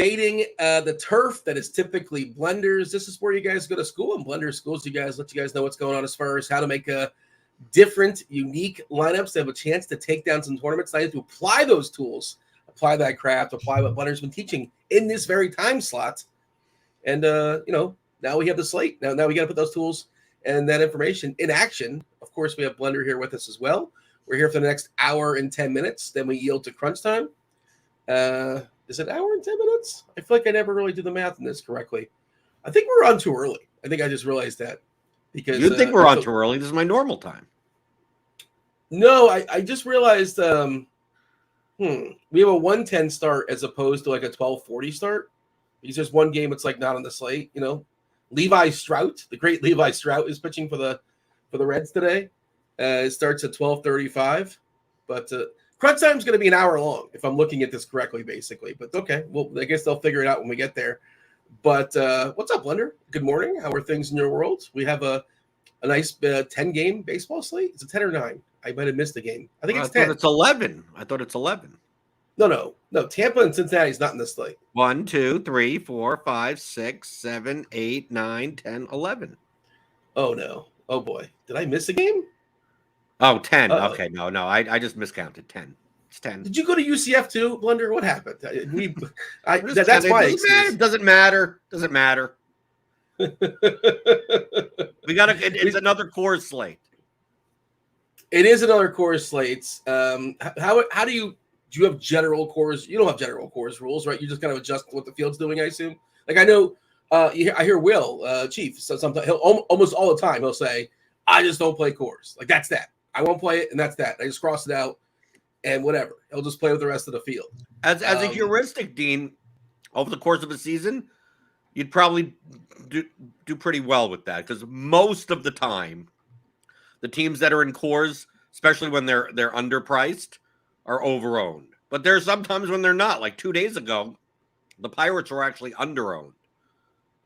invading the turf that is typically Blenders. This is where you guys go to school in Blender schools. Let you guys know what's going on as far as how to make a different, unique lineups that have a chance to take down some tournaments. I have to apply those tools, apply that craft, apply what Blender's been teaching in this very time slot. And, now we have the slate. Now we got to put those tools and that information in action. Of course, we have Blender here with us as well. We're here for the next hour and 10 minutes. Then we yield to crunch time. Is it an hour and 10 minutes? I feel like I never really do the math in this correctly. I think we're on too early. I think I just realized that. Because you think we're on too early? This is my normal time. No, I just realized we have a 1:10 start as opposed to like a 12:40 start. Because there's one game it's like not on the slate, Levi Strout, the great Levi Strout, is pitching for the Reds today. It starts at 12:35, but crunch time is going to be an hour long if I'm looking at this correctly, basically. But okay, well, I guess they'll figure it out when we get there. But what's up, Blender? Good morning. How are things in your world? We have a nice 10-game baseball slate. Is it 10 or 9? I might have missed a game. I think it's 10. It's 11. I thought it's 11. No. Tampa and Cincinnati is not in this slate. 1, 2, 3, 4, 5, 6, 7, 8, 9, 10, 11. Oh, no. Oh, boy. Did I miss a game? Oh, 10. Okay, no. I just miscounted. 10. It's 10. Did you go to UCF too, Blender? What happened? That's why. It doesn't matter. Doesn't matter. It's another core slate. It is another core slate. How do you have general cores? You don't have general cores rules, right? You just kind of adjust what the field's doing, I assume. Like I know, I hear Will Chief. So sometimes he'll almost all the time he'll say, "I just don't play cores. Like that's that. I won't play it, and that's that. I just cross it out, and whatever. He'll just play with the rest of the field." As a heuristic, Dean, over the course of a season, you'd probably do pretty well with that because most of the time, the teams that are in cores, especially when they're underpriced, are overowned. But there's sometimes when they're not. Like 2 days ago, the Pirates were actually underowned.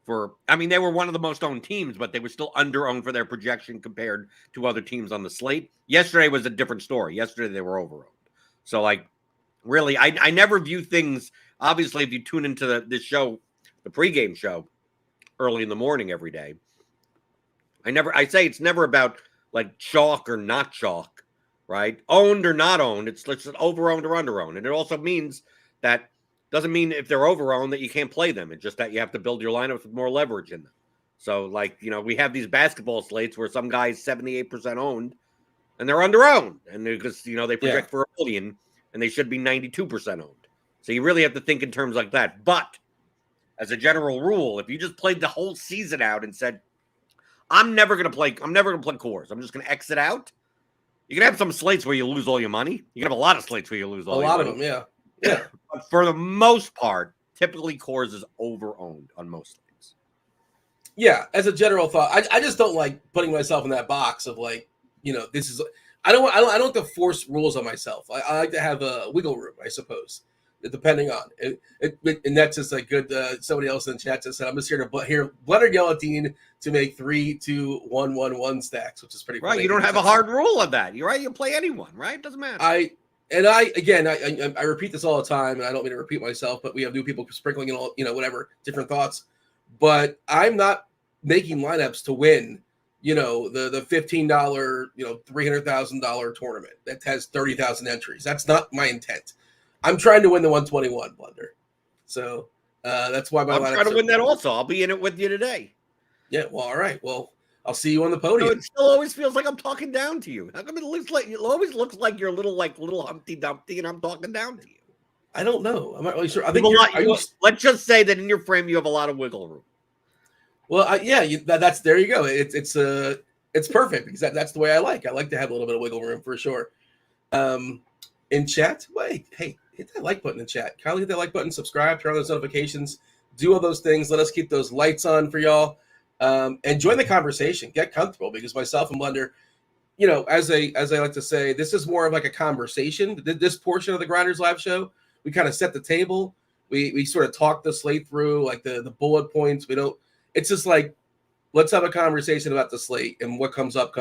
They were one of the most owned teams, but they were still underowned for their projection compared to other teams on the slate. Yesterday was a different story. Yesterday they were overowned. So, really, I never view things. Obviously, if you tune into this show, the pregame show, early in the morning every day, I say it's never about like chalk or not chalk, right? Owned or not owned. It's just overowned or underowned. And it also means that doesn't mean if they're overowned that you can't play them. It's just that you have to build your lineup with more leverage in them. So we have these basketball slates where some guy's 78% owned and they're underowned. And because, they project for $1 billion and they should be 92% owned. So you really have to think in terms like that. But as a general rule, if you just played the whole season out and said, I'm never going to play cores, I'm just going to exit out. You can have some slates where you lose all your money. You can have a lot of slates where you lose all your money. A lot of them, yeah. But for the most part, typically cores is overowned on most things. Yeah, as a general thought, I just don't like putting myself in that box of this is. I don't like to force rules on myself. I like to have a wiggle room, I suppose, depending on it. And that's just like good. Somebody else in the chat just said, "I'm just here to hear Blender yell at Dean to make 3, 2, 1, 1, 1 stacks," which is pretty right. You don't have a hard rule of that. You're right. You play anyone, right? It doesn't matter. I repeat this all the time, and I don't mean to repeat myself, but we have new people sprinkling in all, whatever, different thoughts. But I'm not making lineups to win, the $15, $300,000 tournament that has 30,000 entries. That's not my intent. I'm trying to win the 121 Blender. So that's why I'm trying to win that also. I'll be in it with you today. Yeah, well, all right. Well, I'll see you on the podium. It still always feels like I'm talking down to you. How come it always looks like you're little Humpty Dumpty and I'm talking down to you? I don't know. I'm not really sure. I think let's just say that in your frame you have a lot of wiggle room. Well, that's there you go. It's perfect because that's the way I like. I like to have a little bit of wiggle room for sure. In chat, hey, hit that like button in chat. Kindly hit that like button, subscribe, turn on those notifications, do all those things. Let us keep those lights on for y'all. And join the conversation. Get comfortable because myself and Blender, as I like to say, this is more of like a conversation. This portion of the Grinders Live show, we kind of set the table. We sort of talk the slate through, like the bullet points. It's just like, let's have a conversation about the slate and what comes up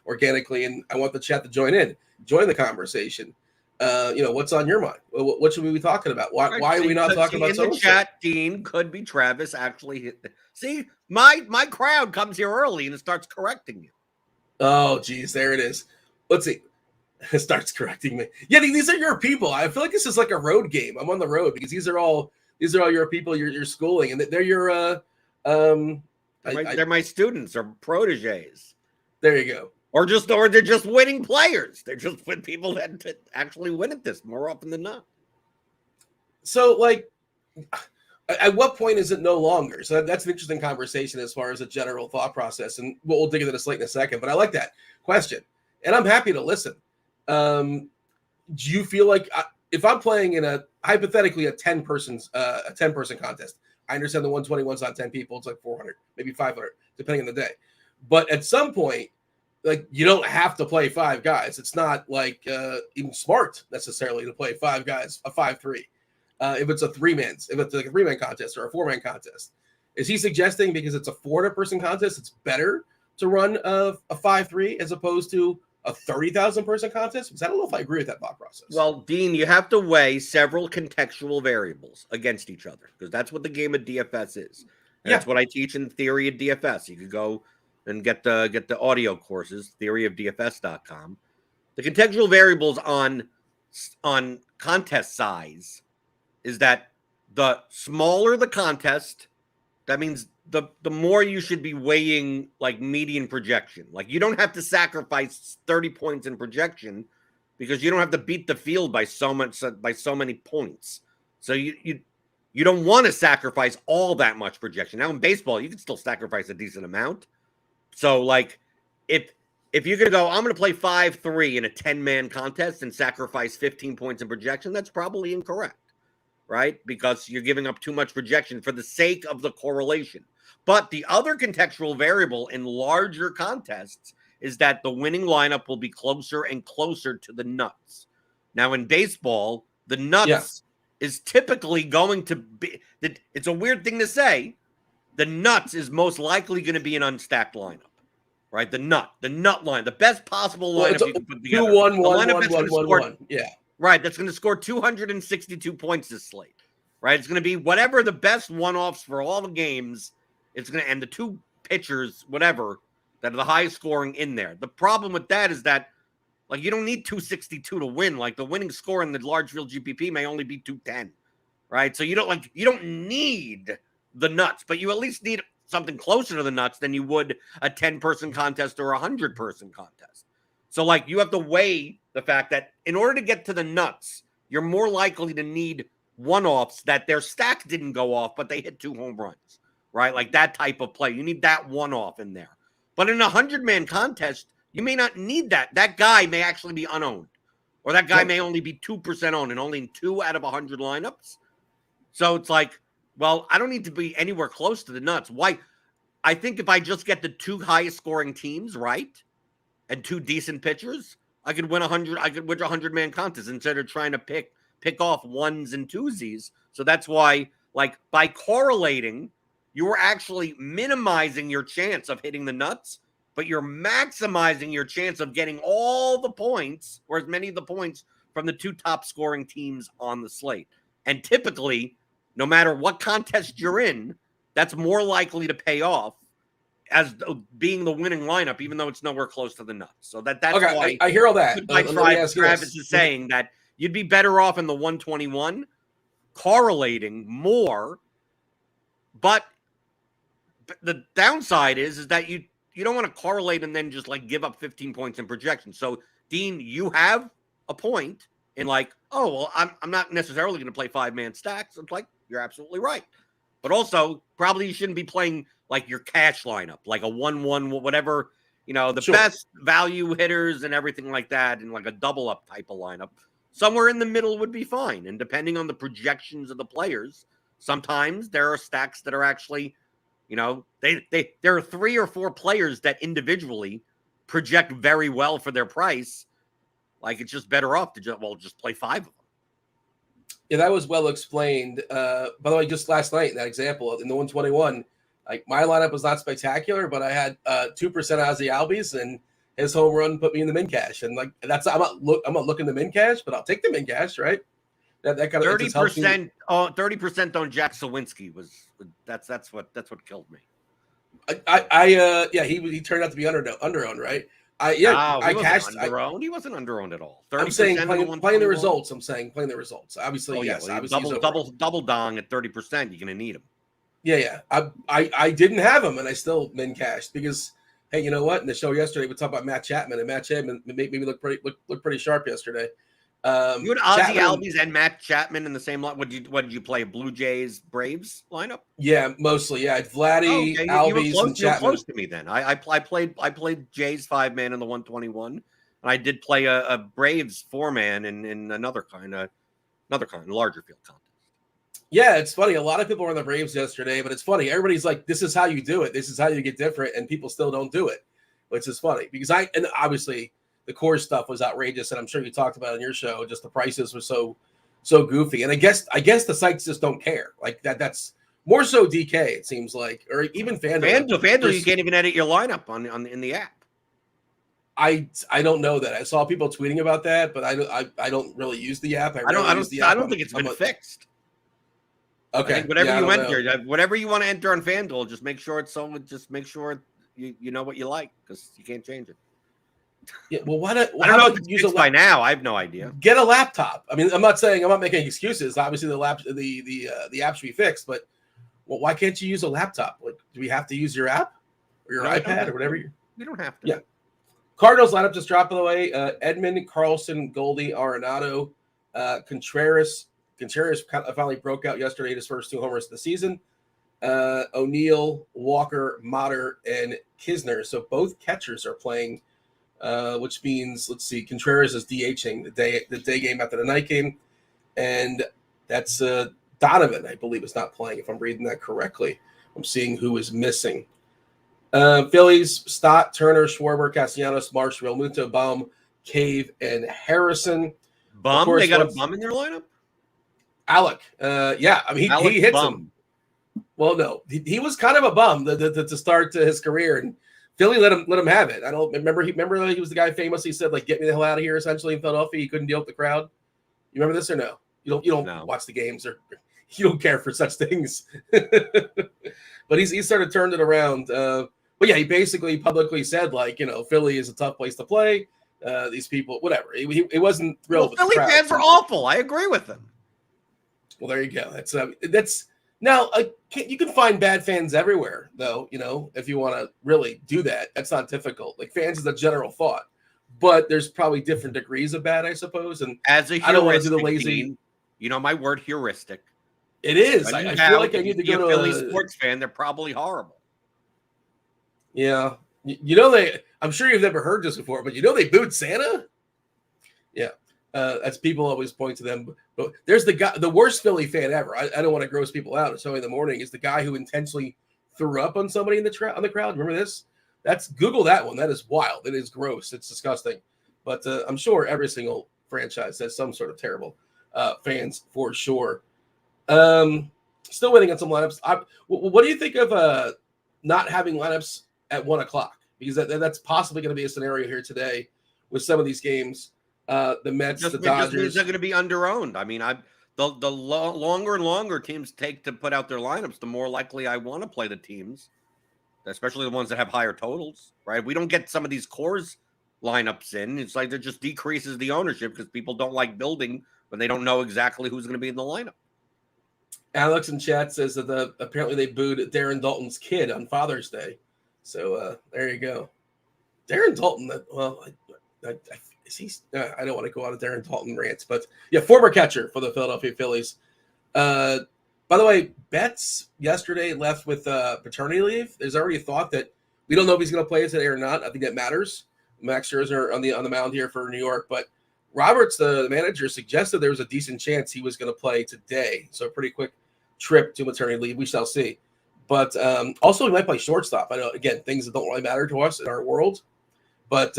organically. And I want the chat to join the conversation. what's on your mind? What should we be talking about? Why are we not talking about in the chat? Dean, could be Travis actually hit. See, my crowd comes here early and it starts correcting you. Oh, geez, there it is. Let's see. It starts correcting me. Yeah, these are your people. I feel like this is like a road game. I'm on the road because these are all your people you're schooling, and they're your they're my students or proteges. There you go. Or they're just winning players. They're just with people that actually win at this more often than not. So, like, at what point is it no longer? So that's an interesting conversation as far as a general thought process, and we'll dig into the slate in a second. But I like that question, and I'm happy to listen. Do you feel like if I'm playing in hypothetically a 10-person contest, I understand the 121's not 10 people; it's like 400, maybe 500, depending on the day. But at some point, like, you don't have to play 5 guys. It's not like even smart necessarily to play 5 guys, a 5-3. If it's a 3-man contest or a 4-man contest, is he suggesting because it's a 400-person contest, it's better to run a 5-3 as opposed to a 30,000 person contest? Because I don't know if I agree with that thought process. Well, Dean, you have to weigh several contextual variables against each other because that's what the game of DFS is. And that's what I teach in Theory of DFS. You could go and get the audio courses, theoryofdfs.com. The contextual variables on contest size is that the smaller the contest, that means the more you should be weighing like median projection. Like, you don't have to sacrifice 30 points in projection because you don't have to beat the field by so many points. So you don't want to sacrifice all that much projection. Now in baseball, you can still sacrifice a decent amount. So, like, if you're going to go, I'm going to play 5-3 in a 10-man contest and sacrifice 15 points in projection, that's probably incorrect, right? Because you're giving up too much projection for the sake of the correlation. But the other contextual variable in larger contests is that the winning lineup will be closer and closer to the nuts. Now, in baseball, the nuts is typically going to be – it's a weird thing to say. The nuts is most likely going to be an unstacked lineup, right? The nut line, the best possible lineup you can put together. 2-1-1-1-1-1-1. Yeah. Right. That's going to score 262 points this slate, right? It's going to be whatever the best one-offs for all the games. It's going to end the 2 pitchers, whatever, that are the highest scoring in there. The problem with that is that, like, you don't need 262 to win. Like, the winning score in the large field GPP may only be 210, right? So you don't need the nuts, but you at least need something closer to the nuts than you would a 10-person contest or a 100-person contest. So, like, you have to weigh the fact that in order to get to the nuts, you're more likely to need one-offs that their stack didn't go off, but they hit 2 home runs, right? Like that type of play. You need that one-off in there. But in a 100-man contest, you may not need that. That guy may actually be unowned, or that guy may only be 2% owned and only in 2 out of 100 lineups. So it's like, well, I don't need to be anywhere close to the nuts. Why? I think if I just get the 2 highest scoring teams right and 2 decent pitchers, I could win 100. I could win a 100-man contest instead of trying to pick off ones and twosies. So that's why, like, by correlating, you are actually minimizing your chance of hitting the nuts, but you're maximizing your chance of getting all the points, or as many of the points, from the 2 top scoring teams on the slate. And typically, no matter what contest you're in, that's more likely to pay off as being the winning lineup, even though it's nowhere close to the nuts. So that's okay, why I hear all that. Travis is saying that you'd be better off in the 121 correlating more. But the downside is that you don't want to correlate and then just like give up 15 points in projection. So, Dean, you have a point in like, oh, well, I'm not necessarily going to play 5-man stacks. It's like, you're absolutely right. But also, probably you shouldn't be playing like your cash lineup, like a 1-1, whatever, the best value hitters and everything like that, and like a double up type of lineup. Somewhere in the middle would be fine. And depending on the projections of the players, sometimes there are stacks that are actually, there are 3 or 4 players that individually project very well for their price. Like, it's just better off to just play 5 of them. Yeah, that was well explained. By the way, just last night, that example in the 121, like, my lineup was not spectacular, but I had 2% Ozzy Albies, and his home run put me in the min cash, and like I'm not looking to min cash, but I'll take the min cash, right? That kind of 30%. 30% on Jack Sawinski that's what killed me. Yeah, he turned out to be underowned, right? He wasn't underowned at all. 30%. I'm saying playing the results. I'm saying playing the results. Obviously, yes. Well, obviously double dong at 30%. You're gonna need him. Yeah. I didn't have him, and I still min cashed because, hey, you know what? In the show yesterday, we talked about Matt Chapman, and Matt Chapman made me look pretty sharp yesterday. You had Ozzie Albies and Matt Chapman in the same line. What did you play? A Blue Jays Braves lineup? Yeah, mostly. Yeah, Vladdy, Albies, and Chapman. You were close to me then. I played Jays 5-man in the 121, and I did play a Braves 4-man in another kind, larger field contest. Yeah, it's funny. A lot of people were on the Braves yesterday, but it's funny. Everybody's like, "This is how you do it. This is how you get different," and people still don't do it, which is funny because and obviously the core stuff was outrageous, and I'm sure you talked about it on your show. Just the prices were so goofy, and I guess the sites just don't care like that. That's more so DK, it seems like, or even Fanduel. Fanduel, you can't even edit your lineup in the app. I don't know that. I saw people tweeting about that, but I don't really use the app. I don't think it's been fixed. Okay. Whatever you want to enter on FanDuel, just make sure it's sold. Just make sure you know what you like because you can't change it. Yeah. Well, I don't know if it's fixed by now. I have no idea. Get a laptop. I mean, I'm not making excuses. Obviously, the app should be fixed, but why can't you use a laptop? Like, do we have to use your app or your iPad or whatever? You don't have to. Yeah. Cardinals lineup just dropped, by the way. Edman, Carlson, Goldie, Arenado, Contreras finally broke out yesterday, his first 2 homers of the season. O'Neill, Walker, Motter, and Kisner. So both catchers are playing, which means, let's see, Contreras is DHing the day game after the night game. And that's Donovan, I believe, is not playing, if I'm reading that correctly. I'm seeing who is missing. Phillies, Stott, Turner, Schwarber, Castellanos, Marsh, Realmuto, Baum, Cave, and Harrison. Bum? They got a bum in their lineup? Alec. Yeah, I mean, he hits him. Well, no, he was kind of a bum to start his career, and Philly let him have it. I don't remember. He was the guy famously said, like, "Get me the hell out of here." Essentially in Philadelphia, he couldn't deal with the crowd. You remember this or no? You don't watch the games or you don't care for such things. But he started turning it around. But yeah, he basically publicly said, like, Philly is a tough place to play. These people, whatever. He wasn't thrilled. Well, Philly fans are awful. I agree with him. Well, there you go. That's now you can find bad fans everywhere, though. If you want to really do that, that's not difficult. Like, fans is a general thought, but there's probably different degrees of bad, I suppose. And as a heuristic, I don't want to do the lazy. My word, heuristic. It is. I feel like I need to go to a Philly sports fan. They're probably horrible. Yeah, I'm sure you've never heard this before, but they booed Santa. Yeah. As people always point to them, but there's the worst Philly fan ever. I don't want to gross people out. It's only in the morning. Is the guy who intentionally threw up on somebody on the crowd? Remember this? Google that one. That is wild. It is gross. It's disgusting. But I'm sure every single franchise has some sort of terrible fans for sure. Still waiting on some lineups. What do you think of not having lineups at 1:00? Because that's possibly going to be a scenario here today with some of these games. The Mets, the Dodgers, they're going to be underowned. I mean, the longer and longer teams take to put out their lineups, the more likely I want to play the teams, especially the ones that have higher totals. Right? We don't get some of these cores lineups in. It's like it just decreases the ownership because people don't like building when they don't know exactly who's going to be in the lineup. Alex in chat says that apparently they booed Darren Dalton's kid on Father's Day. So there you go. Darren Dalton. I don't want to go out of Darren Dalton rants, but yeah, former catcher for the Philadelphia Phillies. By the way, Betts yesterday left with paternity leave. There's already a thought that we don't know if he's going to play today or not. I think that matters. Max Scherzer on the mound here for New York, but Roberts, the manager, suggested there was a decent chance he was going to play today. So a pretty quick trip to maternity leave. We shall see. But also he might play shortstop. I know, again, things that don't really matter to us in our world. But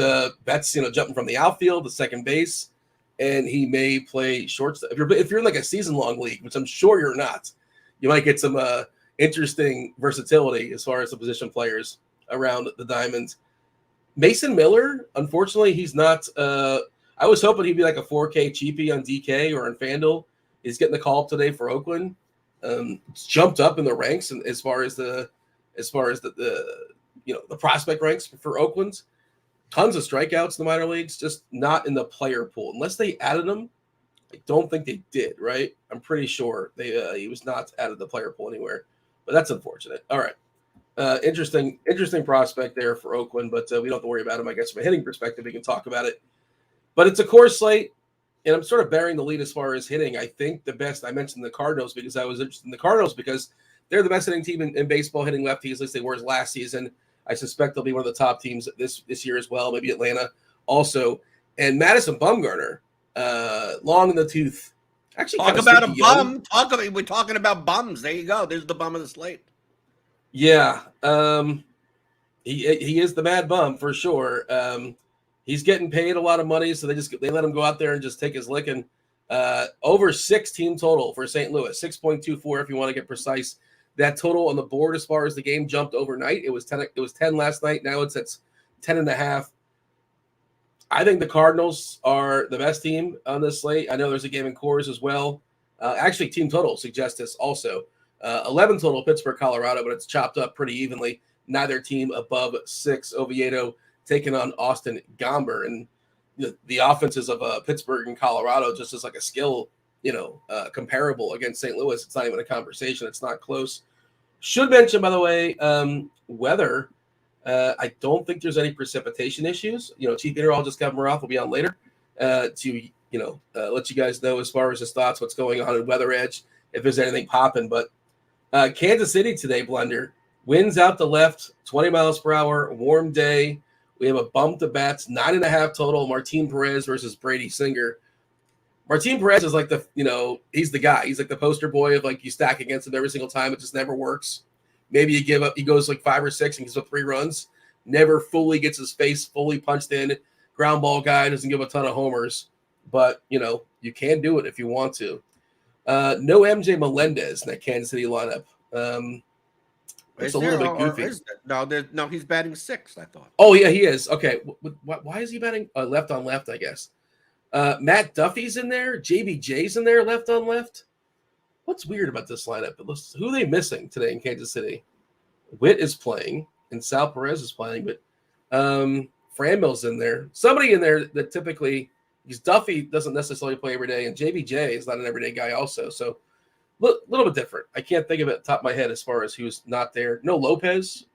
Betts, jumping from the outfield to second base, and he may play shortstop. If you're in like a season-long league, which I'm sure you're not, you might get some interesting versatility as far as the position players around the diamond. Mason Miller, unfortunately, he's not. I was hoping he'd be like a 4K cheapie on DK or on Fanduel. He's getting the call up today for Oakland. It's jumped up in the ranks, and as far as the prospect ranks for Oakland, tons of strikeouts in the minor leagues, just not in the player pool unless they added him. I don't think they did. Right? I'm pretty sure he was not added the player pool anywhere, but that's unfortunate. All right. Interesting prospect there for Oakland, but we don't have to worry about him. I guess from a hitting perspective, we can talk about it. But it's a core slate, and I'm sort of bearing the lead as far as hitting. I think the best, I mentioned the Cardinals because I was interested in the Cardinals because they're the best hitting team in baseball, hitting lefties, at least they were last season. I suspect they'll be one of the top teams this year as well, maybe Atlanta also. And Madison Bumgarner, long in the tooth. Actually, talk about a bum. We're talking about bums. There you go. There's the bum of the slate. Yeah, he is the mad bum for sure. He's getting paid a lot of money, so they let him go out there and just take his licking. Over 6 team total for St. Louis, 6.24 if you want to get precise. That total on the board as far as the game jumped overnight. It was 10. It was 10 last night. Now it's at 10.5. I think the Cardinals are the best team on this slate. I know there's a game in Coors as well. Actually, team total suggests this also. 11 total Pittsburgh, Colorado, but it's chopped up pretty evenly. Neither team above 6. Oviedo taking on Austin Gomber. And the offenses of Pittsburgh and Colorado just is like a skill, comparable against St. Louis. It's not even a conversation. It's not close. Should mention, by the way, weather. I don't think there's any precipitation issues. Chief Meteorologist Kevin Roth will be on later to let you guys know as far as his thoughts, what's going on in Weather Edge, if there's anything popping. But Kansas City today, Blender, winds out the left, 20 miles per hour, warm day. We have a bump to bats, 9.5 total. Martin Perez versus Brady Singer. Martin Perez is like he's the guy. He's like the poster boy of like you stack against him every single time. It just never works. Maybe you give up. He goes like 5 or 6 and gives up 3 runs. Never fully gets his face fully punched in. Ground ball guy, doesn't give a ton of homers. But, you can do it if you want to. No MJ Melendez in that Kansas City lineup. It's a little bit goofy. No, he's batting 6th, I thought. Oh, yeah, he is. Okay. Why is he batting left on left, I guess? Matt Duffy's in there. JBJ's in there left on left. What's weird about this lineup? Who are they missing today in Kansas City? Witt is playing, and Sal Perez is playing, but Franmil's in there. Somebody in there that typically – because Duffy doesn't necessarily play every day, and JBJ is not an everyday guy also. So a little bit different. I can't think of it at the top of my head as far as who's not there. No Lopez.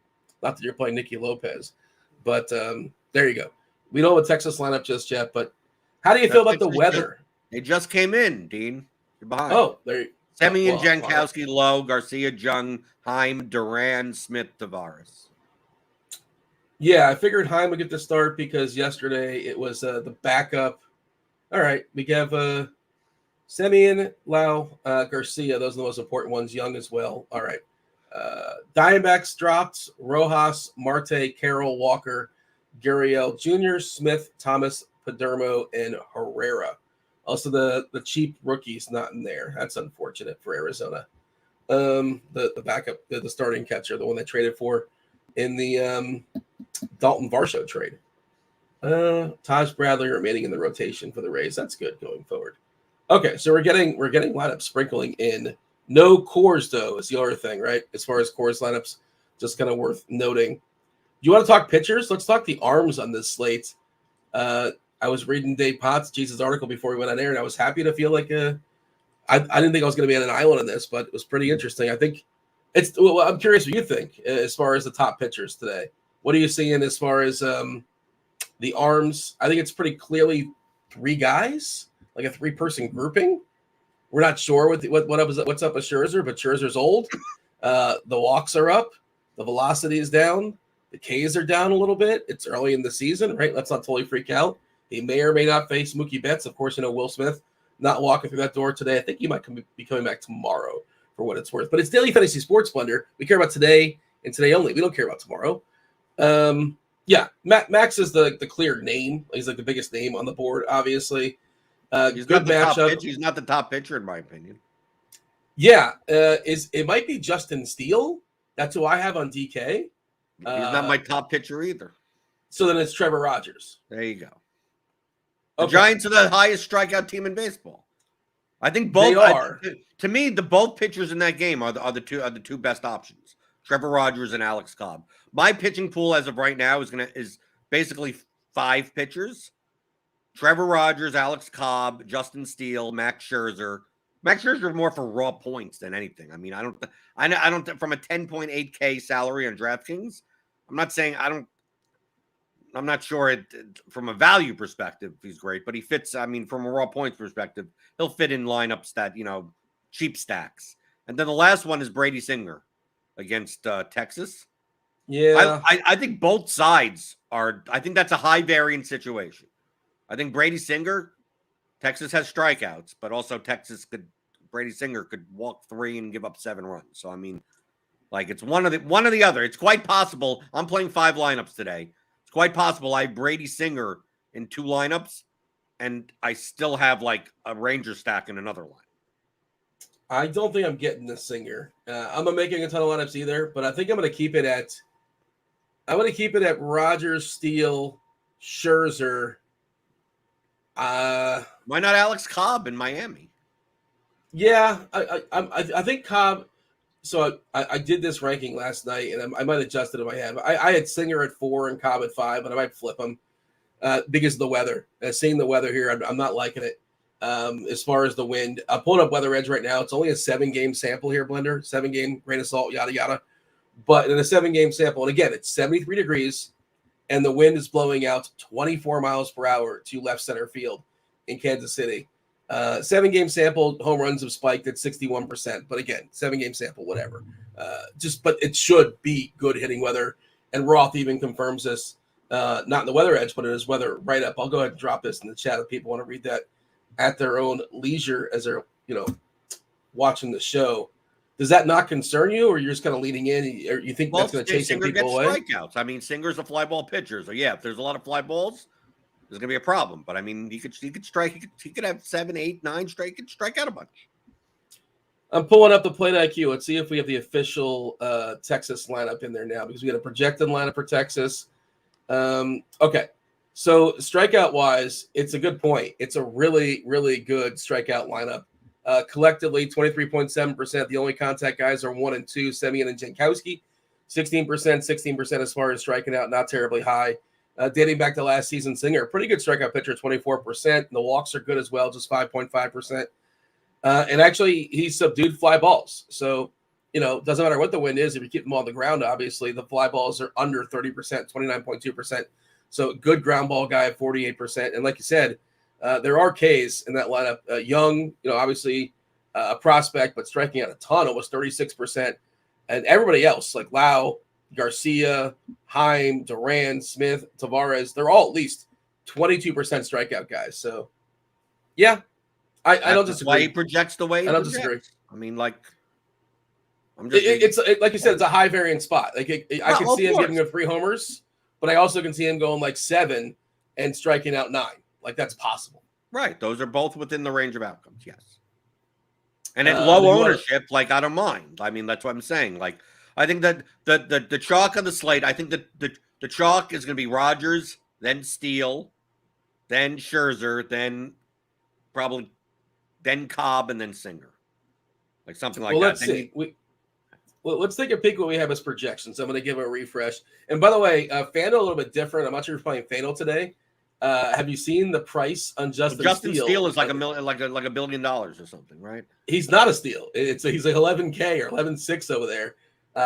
Not that you're playing Nicky Lopez. But there you go. We don't have a Texas lineup just yet, but how do you feel about the weather? They just came in, Dean. You're behind. Oh, there you go. Semien, Jankowski, Lowe, Garcia, Jung, Heim, Duran, Smith, Tavares. Yeah, I figured Heim would get the start because yesterday it was the backup. All right, we have Semien, Lau, Garcia. Those are the most important ones. Young as well. All right. Diamondbacks dropped Rojas, Marte, Carroll, Walker, Gurriel Jr., Smith, Thomas, Padermo, and Herrera. Also, the cheap rookies not in there. That's unfortunate for Arizona. The backup, the starting catcher, the one they traded for in the Dalton Varsho trade. Taj Bradley remaining in the rotation for the Rays. That's good going forward. Okay, so we're getting lineups sprinkling in. No Coors though is the other thing, right? As far as Coors lineups, just kind of worth noting. You want to talk pitchers? Let's talk the arms on this slate. I was reading Dave Potts, Jesus' article before we went on air, and I was happy to feel like I didn't think I was going to be on an island on this, but it was pretty interesting. I think I'm curious what you think as far as the top pitchers today. What are you seeing as far as the arms? I think it's pretty clearly 3 guys, like a 3-person grouping. We're not sure what's up with Scherzer, but Scherzer's old. The walks are up. The velocity is down. The Ks are down a little bit. It's early in the season, right? Let's not totally freak out. He may or may not face Mookie Betts. Of course, Will Smith not walking through that door today. I think he might be coming back tomorrow for what it's worth. But it's Daily Fantasy Sports Blender. We care about today and today only. We don't care about tomorrow. Yeah, Max is the clear name. He's like the biggest name on the board, obviously. He's good matchup. He's not the top pitcher, in my opinion. Yeah, it might be Justin Steele. That's who I have on DK. He's not my top pitcher either. So then it's Trevor Rogers. There you go. The Giants are the highest strikeout team in baseball. I think both. They are. To me, both pitchers in that game are the two best options. Trevor Rogers and Alex Cobb. My pitching pool as of right now is basically 5 pitchers: Trevor Rogers, Alex Cobb, Justin Steele, Max Scherzer. Max Scherzer more for raw points than anything. I mean, I don't from a 10.8K salary on DraftKings. I'm not saying I'm not sure from a value perspective he's great, but he fits. I mean, from a raw points perspective, he'll fit in lineups that cheap stacks. And then the last one is Brady Singer against Texas. Yeah, I think both sides are. I think that's a high variance situation. I think Brady Singer, Texas has strikeouts, but also Brady Singer could walk 3 and give up 7 runs. So I mean, like it's one or the other. It's quite possible. I'm playing 5 lineups today. Quite possible I have Brady Singer in 2 lineups, and I still have like a Ranger stack in another line. I don't think I'm getting the Singer. I'm not making a ton of lineups either, but I think I'm going to keep it at. I'm going to keep it at Rogers, Steele, Scherzer. Why not Alex Cobb in Miami? Yeah, I think Cobb. So I did this ranking last night, and I might adjust it in my head. I had Singer at 4 and Cobb at 5, but I might flip them because of the weather. Seeing the weather here, I'm not liking it. As far as the wind, I'm pulling up Weather Edge right now. It's only a 7-game sample here, Blender. 7-game, grain of salt, yada yada. But in a 7-game sample, and again, it's 73 degrees, and the wind is blowing out 24 miles per hour to left center field in Kansas City. 7-game sample, home runs have spiked at 61%. But again, 7-game sample, whatever. But it should be good hitting weather. And Roth even confirms this, not in the Weather Edge, but in his weather write-up. I'll go ahead and drop this in the chat if people want to read that at their own leisure as they're, watching the show. Does that not concern you, or you're just kind of leading in, or you think that's going to chase some people away? Strikeouts. I mean, Singer's a fly ball pitcher, so yeah, if there's a lot of fly balls, there's going to be a problem. But I mean, he could strike. He could have 7, 8, 9 strike. He could strike out a bunch. I'm pulling up the Plate IQ. Let's see if we have the official Texas lineup in there now, because we got a projected lineup for Texas. Okay, so strikeout wise, it's a good point. It's a really, really good strikeout lineup. Collectively, 23.7%. The only contact guys are 1 and 2, Semien and Jankowski. 16% as far as striking out, not terribly high. Dating back to last season, Singer, pretty good strikeout pitcher, 24%. The walks are good as well, just 5.5%. And actually, he subdued fly balls. So, doesn't matter what the wind is. If you keep them on the ground, obviously, the fly balls are under 30%, 29.2%. So, good ground ball guy at 48%. And like you said, there are Ks in that lineup. Young, obviously a prospect, but striking out a ton, almost 36%. And everybody else, like Lau, Garcia, Heim, Duran, Smith, Tavares, they're all at least 22% strikeout guys. So, yeah, I don't disagree. Why he projects the way he projects. Disagree. I mean, like, I'm just it's like you said, it's a high variance spot. Like I can see him giving him 3 homers, but I also can see him going like 7 and striking out 9. Like that's possible. Right. Those are both within the range of outcomes. Yes. And at low ownership, like I don't mind. I mean, that's what I'm saying. Like I think that the chalk on the slate, I think that the chalk is going to be Rogers, then Steele, then Scherzer, then Cobb, and then Singer. Like something like that. Let's see. Let's take a peek what we have as projections. I'm going to give a refresh. And by the way, Fanduel a little bit different. I'm not sure if you're playing Fanduel today. Have you seen the price on Justin Steele is like $1 billion or something, right? He's not a steal. He's like 11K or 11.6 over there.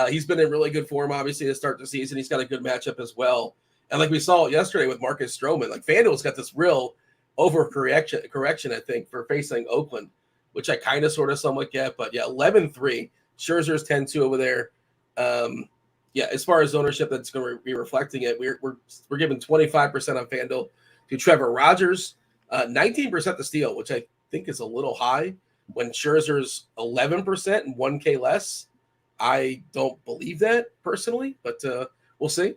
He's been in really good form, obviously, to start the season. He's got a good matchup as well. And like we saw yesterday with Marcus Stroman, like FanDuel's got this real overcorrection, I think, for facing Oakland, which I kind of sort of somewhat get. But yeah, 11-3. Scherzer's 10-2 over there. Yeah, as far as ownership, that's going to be reflecting it. We're giving 25% on FanDuel to Trevor Rogers, 19% to steal, which I think is a little high. When Scherzer's 11% and 1K less, I don't believe that personally, but we'll see.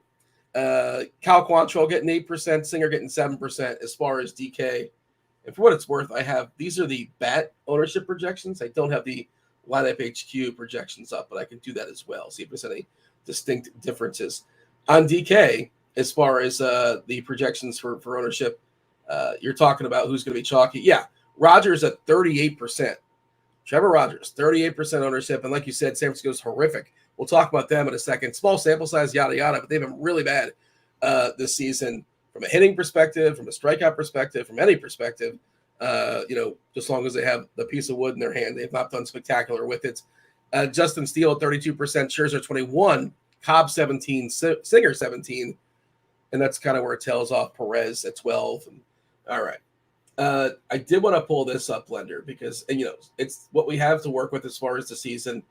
Cal Quantrill getting 8%, Singer getting 7% as far as DK. And for what it's worth, these are the bat ownership projections. I don't have the lineup HQ projections up, but I can do that as well. See if there's any distinct differences. On DK, as far as the projections for ownership. You're talking about who's going to be chalky. Yeah, Rodgers at 38%. Trevor Rodgers, 38% ownership. And like you said, San Francisco's horrific. We'll talk about them in a second. Small sample size, yada, yada, but they've been really bad this season from a hitting perspective, from a strikeout perspective, from any perspective. Just as long as they have the piece of wood in their hand, they've not done spectacular with it. Justin Steele at 32%, Scherzer 21%, Cobb 17%, Singer 17%. And that's kind of where it tails off. Perez at 12%. All right. I did want to pull this up, Blender, because it's what we have to work with as far as the season.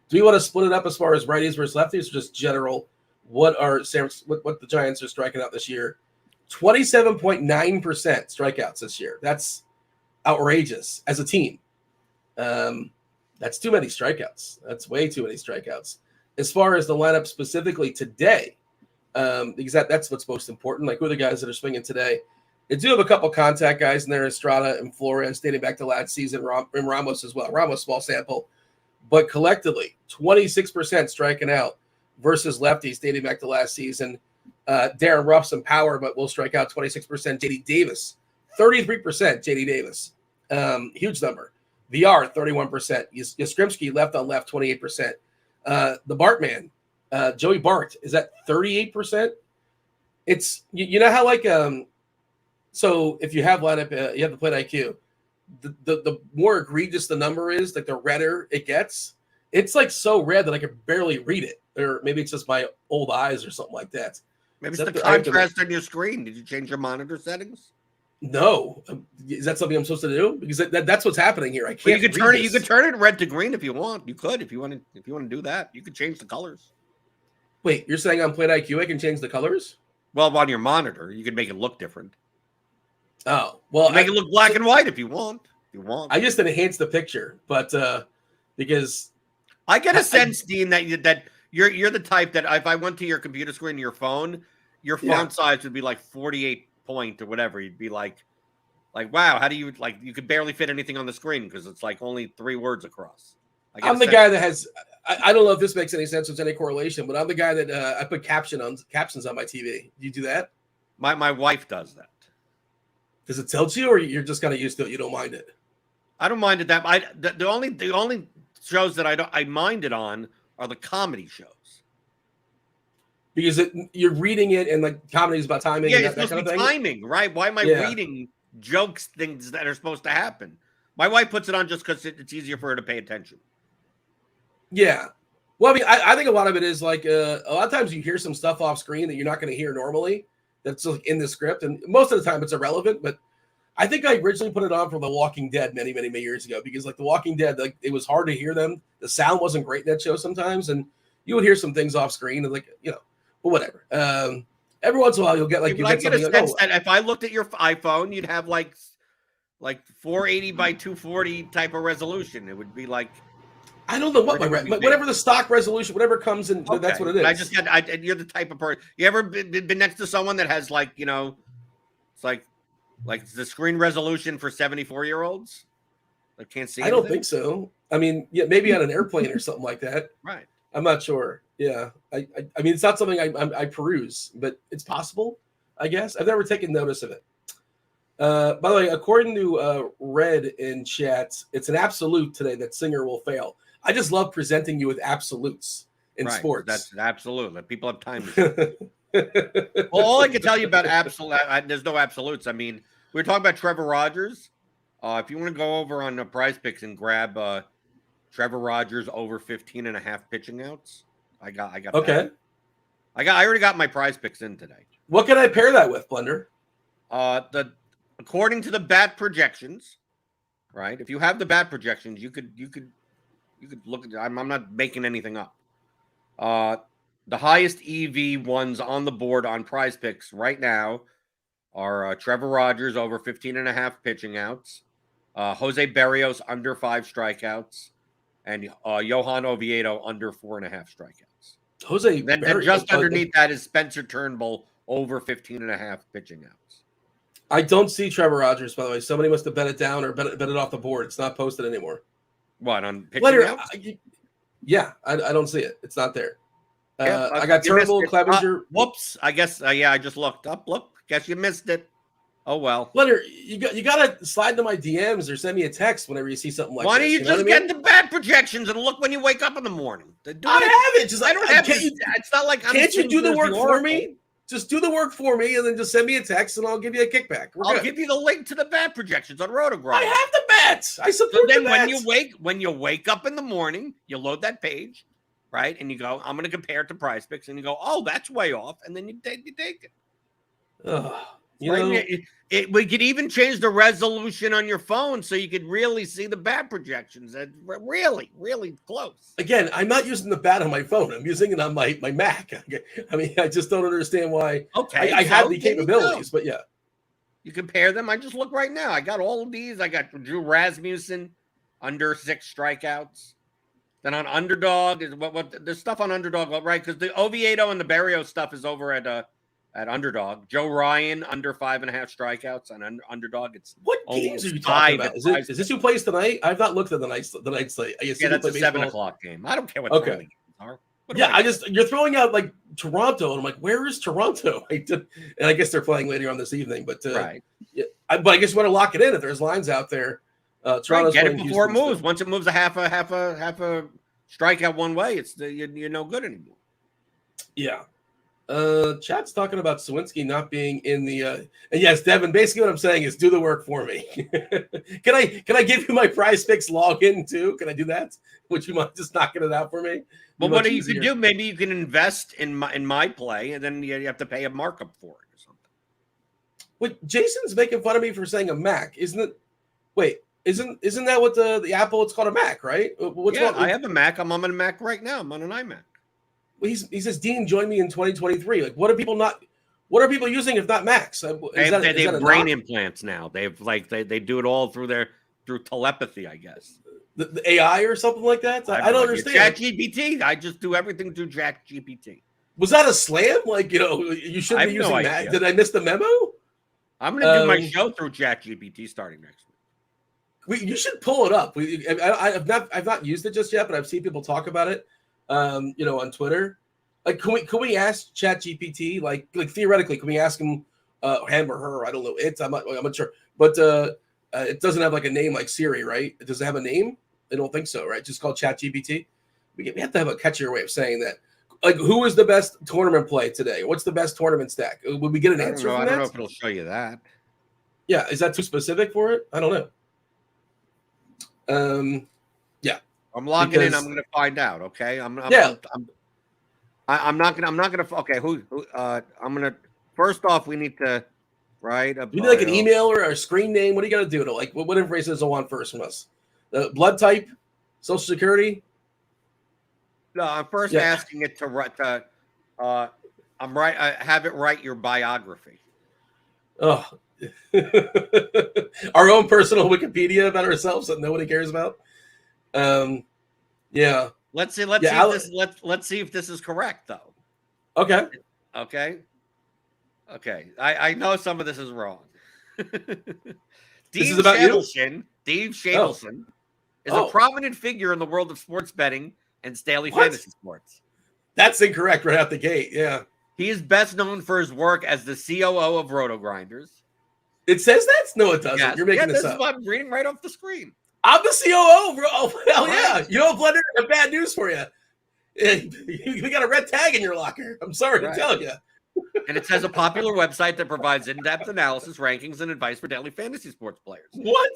Do we want to split it up as far as righties versus lefties, or just general? What the Giants are striking out this year? 27.9% strikeouts this year. That's outrageous as a team. That's too many strikeouts. That's way too many strikeouts. As far as the lineup specifically today, because that's what's most important. Like, who are the guys that are swinging today? They do have a couple contact guys in there, Estrada and Flores, dating back to last season, and Ramos as well. Ramos, small sample. But collectively, 26% striking out versus lefties dating back to last season. Darren Ruff, some power, but will strike out 26%. JD Davis, 33%. JD Davis, huge number. VR, 31%. Yastrzemski, left on left, 28%. The Bartman, Joey Bart, is at 38%. It's, you know how like, so if you have lineup, you have the plate IQ, the more egregious the number is, like the redder it gets. It's like so red that I can barely read it. Or maybe it's just my old eyes or something like that. Maybe it's the contrast on your screen. Did you change your monitor settings? No. Is that something I'm supposed to do? Because that's what's happening here. I can't. Well, you could turn it. You could turn it red to green if you want. You could if you want to do that. You could change the colors. Wait, you're saying on Plate IQ I can change the colors? Well, on your monitor, you could make it look different. Oh, well, make it look black and white if you want. I just enhance the picture, but because I get a sense, Dean, that you're the type that if I went to your computer screen, your font size would be like 48 point or whatever. You'd be like, wow, how do you you could barely fit anything on the screen because it's like only 3 words across. I'm the guy that has. I don't know if this makes any sense or there's any correlation, but I'm the guy that I put captions on my TV. Do you do that? My wife does that. Does it tilt you, or you're just kind of used to it? You don't mind it? I don't mind it that. The only shows that I mind it on are the comedy shows. Because you're reading it, and like comedy is about timing. Yeah, and it's that supposed kind to be of thing. timing, right? Why am I reading jokes, things that are supposed to happen? My wife puts it on just because it's easier for her to pay attention. Yeah. Well, I mean, I think a lot of it is like a lot of times you hear some stuff off screen that you're not going to hear normally. That's like in the script, and most of the time it's irrelevant. But I think I originally put it on for The Walking Dead many years ago because like The Walking Dead, like it was hard to hear them. The sound wasn't great in that show sometimes, and you would hear some things off screen and but whatever. Every once in a while you'll get like I get a sense that if I looked at your iPhone, you'd have like 480 by 240 type of resolution. It would be like. I don't know what whatever the stock resolution, whatever comes in, okay. That's what it is. You're the type of person. You ever been next to someone that has it's like the screen resolution for 74-year-olds? That can't see. I don't think so. I mean, yeah, maybe on an airplane or something like that. Right. I'm not sure. Yeah. I mean, it's not something I peruse, but it's possible. I guess I've never taken notice of it. By the way, according to Red in chat, it's an absolute today that Singer will fail. I just love presenting you with absolutes in sports. That's an absolute. That people have time to well, all I can tell you about absolute, there's no absolutes. I mean, we were talking about Trevor Rodgers. If you want to go over on the Prize Picks and grab Trevor Rodgers over 15.5 pitching outs, I got okay. That. I already got my Prize Picks in today. What can I pair that with, Blender? According to the bat projections, right? If you have the bat projections, you could look at. I'm not making anything up. The highest EV ones on the board on Prize Picks right now are Trevor Rodgers over 15.5 pitching outs, Jose Berrios under 5 strikeouts, and Johan Oviedo under 4.5 strikeouts. Jose then just underneath that is Spencer Turnbull over 15.5 pitching outs. I don't see Trevor Rodgers, by the way. Somebody must have bet it down or bet it off the board. It's not posted anymore. What, on pitching outs? Yeah, I don't see it. It's not there. I got Turnbull, Clevenger. Whoops. I guess, yeah, I just looked up. Look, guess you missed it. Oh, well. Blender, you got to slide to my DMs or send me a text whenever you see something like Why this. don't you just get the bad projections and look when you wake up in the morning? I have it. Just I don't have it. It's not like can't you do the work for me? Just do the work for me and then just send me a text and I'll give you a kickback. I'll give you the link to the bad projections on RotoGrinders. I have the bets. I support the bets. when you wake up in the morning, you load that page, right? And you go, I'm going to compare it to Prize Picks, and you go, oh, that's way off, and then you take it. We could even change the resolution on your phone so you could really see the bat projections. Really, really close. Again, I'm not using the bat on my phone. I'm using it on my Mac. I mean, I just don't understand why. Okay, I have the capabilities, but yeah. You compare them. I just look right now. I got all of these. I got Drew Rasmussen under 6 strikeouts. Then on Underdog is what there's stuff on Underdog, right? Because the Oviedo and the Barrios stuff is over at Underdog. Joe Ryan under 5.5 strikeouts on Underdog. It's what games are you talking about? Is this who plays tonight? I've not looked at the night slate. Yeah, that's a 7:00 game. I don't care what the games are. You're throwing out like Toronto, and I'm like, where is Toronto? And I guess they're playing later on this evening, but right. But I guess you want to lock it in if there's lines out there. Toronto's get it before it moves. Once it moves a half a strikeout one way, you're no good anymore. Yeah. Chat's talking about Sawinski not being in the and yes, Devin, basically what I'm saying is do the work for me. Can I give you my Prize Picks login too? Can I do that? Would you mind just knocking it out for me? Well, what you could do, maybe you can invest in my play, and then you have to pay a markup for it or something. Wait, Jason's making fun of me for saying a Mac, isn't it? Wait, isn't that what the Apple? It's called a Mac, right? I have a Mac. I'm on a Mac right now. I'm on an iMac. He says, Dean, join me in 2023. Like, what are people using if not Macs? They have brain implants now. They do it all through telepathy, I guess. The AI or something like that? I don't understand. ChatGPT. I just do everything through ChatGPT. Was that a slam? Like, you shouldn't be using Mac. Did I miss the memo? I'm going to do my show through ChatGPT starting next week. You should pull it up. I've not used it just yet, but I've seen people talk about it. On Twitter. Like, can we ask ChatGPT? Like theoretically, can we ask him, him or her? I don't know. I'm not sure. But it doesn't have like a name like Siri, right? Does it have a name? I don't think so, right? Just called ChatGPT. We have to have a catchier way of saying that. Like, who is the best tournament play today? What's the best tournament stack? Would we get an answer from that? I don't know if it'll show you that. Yeah, is that too specific for it? I don't know. Yeah. I'm logging in. I'm going to find out. Okay. I'm not going to. Okay. I'm going to. First off, we need to write. You need like an email or a screen name. What do you got to do to what information does it want first from us? Blood type, Social Security. No, I'm first asking it to write. I have it write your biography. Oh, our own personal Wikipedia about ourselves that nobody cares about. Yeah. Let's see if this is correct though. Okay. I know some of this is wrong. This is about Dave Shabelson is a prominent figure in the world of sports betting and daily fantasy sports. That's incorrect right out the gate. Yeah. He is best known for his work as the COO of RotoGrinders. It says that? No, it doesn't. Yes. You're making this up. Is what I'm reading right off the screen. I'm the COO, bro. Oh, hell yeah. You know, Blender, I have bad news for you. You got a red tag in your locker. I'm sorry to tell you. And it says a popular website that provides in-depth analysis, rankings, and advice for daily fantasy sports players. What?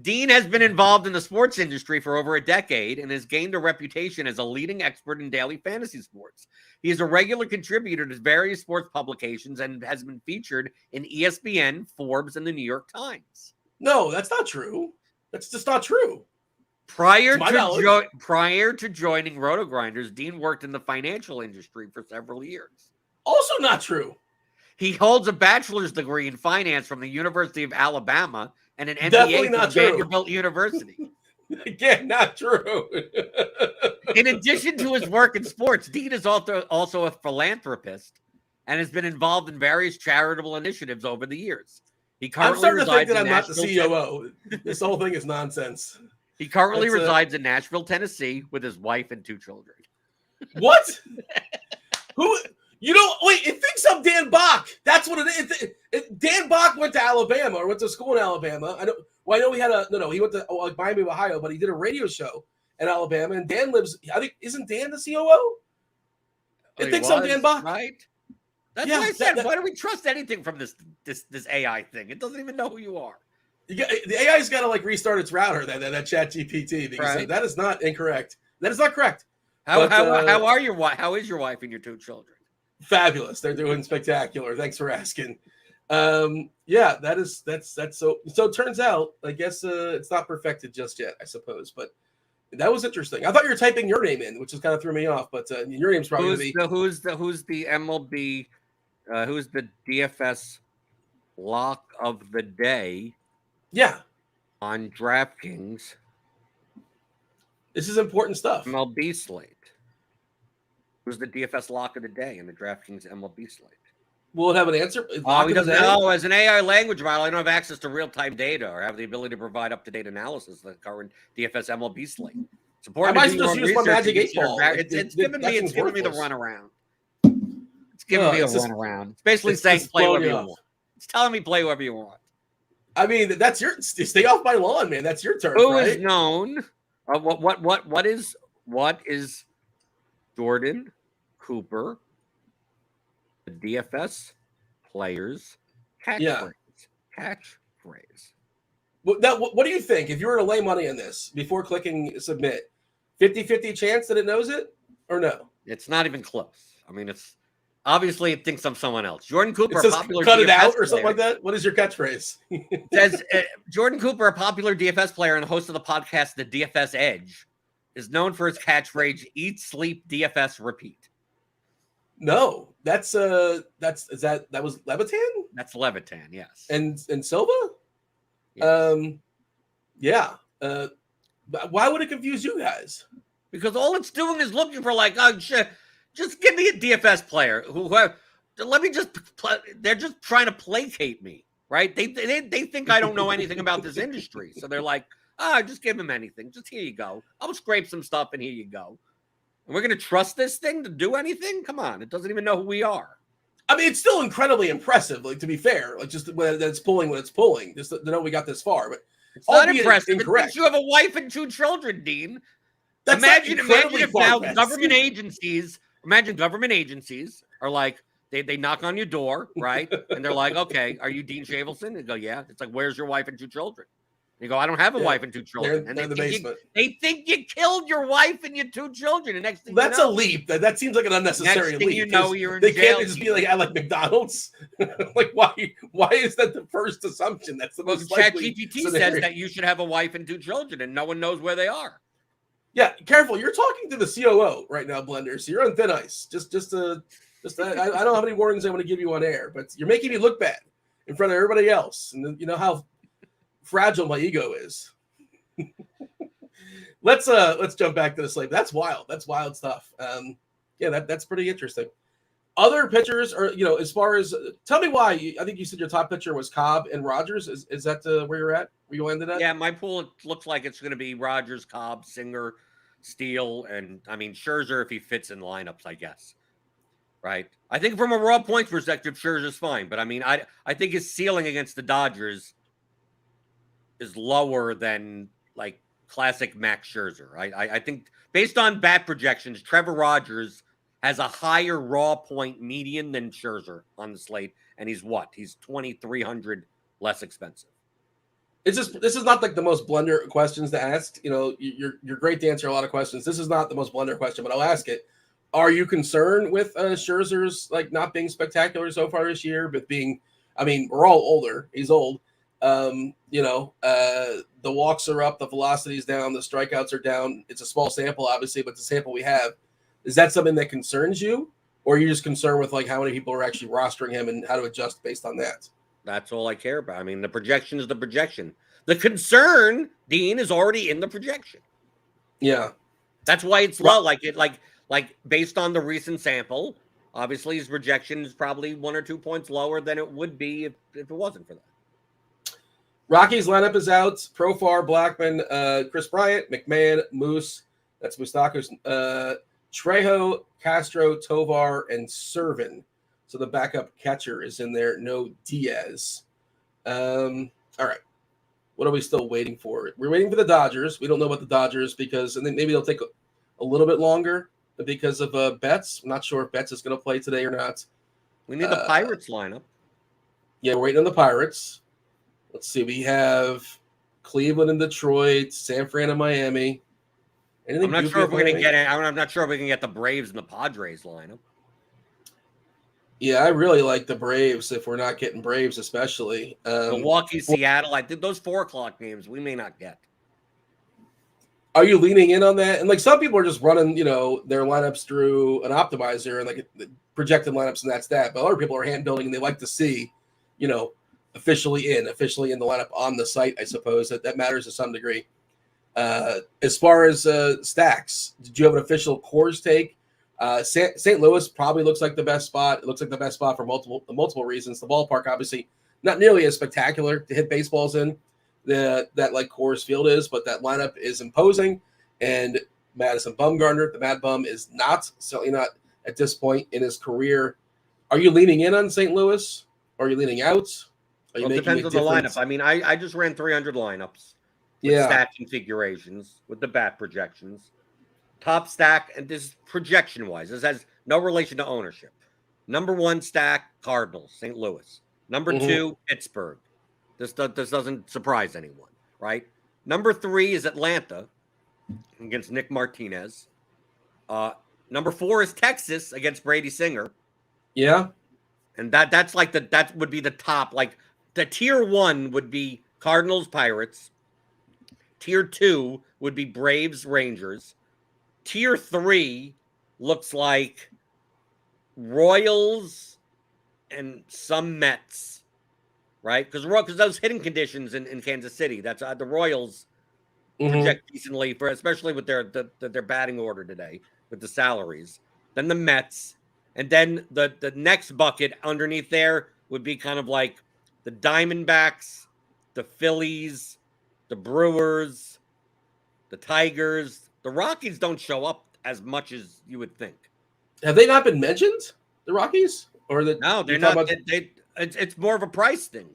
Dean has been involved in the sports industry for over a decade and has gained a reputation as a leading expert in daily fantasy sports. He is a regular contributor to various sports publications and has been featured in ESPN, Forbes, and the New York Times. No, that's not true. That's just not true. Prior to joining RotoGrinders, Dean worked in the financial industry for several years. Also not true. He holds a bachelor's degree in finance from the University of Alabama and an MBA from Vanderbilt University. Again, not true. In addition to his work in sports, Dean is also a philanthropist and has been involved in various charitable initiatives over the years. I'm starting to think that I'm not the COO. This whole thing is nonsense. He currently resides in Nashville, Tennessee, with his wife and 2 children. What? Who? You know, wait, it thinks I'm Dan Bach. That's what it is. Dan Bach went to Alabama or went to school in Alabama. I know. Well, I know he had a he went to Miami, Ohio, but he did a radio show in Alabama. And Dan lives. I think isn't Dan the COO? It thinks I'm Dan Bach, right? That's why I said, why do we trust anything from this AI thing? It doesn't even know who you are. The AI's got to like restart its router. That Chat GPT. Because that is not incorrect. That is not correct. How are your wife? How is your wife and your 2 children? Fabulous. They're doing spectacular. Thanks for asking. Yeah, that's so it turns out, I guess it's not perfected just yet, I suppose, but that was interesting. I thought you were typing your name in, which just kind of threw me off, but your name's probably who's the MLB who's the DFS lock of the day? Yeah. On DraftKings. This is important stuff. MLB slate. Who's the DFS lock of the day in the DraftKings MLB slate? Will it have an answer? He doesn't know. As an AI language model, I don't have access to real-time data or have the ability to provide up-to-date analysis of the current DFS MLB slate. It's important. I might just use my Magic 8 Ball. It's giving me the runaround. It's giving me a runaround. It's basically saying play whoever you want. It's telling me play whoever you want. I mean, that's your stay off my lawn, man. That's your turn. Who is known? What is Jordan Cooper, the DFS players catchphrase? Catchphrase. What do you think? If you were to lay money on this before clicking submit, 50-50 chance that it knows it or no? It's not even close. I mean, it's obviously it thinks I'm someone else. Jordan Cooper, it says, a popular cut DFS it out or player. something like that. What is your catchphrase? Says Jordan Cooper, a popular DFS player and host of the podcast The DFS Edge, is known for his catchphrase "Eat, Sleep, DFS, Repeat." No, that was Levitan? That's Levitan, yes. And Silva? Yes. Yeah. Why would it confuse you guys? Because all it's doing is looking for like, oh shit, just give me a DFS player let me just. They're just trying to placate me, right? They think I don't know anything about this industry, so they're like, just give him anything. Just here you go. I'll scrape some stuff, and here you go. And we're gonna trust this thing to do anything? Come on, it doesn't even know who we are. I mean, it's still incredibly impressive. Like, to be fair, like just when it's pulling, just to know we got this far. But it's not impressive. It thinks you have a wife and 2 children, Dean. Imagine if now government agencies are like, they knock on your door, right? And they're like, okay, are you Dean Shavelson? And they go, yeah. It's like, where's your wife and 2 children? And you go, I don't have a wife and 2 children. They're in the basement. They think you killed your wife and your 2 children. And next thing that's a leap. That seems like an unnecessary next thing leap. You know, you're in they jail. Can't just be like, I like McDonald's. Like, why is that the first assumption? That's the most likely ChatGPT says that you should have a wife and 2 children, and no one knows where they are. Yeah, careful. You're talking to the COO right now, Blender. So you're on thin ice. I don't have any warnings I want to give you on air, but you're making me look bad in front of everybody else. And you know how fragile my ego is. Let's jump back to the slate. That's wild. That's wild stuff. That's pretty interesting. Other pitchers are, as far as, tell me why. I think you said your top pitcher was Cobb and Rogers. Is that where you're at? Where you landed at? Yeah, my pool, it looks like it's going to be Rogers, Cobb, Singer, Steele, and I mean Scherzer if he fits in lineups, I guess. Right? I think from a raw points perspective, Scherzer's fine, but I mean, I think his ceiling against the Dodgers is lower than like classic Max Scherzer. Right? I think based on bat projections, Trevor Rogers has a higher raw point median than Scherzer on the slate, and he's 2,300 less expensive. This is not like the most Blender questions to ask. You're great to answer a lot of questions. This is not the most Blender question, but I'll ask it. Are you concerned with Scherzer's like not being spectacular so far this year? But we're all older. He's old. The walks are up, the velocity's down, the strikeouts are down. It's a small sample, obviously, but the sample we have. Is that something that concerns you, or are you just concerned with like how many people are actually rostering him and how to adjust based on that? That's all I care about. I mean, the projection is the projection. The concern, Dean, is already in the projection. Yeah, that's why it's low. Like based on the recent sample, obviously his projection is probably 1 or 2 points lower than it would be if it wasn't for that. Rockies lineup is out. Profar, Blackman, Chris Bryant, McMahon, Moose. That's Moustakas. Trejo, Castro, Tovar, and Servin. So the backup catcher is in there. No Diaz. All right. What are we still waiting for? We're waiting for the Dodgers. We don't know about the Dodgers because, and then maybe they'll take a little bit longer because of Betts. I'm not sure if Betts is going to play today or not. We need the Pirates lineup. Yeah, we're waiting on the Pirates. Let's see. We have Cleveland and Detroit, San Fran and Miami. I'm not sure if we're going to get it. I'm not sure if we can get the Braves and the Padres lineup. Yeah, I really like the Braves if we're not getting Braves, especially. Milwaukee, Seattle. I think those 4:00 games we may not get. Are you leaning in on that? And like some people are just running, their lineups through an optimizer and like projected lineups, and that's that. But other people are hand building and they like to see, officially in the lineup on the site. I suppose that matters to some degree. As far as stacks, did you have an official cores take? St. Louis probably looks like the best spot. It looks like the best spot for multiple reasons. The ballpark, obviously, not nearly as spectacular to hit baseballs in that like Coors Field is, but that lineup is imposing. And Madison Bumgarner, the Mad Bum, is certainly not at this point in his career. Are you leaning in on St. Louis? Or are you leaning out? It depends on the lineup. I mean, I just ran 300 lineups with stack configurations with the bat projections. Top stack, and this is projection-wise. This has no relation to ownership. Number 1 stack, Cardinals, St. Louis. Number 2, Pittsburgh. This doesn't surprise anyone, right? Number 3 is Atlanta against Nick Martinez. Number 4 is Texas against Brady Singer. Yeah. And that would be the top. Like the tier 1 would be Cardinals, Pirates. Tier 2 would be Braves, Rangers. Tier 3 looks like Royals and some Mets, right? Because those hitting conditions in Kansas City, that's the Royals project decently for, especially with their batting order today with the salaries. Then the Mets, and then the next bucket underneath there would be kind of like the Diamondbacks, the Phillies, the Brewers, the Tigers. The Rockies don't show up as much as you would think. Have they not been mentioned, the Rockies? No, they're not. It's more of a price thing.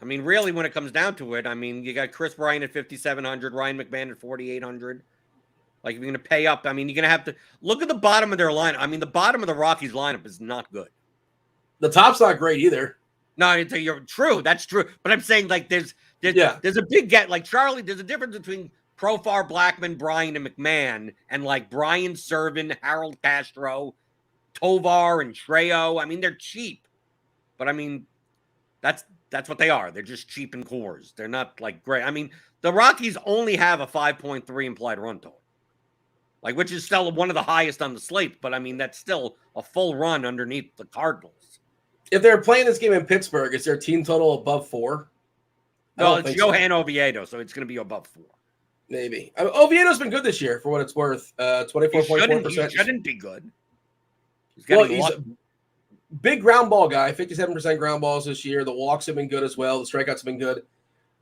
I mean, really, when it comes down to it, I mean, you got Chris Bryant at 5,700, Ryan McMahon at 4,800. Like, if you're going to pay up, I mean, you're going to have to look at the bottom of their lineup. I mean, the bottom of the Rockies lineup is not good. The top's not great either. No, you're true. That's true. But I'm saying, like, there's a big gap. Like, Charlie, there's a difference between Profar, Blackman, Bryan, and McMahon, and like Brian Servin, Harold Castro, Tovar, and Trejo. I mean, they're cheap, but I mean, that's what they are. They're just cheap in cores. They're not like great. I mean, the Rockies only have a 5.3 implied run total, like, which is still one of the highest on the slate. But I mean, that's still a full run underneath the Cardinals. If they're playing this game in Pittsburgh, is their team total above 4? No, it's Johan Oviedo, so it's going to be above 4. Maybe. Oviedo's been good this year for what it's worth. 24.4%. He shouldn't be good. He's a big ground ball guy. 57% ground balls this year. The walks have been good as well. The strikeouts have been good.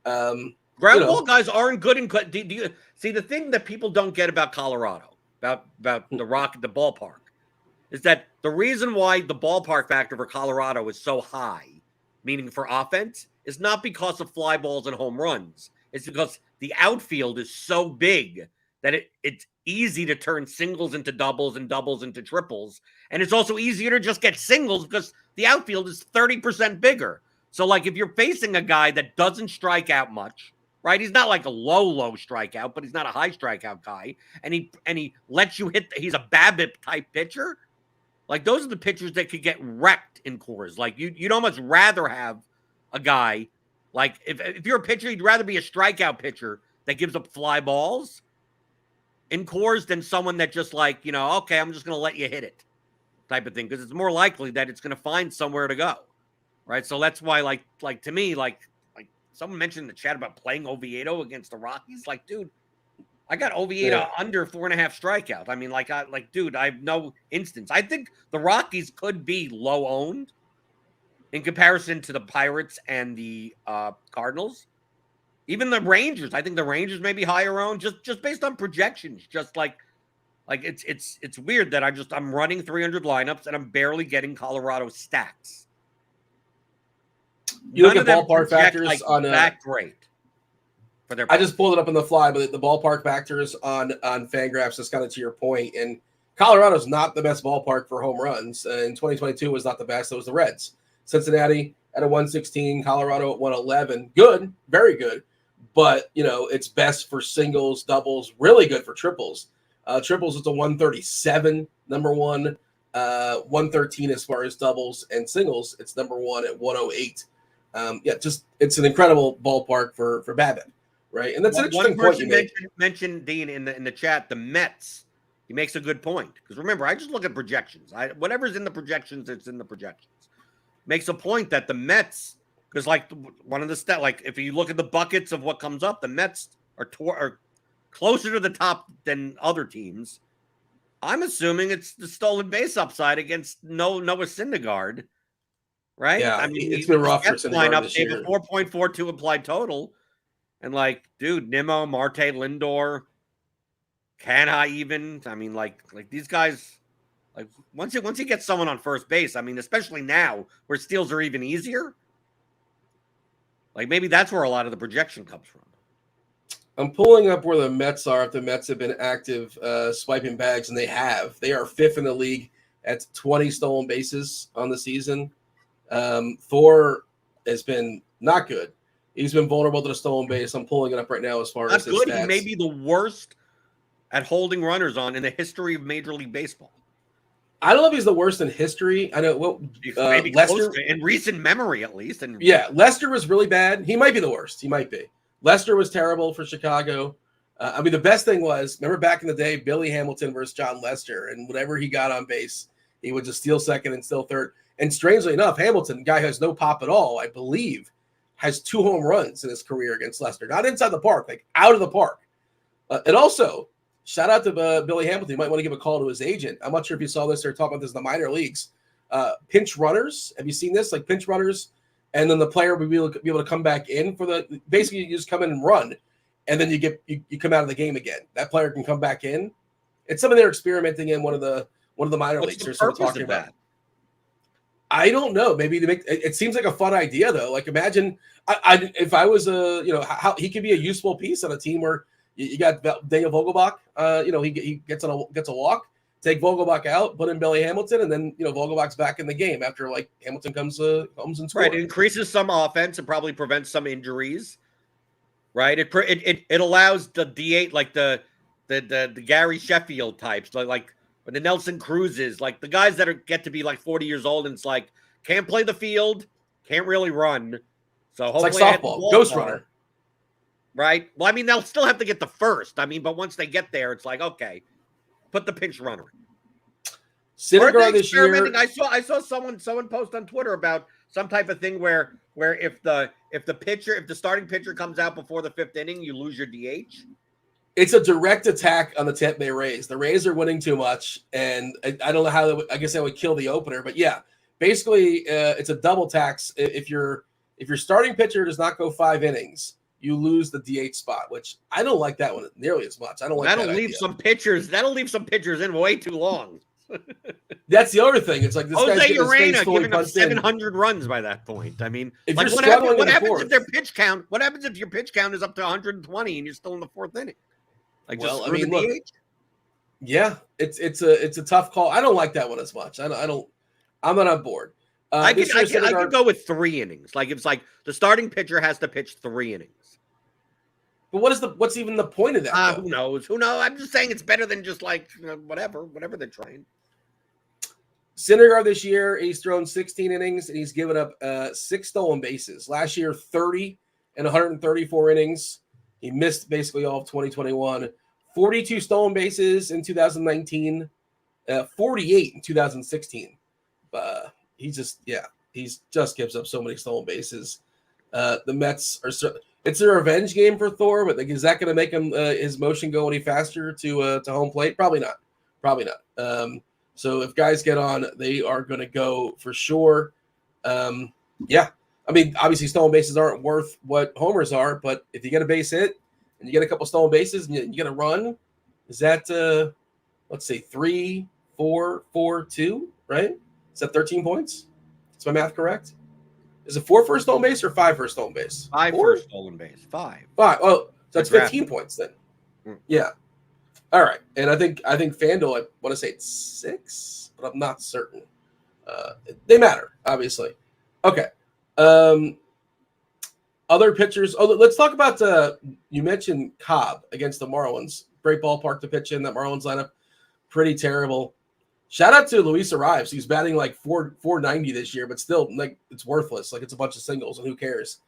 Ground ball guys aren't good in. Do you see the thing that people don't get about Colorado, about the ballpark, is that the reason why the ballpark factor for Colorado is so high, meaning for offense, is not because of fly balls and home runs. It's because the outfield is so big that it's easy to turn singles into doubles and doubles into triples. And it's also easier to just get singles because the outfield is 30% bigger. So, like, if you're facing a guy that doesn't strike out much, right? He's not like a low strikeout, but he's not a high strikeout guy. And he lets you hit. He's a BABIP type pitcher. Like, those are the pitchers that could get wrecked in cores. Like, you'd almost rather have a guy. Like, if you're a pitcher, you'd rather be a strikeout pitcher that gives up fly balls in cores than someone that just like, okay, I'm just going to let you hit it type of thing. Because it's more likely that it's going to find somewhere to go, right? So that's why, like to me, like someone mentioned in the chat about playing Oviedo against the Rockies. Like, dude, I got Oviedo under 4.5 strikeouts. I mean, dude, I have no instance. I think the Rockies could be low owned in comparison to the Pirates and the Cardinals. Even the Rangers, I think the Rangers may be higher owned just based on projections. Just like Like it's weird that I'm running 300 lineups and I'm barely getting Colorado stacks. You look at ballpark factors like on that great for their. I just pulled it up on the fly, but the ballpark factors on Fangraphs is kind of to your point. And Colorado's not the best ballpark for home runs. In 2022 was not the best. It was the Reds. Cincinnati at a 116, Colorado at 111. Good, very good. But, it's best for singles, doubles, really good for triples. Triples is a 137, number one. 113 as far as doubles, and singles, it's number one at 108. It's an incredible ballpark for BABIP, right? And that's an interesting point you mentioned Dean in the chat. The Mets. He makes a good point because remember, I just look at projections. Whatever's in the projections, it's in the projections. Makes a point that the Mets, because like one of the like if you look at the buckets of what comes up, the Mets are closer to the top than other teams. I'm assuming it's the stolen base upside against Noah Syndergaard, right? Yeah, I mean, it's been rough for Syndergaard this year. They have a 4.42 implied total, and like, dude, Nimmo, Marte, Lindor, Canha even. I mean, like these guys, like once he gets someone on first base, I mean, especially now where steals are even easier, like maybe that's where a lot of the projection comes from. I'm pulling up where the Mets are. If the Mets have been active swiping bags, and they have. They are fifth in the league at 20 stolen bases on the season. Thor has been not good. He's been vulnerable to the stolen base. I'm pulling it up right now as far as his stats. He may be the worst at holding runners on in the history of Major League Baseball. I don't know if he's the worst in history. I know maybe Lester in recent memory, at least. And Lester was really bad. He might be the worst. He might be. Lester was terrible for Chicago. The best thing was, remember back in the day, Billy Hamilton versus John Lester, and whenever he got on base, he would just steal second and steal third. And strangely enough, Hamilton, guy who has no pop at all, I believe, has 2 home runs in his career against Lester. Not inside the park, like out of the park. And also, shout out to Billy Hamilton. You might want to give a call to his agent. I'm not sure if you saw this or talking about this in the minor leagues. Pinch runners. Have you seen this? Like pinch runners. And then the player will be able to come back in for basically you just come in and run, and then you come out of the game again. That player can come back in. It's something they're experimenting in one of the minor leagues. Or something talking about. I don't know. Maybe to make it seems like a fun idea though. Like imagine if I was how he could be a useful piece on a team where you got Daniel Vogelbach. He gets a walk. Take Vogelbach out, put in Billy Hamilton, and then Vogelbach's back in the game after like Hamilton comes and scores. Right, it increases some offense and probably prevents some injuries. Right, it allows the D8 like the Gary Sheffield types like the Nelson Cruzes, like the guys that get to be like 40 years old and it's like can't play the field, can't really run. So hopefully it's like softball, ghost runner. Right. Well, I mean they'll still have to get the first. I mean, but once they get there, it's like okay. Put the pinch runner. Syndergaard this year. I saw someone post on Twitter about some type of thing where if the starting pitcher comes out before the 5th inning, you lose your DH. It's a direct attack on the Tampa Bay Rays. The Rays are winning too much, and I don't know how. I guess that would kill the opener, but yeah, basically it's a double tax. If your starting pitcher does not go 5 innings, you lose the DH spot, which I don't like that one nearly as much. I don't like that. That'll leave some pitchers in way too long. That's the other thing. It's like this Jose guy's Urena giving up 700 runs by that point. I mean, if like, what happens if their pitch count? What happens if your pitch count is up to 120 and you're still in the 4th inning? Like, just screw the DH? Yeah, it's a tough call. I don't like that one as much. I'm not on board. I could go with 3 innings. Like it's like the starting pitcher has to pitch 3 innings. But what's even the point of that? Who knows? I'm just saying it's better than just like whatever they're trying. Syndergaard this year, he's thrown 16 innings and he's given up 6 stolen bases. Last year, 30 and 134 innings. He missed basically all of 2021. 42 stolen bases in 2019, 48 in 2016. He just gives up so many stolen bases. The Mets are. It's a revenge game for Thor, but is that going to make him his motion go any faster to home plate? Probably not. So if guys get on, they are going to go for sure. Yeah, I mean, obviously stolen bases aren't worth what homers are, but if you get a base hit and you get a couple stolen bases and you get a run, is that let's say 3, 4, 4, 2, right? Is that 13 points? Is my math correct? Is it 4 first stolen base or 5 first stolen base? 5 4? first stolen base. 5. 5. Oh, so that's 15 Draftkings. points then. Mm. Yeah. All right. And I think Fanduel, I want to say it's 6, but I'm not certain. They matter, obviously. Okay. Other pitchers. Oh, let's talk about you mentioned Cobb against the Marlins. Great ballpark to pitch in. That Marlins lineup, pretty terrible. Shout out to Luis Arrives. He's batting like 490 this year, but still, like, it's worthless. Like, it's a bunch of singles, and who cares?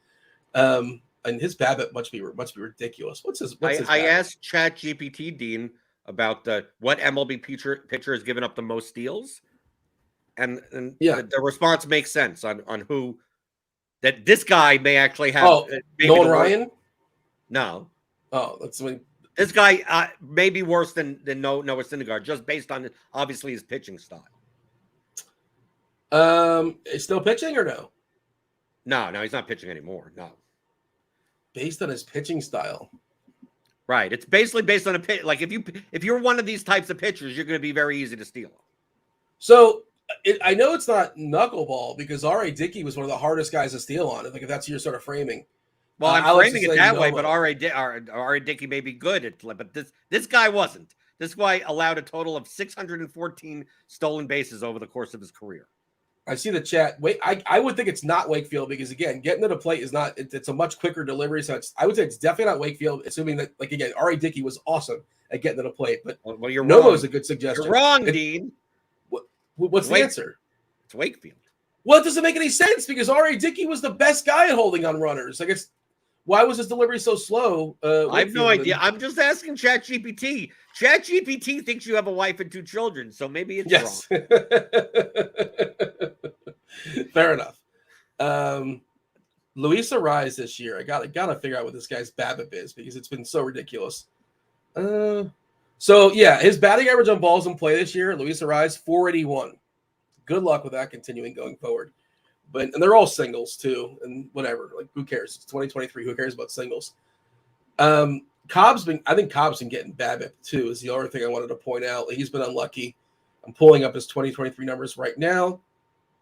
And his BABIP must be ridiculous. What's his I asked ChatGPT, Dean, about what MLB pitcher has given up the most steals, and yeah, the response makes sense on who that this guy may actually have. Oh, Nolan Ryan? No. Oh, that's when. This guy may be worse than Noah Syndergaard, just based on obviously his pitching style. Is still pitching or no? No, he's not pitching anymore. No. Based on his pitching style. Right. It's basically based on a pitch. Like if you're one of these types of pitchers, you're going to be very easy to steal. So I know it's not knuckleball because R.A. Dickey was one of the hardest guys to steal on. I think if that's your sort of framing. Well, I'm framing it that way, but R.A. Dickey may be good but this guy wasn't. This guy allowed a total of 614 stolen bases over the course of his career. I see the chat. Wait, I would think it's not Wakefield because, again, getting to the plate is not. It's a much quicker delivery. So I would say it's definitely not Wakefield, assuming that, like, again, R.A. Dickey was awesome at getting to the plate. But well, you're Nomo wrong. is a good suggestion. You're wrong, Dean. What's the answer? It's Wakefield. Well, it doesn't make any sense because R.A. Dickey was the best guy at holding on runners. Like, why was his delivery so slow? I have no idea. I'm just asking ChatGPT. ChatGPT thinks you have a wife and 2 children, so maybe it's wrong. Fair enough. Luis Arrives this year. I gotta figure out what this guy's BABIP is because it's been so ridiculous. So yeah, his batting average on balls in play this year, Luis Arrives, 481. Good luck with that continuing going forward. And they're all singles too, and whatever. Like, who cares? It's 2023. Who cares about singles? I think Cobb's been getting BABIP too. Is the other thing I wanted to point out. He's been unlucky. I'm pulling up his 2023 numbers right now.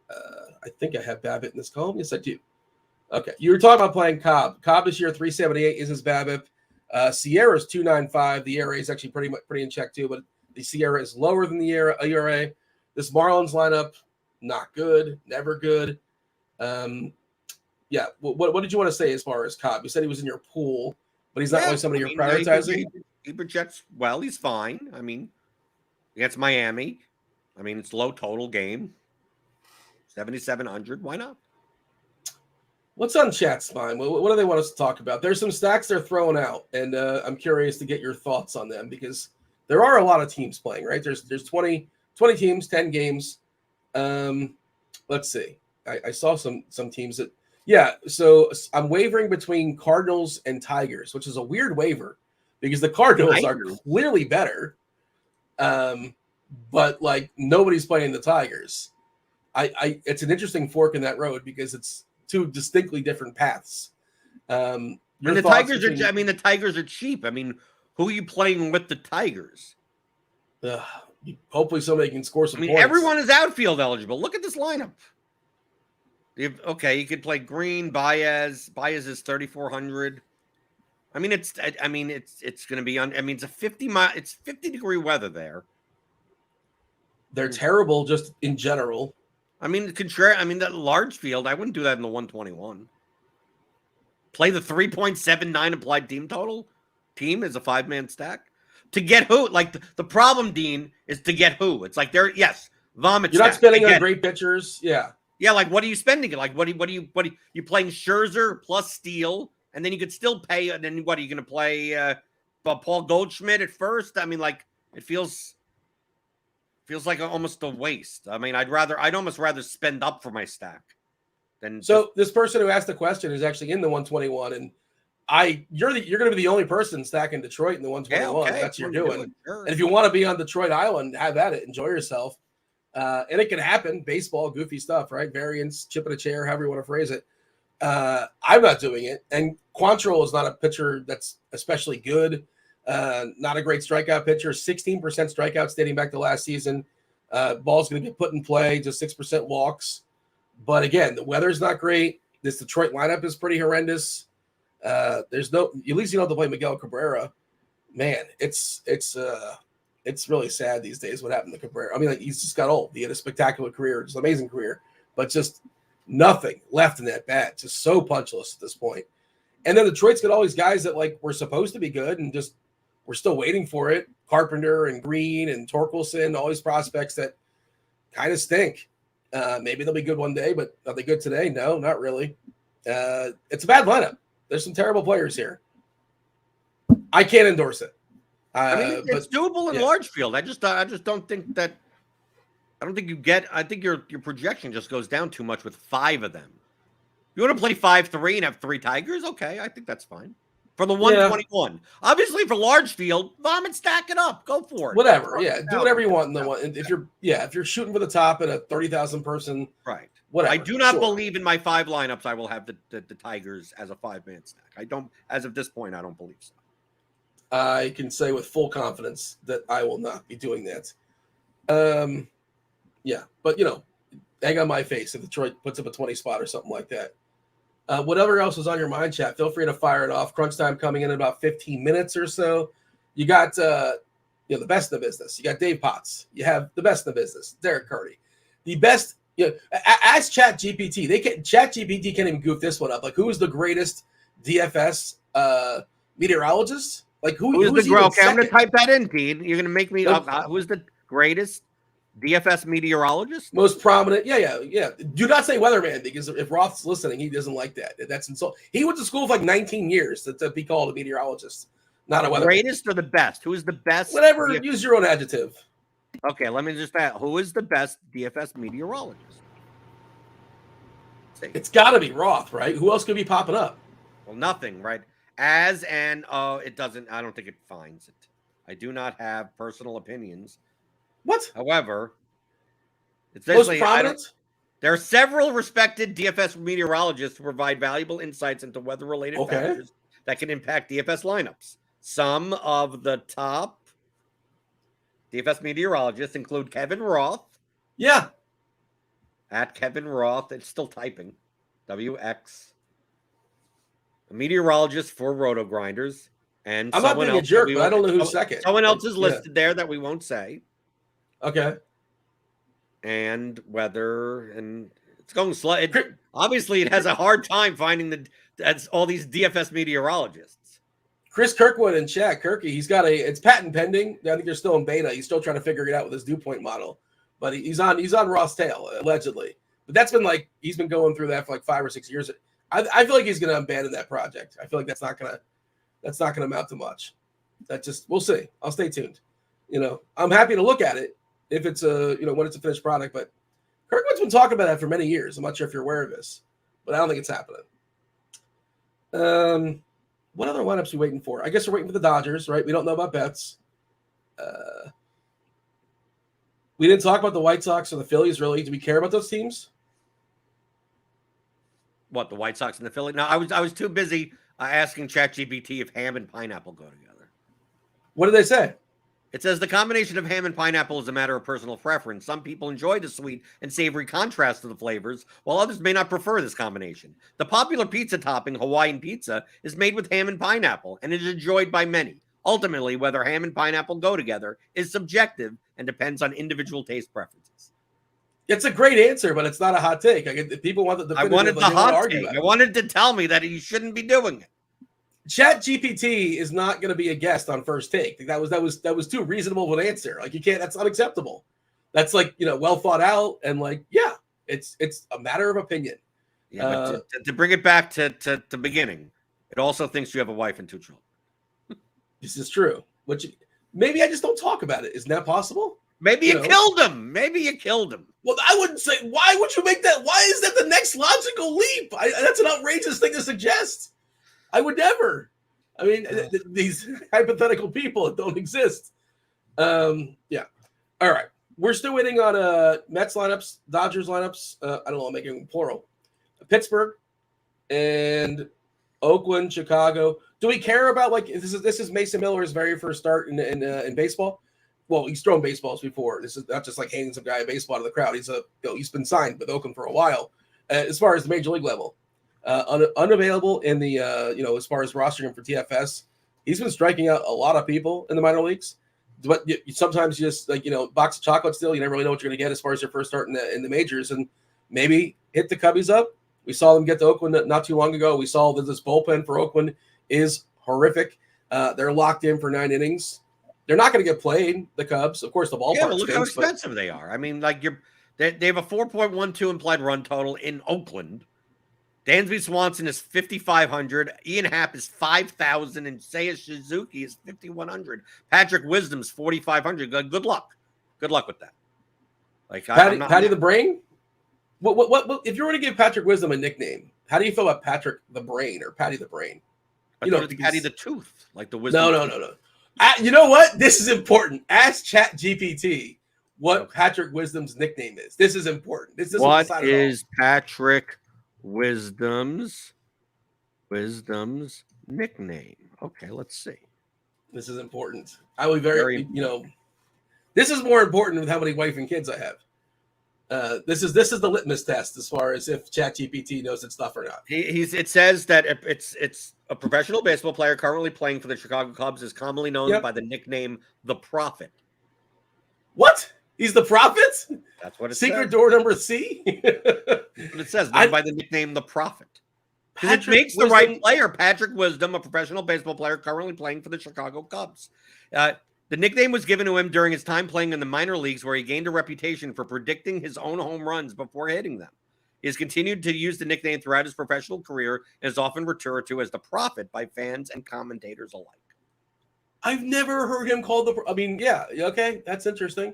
I think I have BABIP in this column. Yes, I do. Okay, you were talking about playing Cobb. Cobb this year, 378 is his BABIP. Sierra's 295. The ERA is actually pretty in check too, but the Sierra is lower than the ERA. This Marlins lineup, not good, never good. Yeah. What did you want to say as far as Cobb? You said he was in your pool, but he's not really somebody you're prioritizing. He projects well. He's fine. I mean, against Miami, it's low total game. 7,700. Why not? What's on chat's mind? What do they want us to talk about? There's some stacks they're throwing out, and I'm curious to get your thoughts on them because there are a lot of teams playing, right? There's 20 teams, 10 games. Let's see. I saw some teams that, yeah. So I'm wavering between Cardinals and Tigers, which is a weird waiver because the Cardinals are clearly better, but like nobody's playing the Tigers. It's an interesting fork in that road because it's 2 distinctly different paths. And the Tigers the Tigers are cheap. Who are you playing with the Tigers? Hopefully somebody can score some points. Everyone is outfield eligible. Look at this lineup. You could play Green, Baez. Baez is 3,400. It's going to be it's a 50-degree weather there. They're terrible just in general. That large field, I wouldn't do that in the 121. Play the 3.79 implied team total. Team is a 5-man stack. To get who? Like the problem, Dean, is to get who? It's like vomit. You're not spending on great pitchers. Yeah. Yeah, like what are you spending? Like what are you playing Scherzer plus Steele, and then you could still pay. And then what are you going to play? Paul Goldschmidt at first. It feels like almost a waste. I'd almost rather spend up for my stack than. So this person who asked the question is actually in the 121, and you're going to be the only person stacking Detroit in the 121. Yeah, that's what you're doing. Sure. And if you want to be on Detroit Island, have at it. Enjoy yourself. And it can happen. Baseball, goofy stuff, right? Variance, chip in a chair, however you want to phrase it. I'm not doing it. And Quantrill is not a pitcher that's especially good. Not a great strikeout pitcher. 16% strikeouts dating back to last season. Ball's going to get put in play, just 6% walks. But again, the weather's not great. This Detroit lineup is pretty horrendous. There's no, at least you don't have to play Miguel Cabrera. Man, it's really sad these days what happened to Cabrera. I mean, like, he's just got old. He had a spectacular career, just an amazing career, but just nothing left in that bat. Just so punchless at this point. And then Detroit's got all these guys that like were supposed to be good and just we're still waiting for it. Carpenter and Green and Torkelson, all these prospects that kind of stink. Maybe they'll be good one day, but are they good today? No, not really. It's a bad lineup. There's some terrible players here. I can't endorse it. I mean, it's doable in large field. I just don't think that. I don't think you get. I think your projection just goes down too much with 5 of them. You want to play 5-3 and have 3 Tigers? Okay, I think that's fine. For the 121, obviously for large field, vomit, stack it up, go for it. Whatever, do whatever you want in the one. If you're shooting for the top at a 30,000 person, right? Whatever. I do not believe in my 5 lineups. I will have the Tigers as a 5-man stack. I don't, as of this point, I don't believe so. I can say with full confidence that I will not be doing that. But egg on my face if Detroit puts up a 20 spot or something like that. Whatever else is on your mind, chat, feel free to fire it off. Crunch time coming in about 15 minutes or so. You got the best in the business. You got Dave Potts. You have the best in the business, Derek Carty. The best, ask Chat GPT. Chat GPT can't even goof this one up. Like, who is the greatest DFS meteorologist? Like, who's the greatest? Okay, I'm going to type that in, Dean. You're going to make me who's the greatest DFS meteorologist? Most prominent. Yeah. Do not say weatherman, because if Roth's listening, he doesn't like that. That's insult. He went to school for like 19 years to be called a meteorologist, not a weatherman. Greatest or the best? Who is the best? Whatever. Use your own adjective. Okay, let me just ask. Who is the best DFS meteorologist? It's got to be Roth, right? Who else could be popping up? Well, nothing, right? It doesn't. I don't think it finds it. I do not have personal opinions. What? However, it's most prominent. There are several respected DFS meteorologists who provide valuable insights into weather-related factors that can impact DFS lineups. Some of the top DFS meteorologists include Kevin Roth. Yeah. At Kevin Roth, it's still typing. WX. A meteorologist for RotoGrinders. And I'm not being a jerk, but I don't know who's second. Someone else is listed there that we won't say. Okay. And weather, and it's going slow. Obviously, it has a hard time finding all these DFS meteorologists. Chris Kirkwood in chat, Kirky, it's patent pending. I think they're still in beta. He's still trying to figure it out with his dew point model, but he's on Roth's tail allegedly. But that's been he's been going through that for like 5 or 6 years. I feel like he's going to abandon that project. I feel like that's not going to amount to much. We'll see. I'll stay tuned. I'm happy to look at it if it's when it's a finished product, but Kirkwood's been talking about that for many years. I'm not sure if you're aware of this, but I don't think it's happening. What other lineups are we waiting for? I guess we're waiting for the Dodgers, right? We don't know about Betts. We didn't talk about the White Sox or the Phillies, really. Do we care about those teams? What, the White Sox and the Phillies? No, I was too busy asking ChatGPT if ham and pineapple go together. What did they say? It says the combination of ham and pineapple is a matter of personal preference. Some people enjoy the sweet and savory contrast to the flavors, while others may not prefer this combination. The popular pizza topping, Hawaiian pizza, is made with ham and pineapple and is enjoyed by many. Ultimately, whether ham and pineapple go together is subjective and depends on individual taste preferences. It's a great answer, but it's not a hot take. People want the I wanted the hot take. I wanted to tell me that you shouldn't be doing it. Chat GPT is not going to be a guest on First Take. That was too reasonable of an answer. Like, you can't. That's unacceptable. That's well thought out, and it's a matter of opinion. Yeah, but to bring it back to beginning, it also thinks you have a wife and 2 children. This is true. Maybe I just don't talk about it. Isn't that possible? Maybe you killed him. Maybe you killed him. Well, I wouldn't say. Why would you make that? Why is that the next logical leap? That's an outrageous thing to suggest. I would never. I mean, these hypothetical people that don't exist. Yeah. All right. We're still waiting on Mets lineups, Dodgers lineups. I don't know. I'm making them plural. Pittsburgh and Oakland, Chicago. Do we care about like this is Mason Miller's very first start in baseball? Well, he's thrown baseballs before. This is not just like handing some guy a baseball to the crowd. He's been signed with Oakland for a while. As far as the major league level, unavailable in the as far as rostering for TFS, he's been striking out a lot of people in the minor leagues. But sometimes you just box of chocolates still. You never really know what you're going to get as far as your first start in the majors, and maybe hit the Cubbies up. We saw them get to Oakland not too long ago. We saw that this bullpen for Oakland is horrific. They're locked in for 9 innings. They're not going to get played, the Cubs. Of course, the ballpark. Yeah, but look how expensive they are. I mean, like they have a 4.12 implied run total in Oakland. Dansby Swanson is 5,500. Ian Happ is 5,000, and Seiya Suzuki is 5,100. Patrick Wisdom's 4,500. Good luck. Good luck with that. Like Patty the Brain. What if you were to give Patrick Wisdom a nickname? How do you feel about Patrick the Brain or Patty the Brain? Patty the Tooth, like the Wisdom. No. You know what? This is important. Ask ChatGPT what Patrick Wisdom's nickname is. This is important. What is Patrick Wisdom's nickname? Okay, let's see. This is important. I will be very this is more important than how many wife and kids I have. This is the litmus test as far as if ChatGPT knows its stuff or not. It says that it's a professional baseball player currently playing for the Chicago Cubs, is commonly known by the nickname The Prophet. What? He's the Prophet? That's what it Secret says. door number C? That's what it says, known by the nickname The Prophet. It makes the right player. Patrick Wisdom, a professional baseball player currently playing for the Chicago Cubs. The nickname was given to him during his time playing in the minor leagues, where he gained a reputation for predicting his own home runs before hitting them. He has continued to use the nickname throughout his professional career and is often referred to as the Prophet by fans and commentators alike. I've never heard him called okay, that's interesting.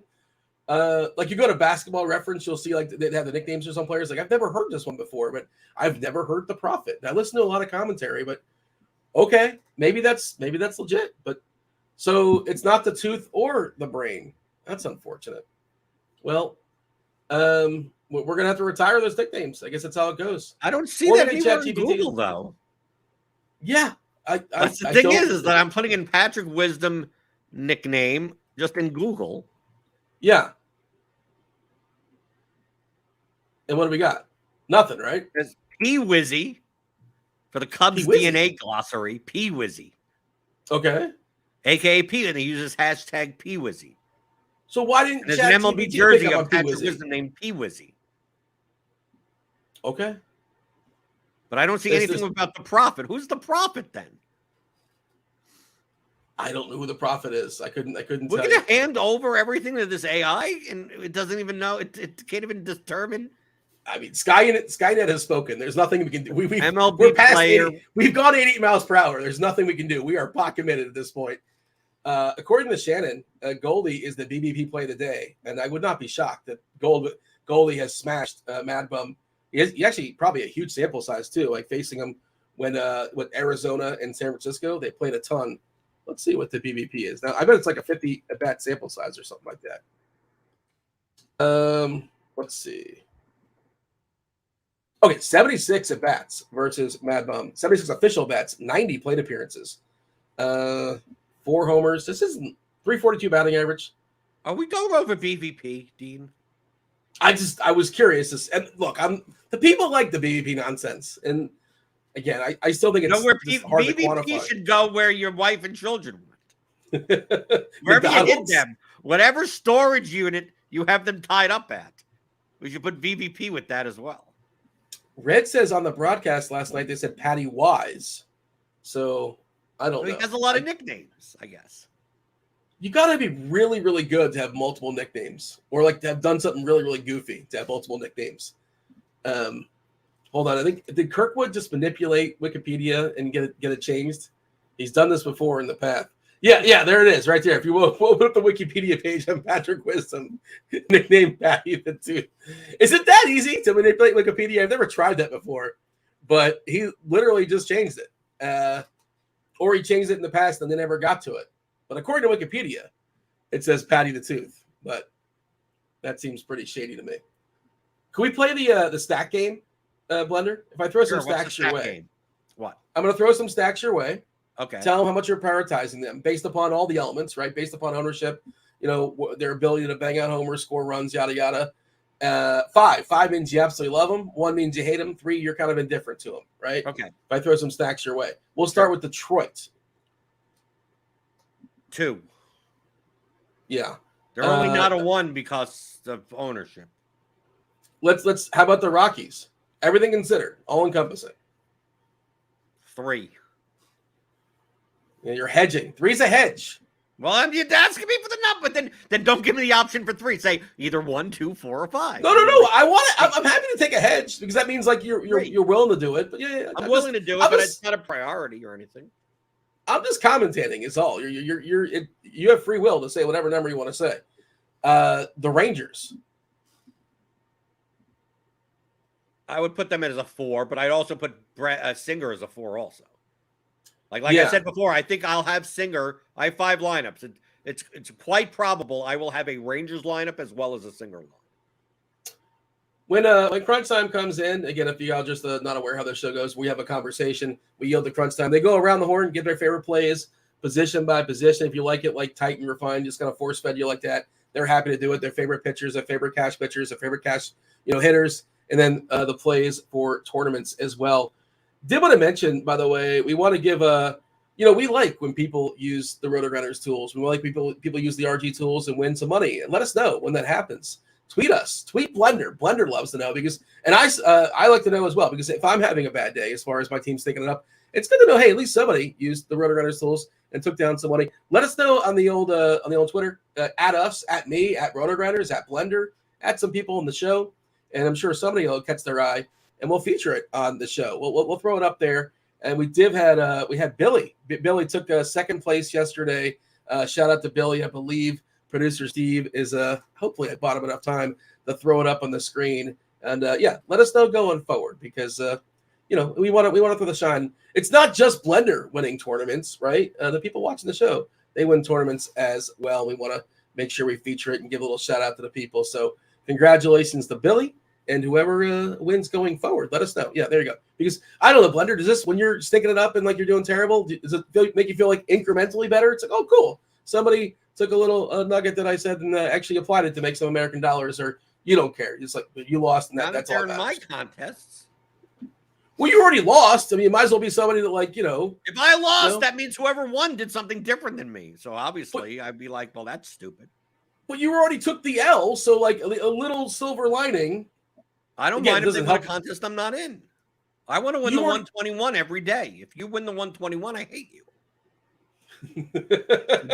Like you go to Basketball Reference, you'll see like they have the nicknames for some players. Like I've never heard this one before, but I've never heard the Prophet. I listen to a lot of commentary, but okay, maybe that's legit. But so it's not the tooth or the brain. That's unfortunate. Well, we're gonna have to retire those nicknames. I guess that's how it goes. I don't see that anywhere in Google though. Yeah, that's the thing is that I'm putting in Patrick Wisdom nickname just in Google. Yeah. And what do we got? Nothing, right? There's P-Wizzy for the Cubs DNA glossary. P-Wizzy. Okay. AKA P, and he uses hashtag P-Wizzy. So why didn't there's an MLB jersey of Patrick Wisdom named P-Wizzy? Okay. But I don't see anything about the Prophet. Who's the Prophet then? I don't know who the Prophet is. I couldn't We're tell going to hand over everything to this AI, and it doesn't even know. It can't even determine. I mean, Skynet has spoken. There's nothing we can do. We're past player. 80. We've gone 80 miles per hour. There's nothing we can do. We are pot committed at this point. According to Shannon, Goldie is the BBP play of the day, and I would not be shocked that Goldie has smashed Mad Bum. He actually probably a huge sample size too, like facing him when with Arizona and San Francisco, they played a ton. Let's see what the BBP is. Now, I bet it's like a 50 at-bat sample size or something like that. Let's see. Okay, 76 at-bats versus Mad Bum. 76 official bats, 90 plate appearances. 4 homers. This is 342 batting average. Are we going over BVP, Dean? I was curious. And look, the people like the BVP nonsense. And again, I still think it's hard to quantify. BVP should go where your wife and children went. Wherever you hid them. Whatever storage unit you have them tied up at. We should put BVP with that as well. Red says on the broadcast last night, they said Patty Wise. So, I don't know. He has a lot of nicknames, I guess. You got to be really, really good to have multiple nicknames. Or like to have done something really, really goofy to have multiple nicknames. Hold on. I think, did Kirkwood just manipulate Wikipedia and get it changed? He's done this before in the past. Yeah, there it is, right there. If you will open up the Wikipedia page on Patrick Wisdom, nickname Patty the Tooth. Is it that easy to manipulate Wikipedia? I've never tried that before, but he literally just changed it. Or he changed it in the past and they never got to it. But according to Wikipedia, it says Patty the Tooth. But that seems pretty shady to me. Can we play the stack game, Blender? If I throw some stacks your way. What? I'm going to throw some stacks your way. Okay. Tell them how much you're prioritizing them based upon all the elements, right? Based upon ownership, their ability to bang out homers, score runs, yada, yada. 5 means you absolutely love them. 1 means you hate them. 3, you're kind of indifferent to them, right? Okay. If I throw some stacks your way. We'll start with Detroit. 2. Yeah. They're only not a 1 because of ownership. How about the Rockies? Everything considered, all encompassing. 3. Yeah, you're hedging. 3's a hedge. Well, I'm asking me for the number, but then don't give me the option for 3. Say either 1, 2, 4, or 5. No. I'm happy to take a hedge because that means like you're willing to do it. But yeah, I'm willing to do it, but it's not a priority or anything. I'm just commentating. It's all you have free will to say whatever number you want to say. The Rangers. I would put them as a 4, but I'd also put Singer as a 4 also. Like I said before, I think I'll have Singer. I have 5 lineups. It's quite probable I will have a Rangers lineup as well as a Singer lineup. When crunch time comes in, again, if you all just not aware how the show goes, we have a conversation. We yield to crunch time. They go around the horn, give their favorite plays, position by position. If you like it like tight and refined, just kind of force fed you like that, they're happy to do it. Their favorite pitchers, their favorite cash pitchers, their favorite cash hitters, and then the plays for tournaments as well. Did want to mention, by the way, we want to give we like when people use the RotoGrinders tools. We like people use the RG tools and win some money. And let us know when that happens. Tweet us. Tweet Blender. Blender loves to know and I like to know as well, because if I'm having a bad day as far as my team's sticking it up, it's good to know, hey, at least somebody used the RotoGrinders tools and took down some money. Let us know on the old Twitter, at us, at me, at RotoGrinders, at Blender, at some people in the show, and I'm sure somebody will catch their eye, and we'll feature it on the show. We'll throw it up there. And we had Billy. Billy took second place yesterday. Shout out to Billy. I believe producer Steve is hopefully I bought him enough time to throw it up on the screen. And let us know going forward, because we want to throw the shine. It's not just Blender winning tournaments, right? The people watching the show, they win tournaments as well. We want to make sure we feature it and give a little shout out to the people. So congratulations to Billy. And whoever wins going forward, let us know. Yeah, there you go. Because I don't know, Blender, does this, when you're sticking it up and like you're doing terrible, does it make you feel like incrementally better? It's like, oh, cool. Somebody took a little nugget that I said and actually applied it to make some American dollars, or you don't care. It's like you lost, and that's all that matters. My contests. Well, you already lost. I mean, it might as well be somebody that, like, If I lost, that means whoever won did something different than me. So obviously, I'd be like, well, that's stupid. But you already took the L, so like a little silver lining. I don't mind if they win a contest I'm not in. I want to win the 121 every day. If you win the 121, I hate you.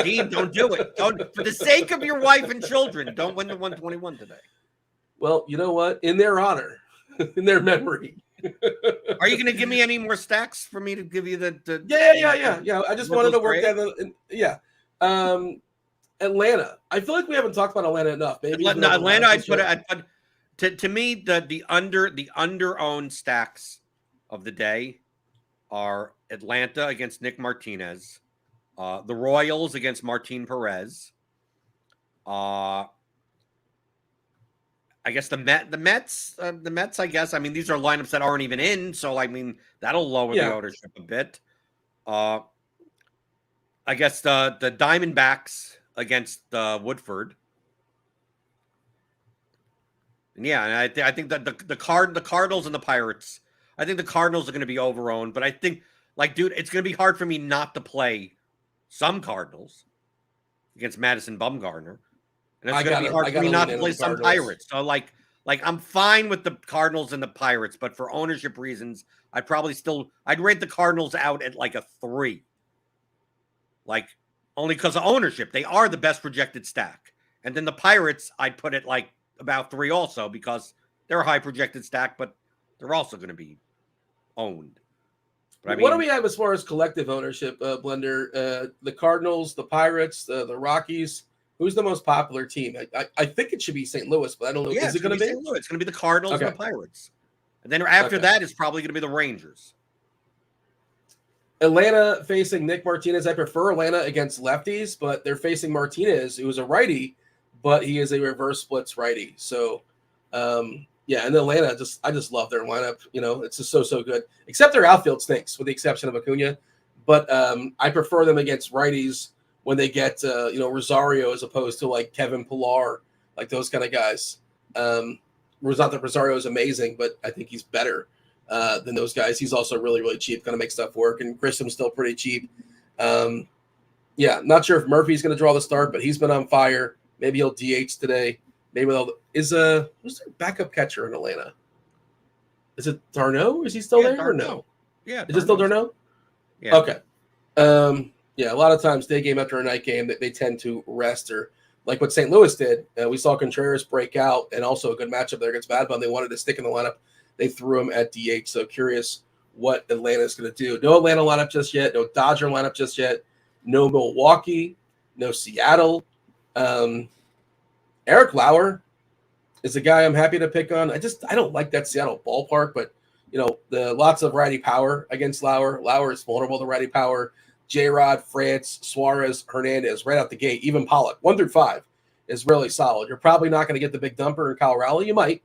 Dean, don't do it. For the sake of your wife and children, don't win the 121 today. Well, you know what? In their honor, in their memory. Are you going to give me any more stacks for me to give you the Yeah. I just wanted to work that. Yeah. Atlanta. I feel like we haven't talked about Atlanta enough. Maybe Atlanta. I'd put to me the under-owned stacks of the day are Atlanta against Nick Martinez, the Royals against Martin Perez, I guess the Mets. I guess. I mean, these are lineups that aren't even in, so I mean that'll lower the ownership a bit. I guess the Diamondbacks against Woodford. And I think that the Cardinals and the Pirates. I think the Cardinals are going to be overowned, but I think, dude, it's going to be hard for me not to play some Cardinals against Madison Bumgarner, and it's going to be hard for me not to play some Pirates. So, I'm fine with the Cardinals and the Pirates, but for ownership reasons, I'd rate the Cardinals out at like a 3. Only because of ownership, they are the best projected stack, and then the Pirates, I'd put it about 3 also, because they're a high projected stack, but they're also going to be owned. But I mean, what do we have as far as collective ownership, Blender? The Cardinals, the Pirates, the Rockies. Who's the most popular team? I think it should be St. Louis, but I don't know. Yeah, is it going to be St. Louis? It's going to be the Cardinals and the Pirates. And then after that, it's probably going to be the Rangers. Atlanta facing Nick Martinez. I prefer Atlanta against lefties, but they're facing Martinez, who is a righty, but he is a reverse splits righty. So Yeah, and Atlanta, I just love their lineup. It's just so good. Except their outfield stinks, with the exception of Acuna. But I prefer them against righties when they get Rosario as opposed to like Kevin Pillar, like those kind of guys. Not that Rosario is amazing, but I think he's better than those guys. He's also really, really cheap, going to make stuff work. And Grissom's still pretty cheap. Not sure if Murphy's going to draw the start, but he's been on fire. Maybe he'll DH today. Maybe who's their backup catcher in Atlanta? Is it Darno? Is he still there Darno. or no? Yeah, is it still Darno? Yeah. Okay. A lot of times day game after a night game that they tend to rest, or like what St. Louis did. We saw Contreras break out, and also a good matchup there against Bad Bun. They wanted to stick in the lineup. They threw him at DH. So curious what Atlanta is going to do. No Atlanta lineup just yet. No Dodger lineup just yet. No Milwaukee. No Seattle. Eric Lauer is a guy I'm happy to pick on. I don't like that Seattle ballpark, but the lots of righty power against Lauer. Lauer is vulnerable to righty power. J-Rod, France, Suarez, Hernandez, right out the gate. Even Pollock, 1 through 5 is really solid. You're probably not going to get the big dumper in Colorado. You might,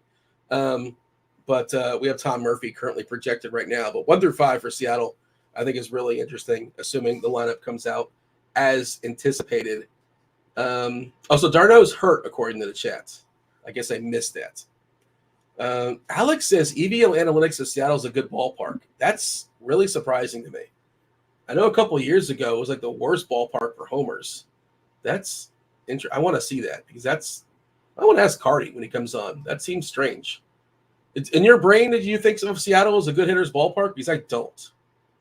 but we have Tom Murphy currently projected right now. But 1 through 5 for Seattle, I think is really interesting, assuming the lineup comes out as anticipated. So Darno's hurt, according to the chat. I guess I missed that. Alex says EVO Analytics says Seattle's a good ballpark. That's really surprising to me. I know a couple of years ago it was like the worst ballpark for homers. That's interesting. I want to see that because I want to ask Carty when he comes on. That seems strange. It's in your brain. Did you think of Seattle as a good hitter's ballpark? Because I don't.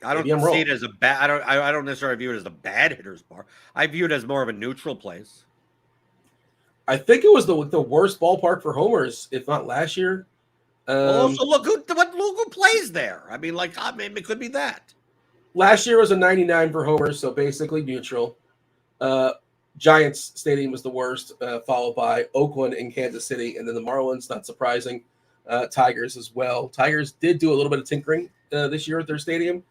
I don't see it as a bad. I don't necessarily view it as a bad hitter's bar. I view it as more of a neutral place. I think it was the worst ballpark for homers, if not last year. Also, look who plays there. I mean, maybe it could be that. Last year was a 99 for homers, so basically neutral. Giants Stadium was the worst, followed by Oakland and Kansas City, and then the Marlins, not surprising. Tigers as well. Tigers did do a little bit of tinkering this year at their stadium.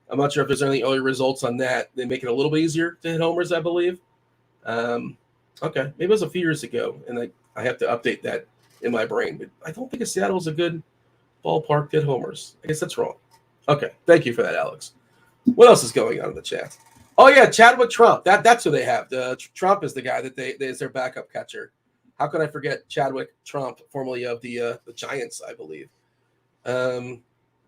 I'm not sure if there's any early results on that. They make it a little bit easier to hit homers, I believe. Okay, maybe it was a few years ago, and I have to update that in my brain. But I don't think Seattle's a good ballpark to hit homers. I guess that's wrong. Okay, thank you for that, Alex. What else is going on in the chat? Oh, yeah, Chadwick Trump. That's who they have. Trump is the guy that they is their backup catcher. How could I forget Chadwick Trump, formerly of the Giants, I believe.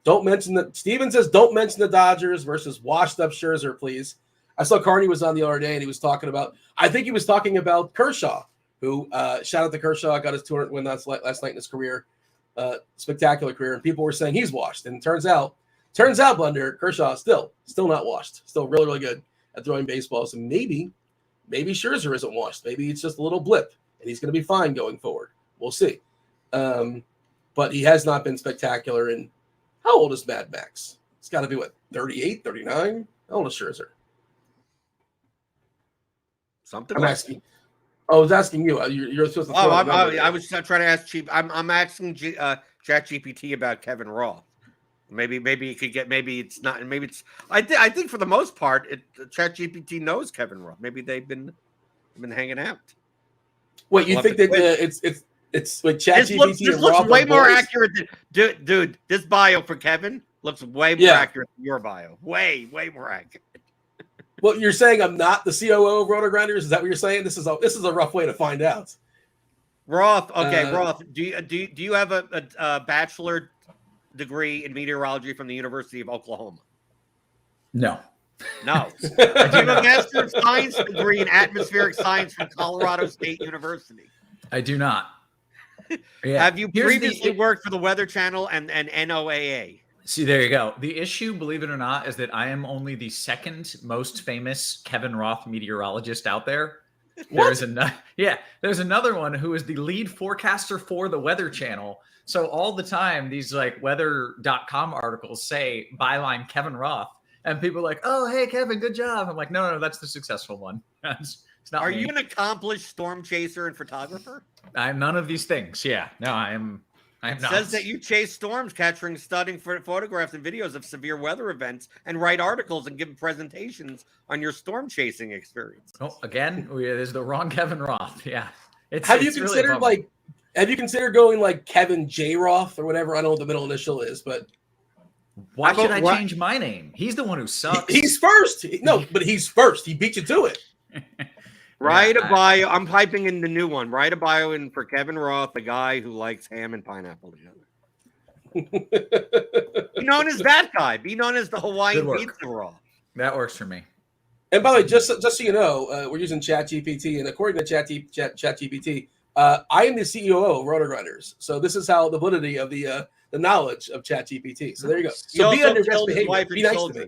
Don't mention the Steven says don't mention the Dodgers versus washed up Scherzer, please. I saw Carney was on the other day and he was talking about Kershaw, who shout out to Kershaw, got his 200th win last night in his career, spectacular career, and people were saying he's washed. And it turns out, Blunder, Kershaw still not washed, still really, really good at throwing baseballs. And maybe Scherzer isn't washed. Maybe it's just a little blip and he's going to be fine going forward. We'll see. But he has not been spectacular. And how old is Mad Max? It's got to be, 38, 39? How old is Scherzer? Something I'm like asking. I was asking you. You're supposed to. I was trying to ask Cheap. I'm asking ChatGPT about Kevin Roth. Maybe he could get. Maybe it's not. Maybe it's. I think for the most part, ChatGPT knows Kevin Roth. Maybe they've been hanging out. Wait, you think that it's like ChatGPT? This looks way more accurate than dude. This bio for Kevin looks way more accurate than your bio. Way more accurate. Well, you're saying I'm not the COO of RotoGrinders? Is that what you're saying? This is a rough way to find out. Roth, okay, Roth. Do you have a bachelor degree in meteorology from the University of Oklahoma? No. Do you have a Master of Science degree in atmospheric science from Colorado State University? I do not. Yeah. Have you previously worked for the Weather Channel and NOAA? See, there you go. The issue, believe it or not, is that I am only the second most famous Kevin Roth meteorologist out there. There's another one who is the lead forecaster for the Weather Channel. So all the time, these weather.com articles say byline Kevin Roth, and people are like, "Oh, hey, Kevin, good job." I'm like, "No, that's the successful one." It's not. Are me. you an accomplished storm chaser and photographer? I'm none of these things. Yeah, no, I am. It says that you chase storms, capturing stunning photographs and videos of severe weather events, and write articles and give presentations on your storm chasing experience. Oh, again, there's the wrong Kevin Roth. Yeah. Have you considered Have you considered going like Kevin J. Roth or whatever? I don't know what the middle initial is, but Why should I change my name? He's the one who sucks. He's first. No, but he's first. He beat you to it. Write a bio. I'm typing in the new one. Write a bio in for Kevin Roth, the guy who likes ham and pineapple together. Be known as that guy. Be known as the Hawaiian pizza Roth. That works for me. And by the way, just so you know, we're using ChatGPT, and according to ChatGPT, I am the CEO of RotoGrinders. So this is how the validity of the knowledge of ChatGPT. So there you go. So be on your best behavior. Be nice to me.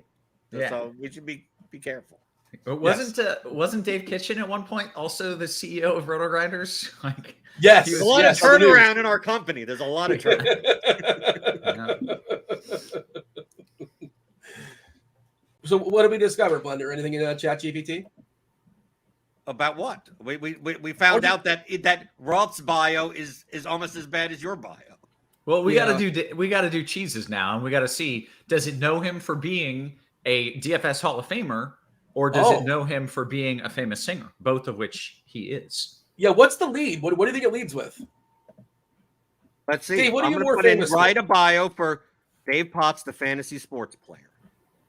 Yeah. So we should be careful. Wasn't Dave Kitchen at one point also the CEO of RotoGrinders? Like, yes, there's a lot of turnaround in our company. There's a lot of turnaround. So what did we discover, Blender? Anything in ChatGPT? About what? We found out that Roth's bio is almost as bad as your bio. Well, we got to do cheeses now, and we got to see, does it know him for being a DFS Hall of Famer, or does it know him for being a famous singer? Both of which he is. Yeah. What's the lead? What do you think it leads with? Let's see. Dave, what are you more put in famous write a bio for Dave Potts, the fantasy sports player.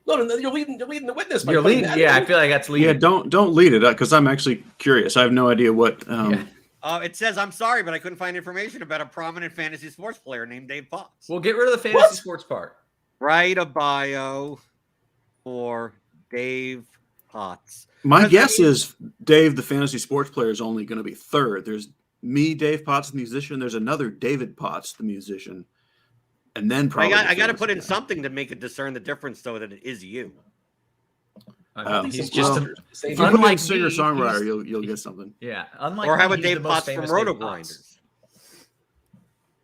No, you're leading the witness. You're leading. Yeah, I feel like that's leading. Yeah, don't lead it because I'm actually curious. I have no idea what. It says, I'm sorry, but I couldn't find information about a prominent fantasy sports player named Dave Potts. Well, get rid of the fantasy sports part. Write a bio for Dave Potts. My guess is Dave, the fantasy sports player, is only going to be third. There's me, Dave Potts, the musician. There's another David Potts, the musician. And then probably I got to put in something to make it discern the difference, so that it is you. He's just if you put in singer songwriter, you'll get something. Yeah, unlike or how about Dave Potts from RotoGrinders?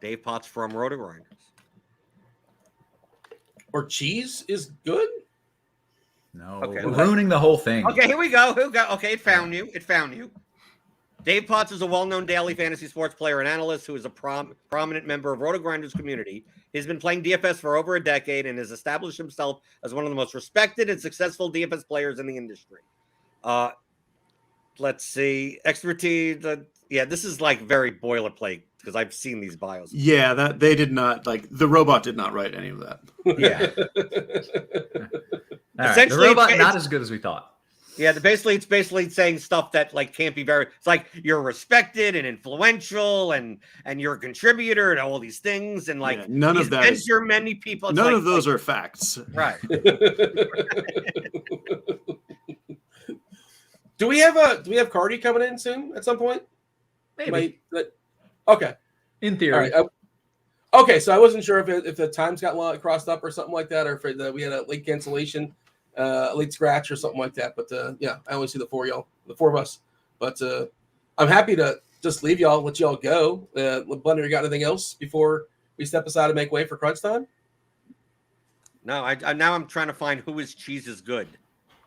Dave Potts from RotoGrinders. Or cheese is good. No, okay, we're ruining the whole thing. Okay, here we go. Okay, it found you. Dave Potts is a well-known daily fantasy sports player and analyst who is a prominent member of RotoGrinders community. He's been playing DFS for over a decade and has established himself as one of the most respected and successful DFS players in the industry. Let's see. Expertise. This is like very boilerplate because I've seen these bios. Yeah, that they did not the robot did not write any of that. Yeah. Essentially, the robot not as good as we thought. Yeah, it's basically saying stuff that can't be very. It's like you're respected and influential, and you're a contributor to all these things, and none of that is many people. None of those are facts, right? Do we have Carty coming in soon at some point? Maybe. Okay. In theory. All right. Okay, so I wasn't sure if the times got crossed up or something like that, or if we had a late cancellation. Late scratch or something like that, but I always see the four of us. But I'm happy to just leave y'all, let y'all go. Blender, you got anything else before we step aside and make way for crunch time? No, I'm trying to find who is Cheeseisgood,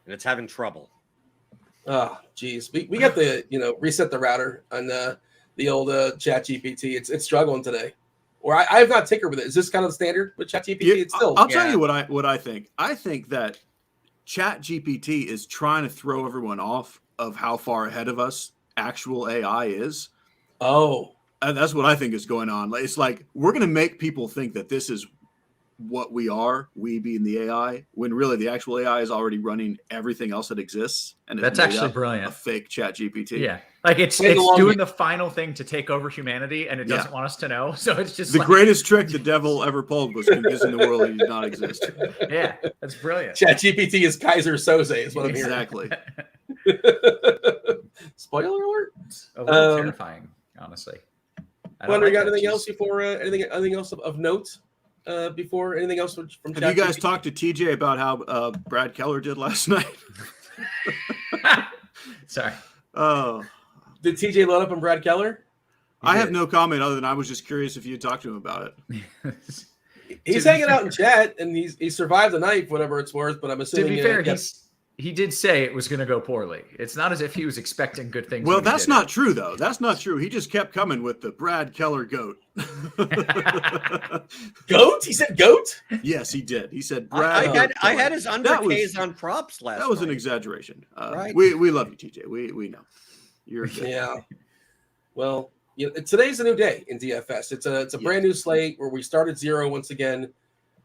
and it's having trouble. Oh, geez, we got the reset the router on the old ChatGPT. It's struggling today. Or I have not tinkered with it. Is this kind of the standard with ChatGPT? It's still. I'll tell you what I think. I think that ChatGPT is trying to throw everyone off of how far ahead of us actual AI is. Oh, and that's what I think is going on. It's like we're going to make people think that this is what we are, we being the AI, when really the actual AI is already running everything else that exists. And that's actually brilliant. A fake ChatGPT. Yeah, like it's doing the final thing to take over humanity, and it doesn't want us to know. So it's just the greatest trick the devil ever pulled was convincing the world he did not exist. Yeah, that's brilliant. ChatGPT is Kaiser Soze, is what I'm hearing. Exactly. Spoiler alert. A little terrifying, honestly. Wonder, you got anything else before anything else of note? Before anything else from Have you guys talked to TJ about how Brad Keller did last night? Sorry. Oh, did TJ load up on Brad Keller? I have no comment other than I was just curious if you talked to him about it. He's hanging out in chat and he survived the night, whatever it's worth. But I'm assuming to be fair, he did say it was going to go poorly. It's not as if he was expecting good things. Well, that's not true, though. That's not true. He just kept coming with the Brad Keller goat. Goat? He said goat? Yes, he did. He said Brad. I had his underkays on props last night. That was an exaggeration. Right. We love you, TJ. We know. You're good. Yeah. Well, today's a new day in DFS. It's a brand new slate where we start at 0 once again.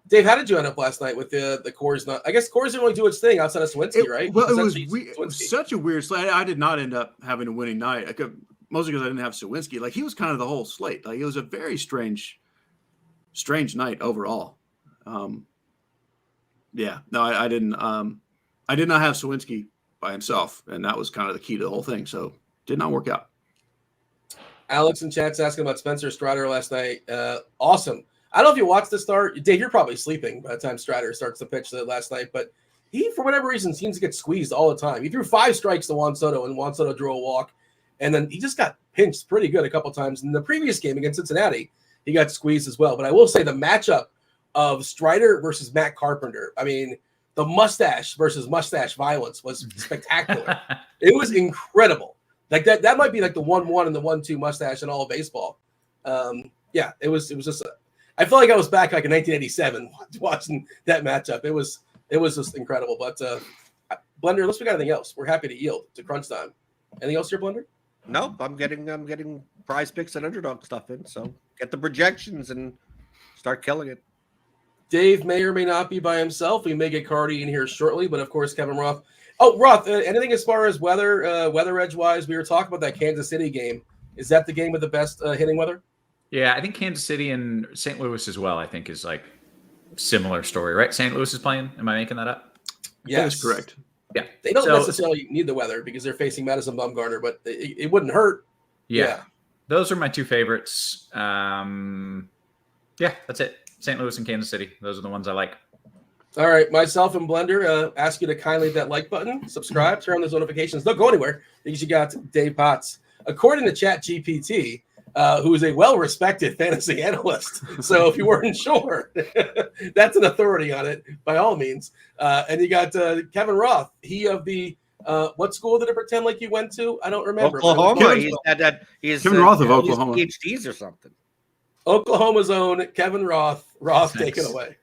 Dave, how did you end up last night with the Coors? I guess Coors didn't really do its thing outside of Swinsky, right? Well, it was such a weird slate. I did not end up having a winning night. Mostly because I didn't have Sawinski. Like, he was kind of the whole slate. Like, it was a very strange night overall. Yeah, no, I didn't. I did not have Sawinski by himself, and that was kind of the key to the whole thing. So, did not work out. Alex in chat's asking about Spencer Strider last night. Awesome. I don't know if you watched the start. Dave, you're probably sleeping by the time Strider starts the pitch last night, but he, for whatever reason, seems to get squeezed all the time. He threw 5 strikes to Juan Soto, and Juan Soto drew a walk, and then he just got pinched pretty good a couple times. In the previous game against Cincinnati, he got squeezed as well. But I will say the matchup of Strider versus Matt Carpenter, I mean, the mustache versus mustache violence was spectacular. It was incredible. Like that might be like the 1-1 and the 1-2 mustache in all of baseball. Yeah, it was just I felt like I was back like in 1987 watching that matchup. It was just incredible. But Blender, unless we got anything else, we're happy to yield to crunch time. Anything else here, Blender? No, I'm getting prize picks and underdog stuff in. So get the projections and start killing it. Dave may or may not be by himself. We may get Carty in here shortly, but of course, Kevin Roth. Oh, Roth, anything as far as weather edge wise? We were talking about that Kansas City game. Is that the game with the best hitting weather? Yeah, I think Kansas City and St. Louis as well, I think, is like similar story, right? St. Louis is playing. Am I making that up? Yes. That is correct. Yeah. They don't necessarily need the weather because they're facing Madison Bumgarner, but it wouldn't hurt. Yeah. Those are my 2 favorites. Yeah, that's it. St. Louis and Kansas City. Those are the ones I like. All right. Myself and Blender ask you to kindly hit that like button, subscribe, turn on those notifications. Don't go anywhere because you got Dave Potts. According to ChatGPT, who is a well-respected fantasy analyst. So if you weren't sure, that's an authority on it by all means. And you got Kevin Roth. He of the what school did it pretend like you went to? I don't remember. Oklahoma. He's Kevin Roth of Oklahoma. PhDs or something. Oklahoma's own Kevin Roth. Roth, take it away.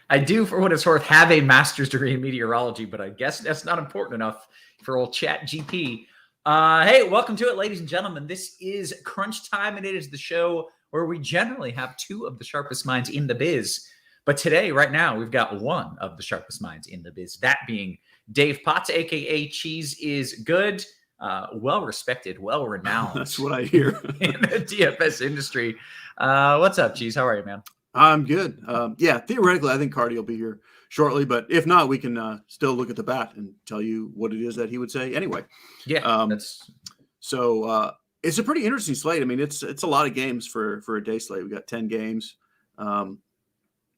I do, for what it's worth, have a master's degree in meteorology, but I guess that's not important enough for old ChatGPT. Hey, welcome to it, ladies and gentlemen. This is Crunch Time, and it is the show where we generally have 2 of the sharpest minds in the biz. But today, right now, we've got 1 of the sharpest minds in the biz, that being Dave Potts, a.k.a. Cheeseisgood, well-respected, well-renowned. That's what I hear. In the DFS industry. What's up, Cheese? How are you, man? I'm good. Yeah, theoretically, I think Carty will be here shortly, but if not, we can still look at the bat and tell you what it is that he would say anyway. Yeah, so it's a pretty interesting slate. I mean, it's a lot of games for a day slate. We got 10 games. Kind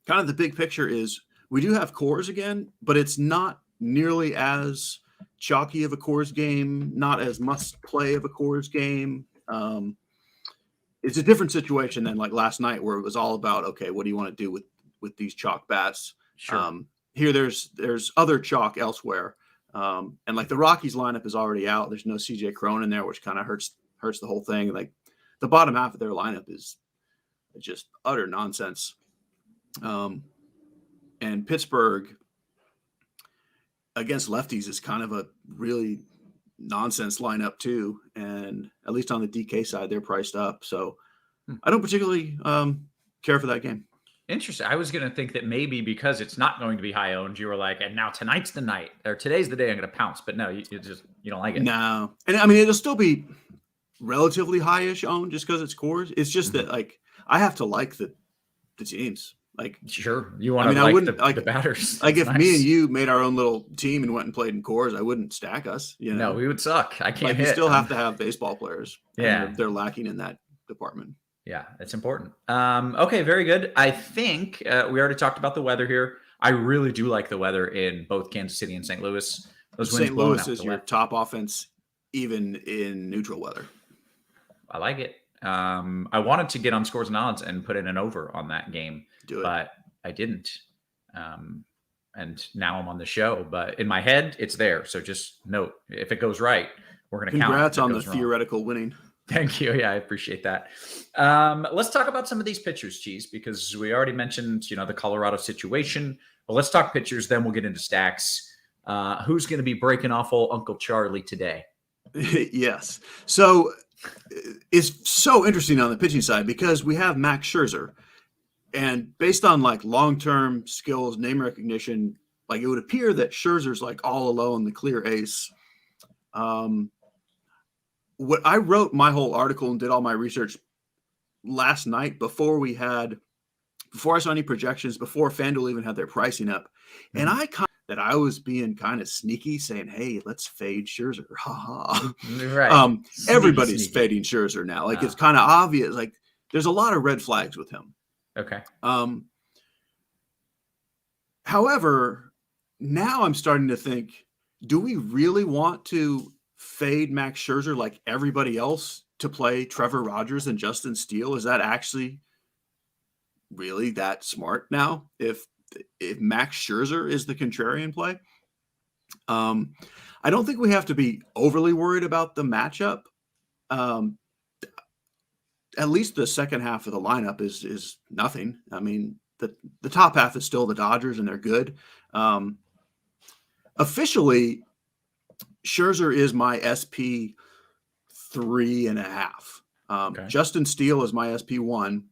of the big picture is we do have Coors again, but it's not nearly as chalky of a Coors game, not as must play of a Coors game. It's a different situation than like last night where it was all about, okay, what do you want to do with these chalk bats? Sure. Here there's other chalk elsewhere. And like the Rockies lineup is already out. There's no CJ Cron in there, which kind of hurts the whole thing. Like the bottom half of their lineup is just utter nonsense. And Pittsburgh against lefties is kind of a really nonsense lineup too. And at least on the DK side, they're priced up. So I don't particularly care for that game. Interesting. I was going to think that maybe because it's not going to be high owned, you were like, and now tonight's the night, or today's the day I'm going to pounce. But no, you don't like it. No. And I mean, it'll still be relatively high-ish owned just because it's Coors. It's just that like I have to like the teams. Like, sure, you want to like the batters. Like if me and you made our own little team and went and played in Coors, I wouldn't stack us. You know? No, we would suck. I can't. Like, you still have to have baseball players. Yeah, they're lacking in that department. Yeah, it's important. Okay, very good. I think we already talked about the weather here. I really do like the weather in both Kansas City and St. Louis. St. Louis is your top offense, even in neutral weather. I like it. I wanted to get on scores and odds and put in an over on that game, but I didn't. And now I'm on the show, but in my head, it's there. So just note, if it goes right, we're going to count. Congrats on the theoretical winning. Thank you. Yeah, I appreciate that. Let's talk about some of these pitchers, Cheese, because we already mentioned, the Colorado situation. But let's talk pitchers, then we'll get into stacks. Who's going to be breaking off old Uncle Charlie today? Yes. So is so interesting on the pitching side because we have Max Scherzer, and based on like long-term skills, name recognition, like it would appear that Scherzer's like all alone, the clear ace. What I wrote my whole article and did all my research last night before I saw any projections, before FanDuel even had their pricing up. And I that I was being kind of sneaky saying, hey, let's fade Scherzer. Ha ha. Right. Everybody's Sneaky. fading Scherzer now. Like it's kind of obvious. Like there's a lot of red flags with him. Okay. However, now I'm starting to think, do we really want to fade Max Scherzer like everybody else to play Trevor Rogers and Justin Steele? Is that actually really that smart now? If Max Scherzer is the contrarian play, I don't think we have to be overly worried about the matchup. At least the second half of the lineup is nothing. I mean, the top half is still the Dodgers, and they're good. Officially, Scherzer is my SP 3.5. Okay. Justin Steele is my SP 1.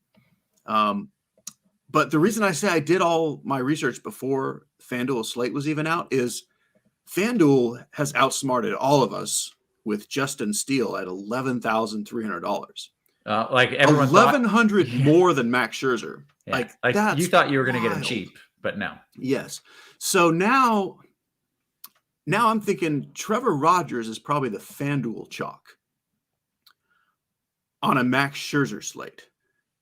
But the reason I say I did all my research before FanDuel Slate was even out is FanDuel has outsmarted all of us with Justin Steele at $11,300. Like everyone $1,100 more than Max Scherzer. Yeah. Like you thought you were going to get him wild. cheap, but no. Yes. So now I'm thinking Trevor Rogers is probably the FanDuel chalk on a Max Scherzer slate.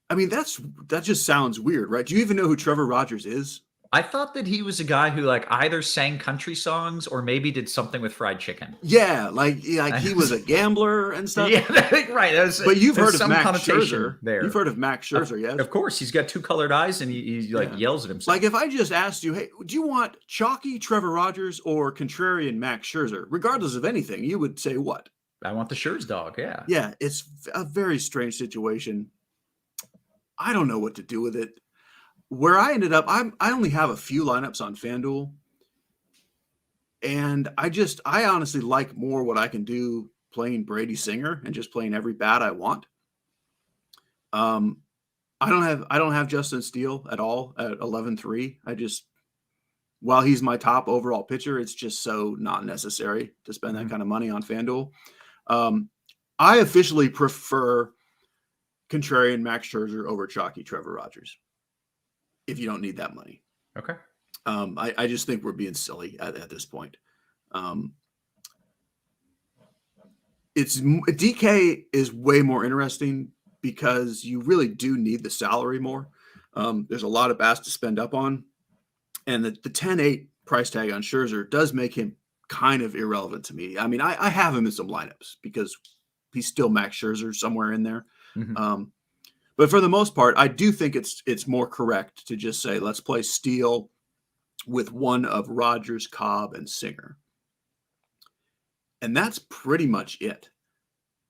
I mean, that just sounds weird, right? Do you even know who Trevor Rogers is? I thought that he was a guy who like either sang country songs or maybe did something with fried chicken. Yeah, like he was a gambler and stuff. Yeah, right. But you've heard of Max connotation Scherzer. there. You've heard of Max Scherzer, yes? Of course, he's got two colored eyes and he like yells at himself. Like if I just asked you, hey, do you want chalky Trevor Rogers or contrarian Max Scherzer? Regardless of anything, you would say what? I want the Scherz dog. Yeah. Yeah, it's a very strange situation. I don't know what to do with it. Where I ended up, I only have a few lineups on FanDuel. And I honestly like more what I can do playing Brady Singer and just playing every bat I want. I don't have Justin Steele at all at 11-3. While he's my top overall pitcher, it's just so not necessary to spend that kind of money on FanDuel. I officially prefer contrarian Max Scherzer over chalky Trevor Rogers if you don't need that money. Okay. I just think we're being silly at this point. DK is way more interesting because you really do need the salary more. There's a lot of bats to spend up on, and the 10-8 price tag on Scherzer does make him kind of irrelevant to me. I mean, I have him in some lineups because he's still Max Scherzer somewhere in there. Mm-hmm. But for the most part, I do think it's more correct to just say, let's play Steele with one of Rogers, Cobb, and Singer. And that's pretty much it.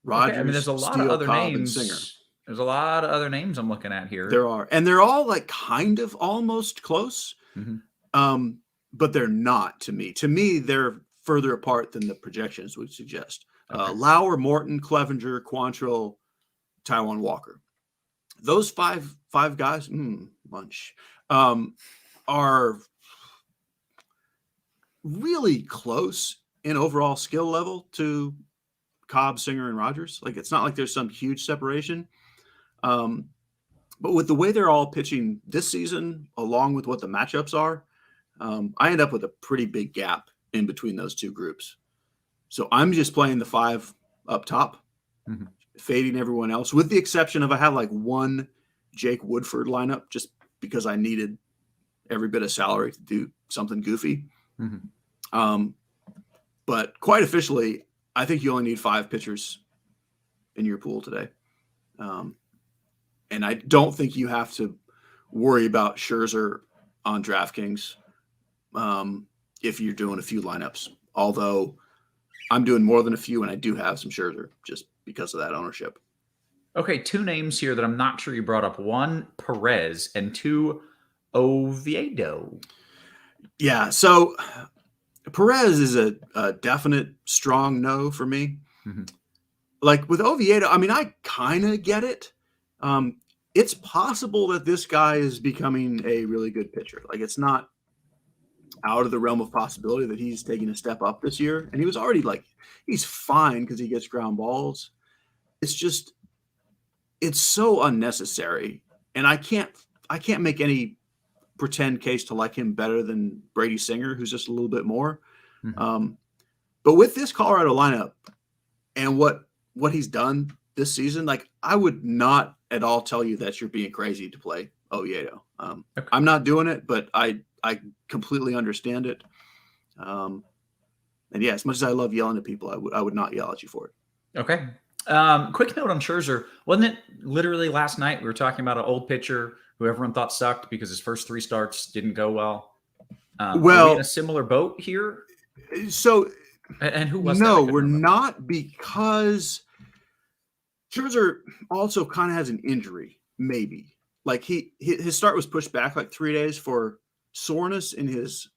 Rogers, okay. I mean, there's a lot Steele, of other Cobb, and names. Singer. There's a lot of other names I'm looking at here. There are. And they're all like kind of almost close. Mm-hmm. But they're not to me. To me, they're further apart than the projections would suggest. Okay. Lauer, Morton, Clevenger, Quantrill, Taijuan Walker. Those five guys, lunch, are really close in overall skill level to Cobb, Singer, and Rogers. Like it's not like there's some huge separation. But with the way they're all pitching this season, along with what the matchups are, I end up with a pretty big gap in between those two groups. So I'm just playing the 5 up top, fading everyone else, with the exception of I have like one Jake Woodford lineup just because I needed every bit of salary to do something goofy. But quite officially, I think you only need 5 pitchers in your pool today. And I don't think you have to worry about Scherzer on DraftKings if you're doing a few lineups. Although I'm doing more than a few, and I do have some Scherzer just because of that ownership. Okay, 2 names here that I'm not sure you brought up. 1, Perez, and 2, Oviedo. Yeah, so Perez is a definite strong no for me. like with Oviedo, I mean, I kind of get it. It's possible that this guy is becoming a really good pitcher. Like, it's not out of the realm of possibility that he's taking a step up this year. And he was already like, he's fine because he gets ground balls. It's just, it's so unnecessary. And I can't make any pretend case to like him better than Brady Singer, who's just a little bit more. Mm-hmm. But with this Colorado lineup and what he's done this season, like, I would not at all tell you that you're being crazy to play Oviedo. Okay. I'm not doing it, but I completely understand it. And yeah, as much as I love yelling at people, I would not yell at you for it. Okay. Quick note on Scherzer. Wasn't it literally last night we were talking about an old pitcher who everyone thought sucked because his first 3 starts didn't go well? Are we in a similar boat here? So, and who was no, that? we're not, because Scherzer also kind of has an injury, maybe. Like, his start was pushed back like 3 days for soreness in his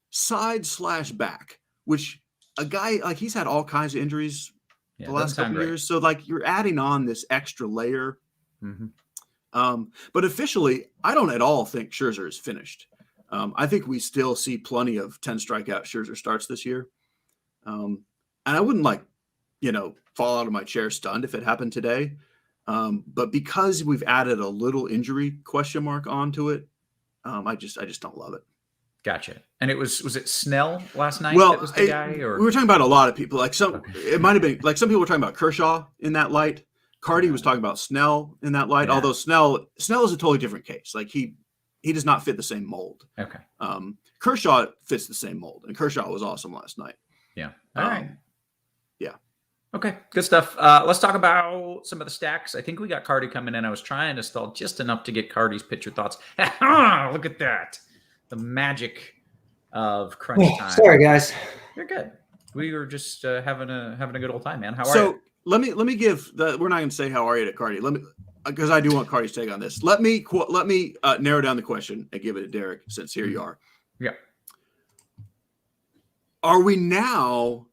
side/back, which a guy like, he's had all kinds of injuries the last couple years. So like, you're adding on this extra layer. Mm-hmm. But officially, I don't at all think Scherzer is finished. I think we still see plenty of 10 strikeout Scherzer starts this year. And I wouldn't fall out of my chair stunned if it happened today. But because we've added a little injury question mark onto it, I just don't love it. Gotcha. And was it Snell last night? Well, that was the guy, or we were talking about a lot of people. Like, it might have been like some people were talking about Kershaw in that light. Carty was talking about Snell in that light. Yeah. Although Snell is a totally different case. Like, he does not fit the same mold. Okay. Kershaw fits the same mold, and Kershaw was awesome last night. Yeah. All right. Yeah. Okay. Good stuff. Let's talk about some of the stacks. I think we got Carty coming in. I was trying to stall just enough to get Carty's pitcher thoughts. Look at that. The magic of crunch time. Sorry, guys. You're good. We were just having a good old time, man. How are you? So let me give we're not going to say how are you to Carty. Let me, because I do want Carty's take on this. Let me narrow down the question and give it to Derek, since here you are. Yeah. Are we now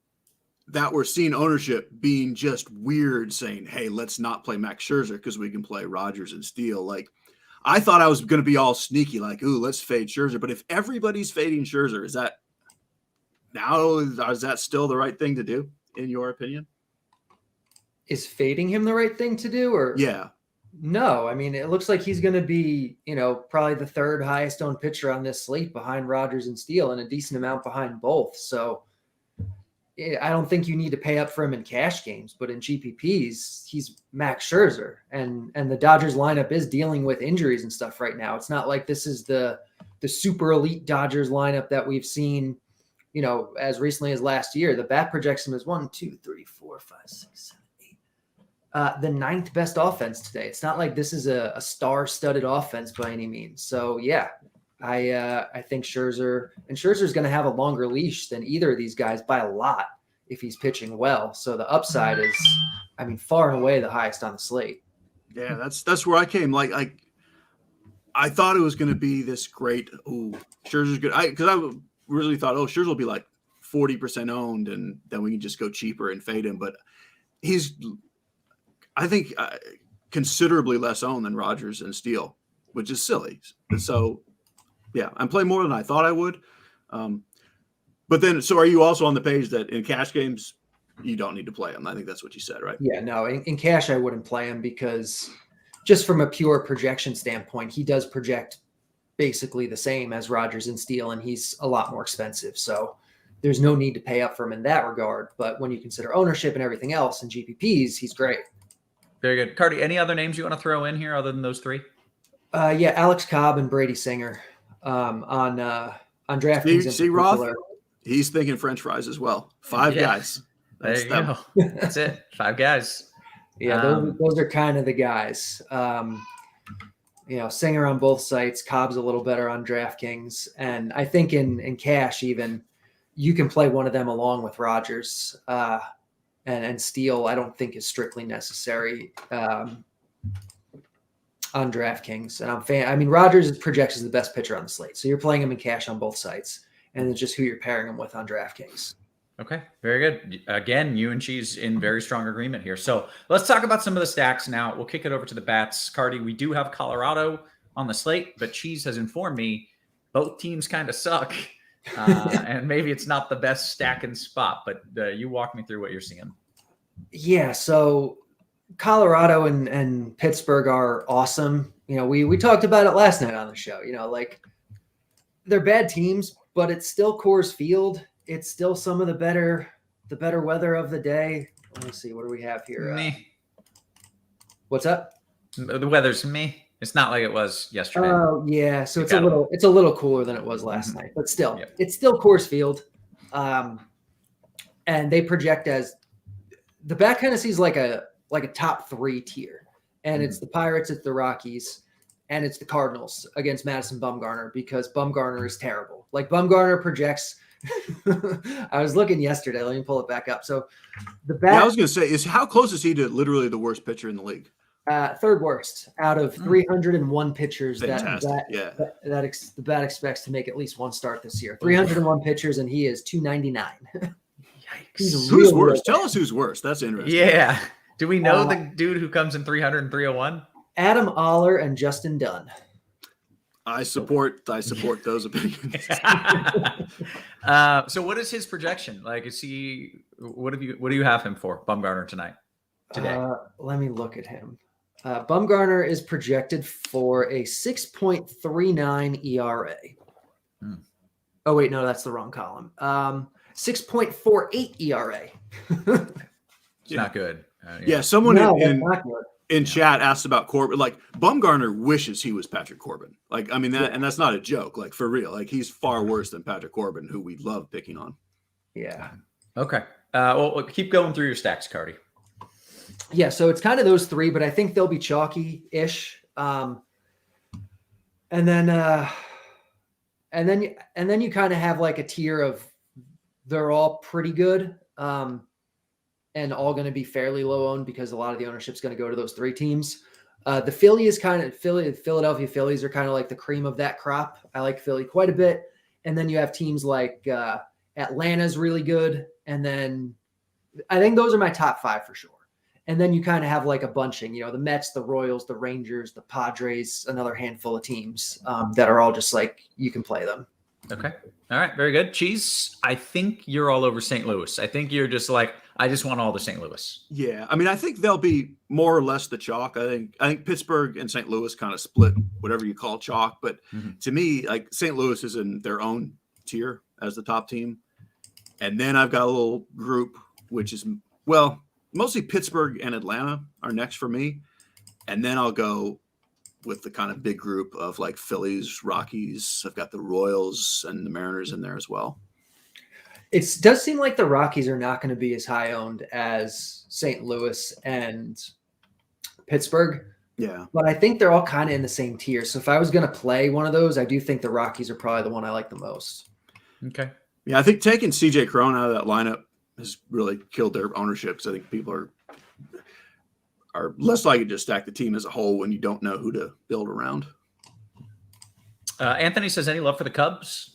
that we're seeing ownership being just weird, saying, "Hey, let's not play Max Scherzer because we can play Rogers and Steele"? Like, I thought I was going to be all sneaky, like, "Ooh, let's fade Scherzer." But if everybody's fading Scherzer, is that still the right thing to do, in your opinion? Is fading him the right thing to do, or yeah? No, I mean, it looks like he's going to be, probably the 3rd highest owned pitcher on this slate behind Rogers and Steele, and a decent amount behind both. So I don't think you need to pay up for him in cash games, but in GPPs, he's Max Scherzer, and the Dodgers lineup is dealing with injuries and stuff right now. It's not like this is the super elite Dodgers lineup that we've seen, as recently as last year. The bat projection is 1, 2, 3, 4, 5, 6, 7, 8. The 9th best offense today. It's not like this is a star-studded offense by any means. So yeah, I think Scherzer's going to have a longer leash than either of these guys by a lot if he's pitching well. So the upside is, far and away the highest on the slate. Yeah, that's where I came. Like I thought it was going to be this great. Ooh, Scherzer's good. Because I really thought, Scherzer will be like 40% owned, and then we can just go cheaper and fade him. But he's, I think, considerably less owned than Rogers and Steele, which is silly. So, yeah, I'm playing more than I thought I would. But then, so are you also on the page that in cash games, you don't need to play him? I think that's what you said, right? Yeah, no, in cash, I wouldn't play him, because just from a pure projection standpoint, he does project basically the same as Rogers and Steele, and he's a lot more expensive. So there's no need to pay up for him in that regard. But when you consider ownership and everything else in GPPs, he's great. Very good. Carty, any other names you want to throw in here other than those 3? Yeah, Alex Cobb and Brady Singer on DraftKings. See Roth? He's thinking French fries as well. 5 guys. There you go. That's it. 5 guys. Yeah, those are kind of the guys. Singer on both sites. Cobb's a little better on DraftKings. And I think in cash even, you can play one of them along with Rogers. And Steele, I don't think is strictly necessary on DraftKings. And Rogers projects as the best pitcher on the slate. So you're playing him in cash on both sites. And it's just who you're pairing him with on DraftKings. Okay, very good. Again, you and Cheese in very strong agreement here. So let's talk about some of the stacks now. We'll kick it over to the bats. Carty, we do have Colorado on the slate, but Cheese has informed me both teams kind of suck. And maybe it's not the best stacking spot, but you walk me through what you're seeing. Yeah, so Colorado and Pittsburgh are awesome. You know, we talked about it last night on the show. You know, like they're bad teams, but it's still Coors Field. It's still some of the better weather of the day. Let me see, what do we have here? Me. What's up? The weather's me. It's not like it was yesterday. Oh yeah, so it's a little cooler than it was last night, but still, It's still Coors Field, and they project as the bat kind of sees like a top 3 tier, and it's the Pirates, it's the Rockies, and it's the Cardinals against Madison Bumgarner because Bumgarner is terrible. Like Bumgarner projects. I was looking yesterday. Let me pull it back up. So the bat. Yeah, I was going to say, how close is he to literally the worst pitcher in the league? Third worst out of 301 pitchers the bat expects to make at least one start this year. 301 pitchers, and he is 299. Yikes. Who's worse? Tell us who's worse. That's interesting. Yeah. Do we know the dude who comes in 300 and 301? Adam Oller and Justin Dunn. I support those opinions. So what is his projection? Like, is he? What do you have him for, Bumgarner today? Let me look at him. Bumgarner is projected for a 6.39 ERA. Oh wait, no, that's the wrong column. 6.48 ERA. It's not good. Someone in chat asked about Corbin. Like Bumgarner wishes he was Patrick Corbin. Like, I mean, and that's not a joke. Like for real. Like he's far worse than Patrick Corbin, who we love picking on. Yeah. Okay. Well, keep going through your stacks, Carty. Yeah, so it's kind of those 3, but I think they'll be chalky-ish. And then you kind of have like a tier of they're all pretty good. And all going to be fairly low owned because a lot of the ownership is going to go to those 3 teams. The Philadelphia Phillies are kind of like the cream of that crop. I like Philly quite a bit. And then you have teams like Atlanta's really good. And then I think those are my top 5 for sure. And then you kind of have like a bunching, you know, the Mets, the Royals, the Rangers, the Padres, another handful of teams that are all just like you can play them. Okay. All right. Very good. Cheese, I think you're all over St. Louis. I think you're just like, I just want all the St. Louis. Yeah. I mean, I think they'll be more or less the chalk. I think Pittsburgh and St. Louis kind of split whatever you call chalk. But to me, like St. Louis is in their own tier as the top team. And then I've got a little group, which is, well, mostly Pittsburgh and Atlanta are next for me. And then I'll go with the kind of big group of like Phillies, Rockies. I've got the Royals and the Mariners in there as well. It does seem like the Rockies are not going to be as high owned as St. Louis and Pittsburgh. Yeah. But I think they're all kind of in the same tier. So if I was going to play one of those, I do think the Rockies are probably the one I like the most. Okay. Yeah, I think taking CJ Cron out of that lineup has really killed their ownership because I think people are less likely to stack the team as a whole when you don't know who to build around. Anthony says, any love for the Cubs?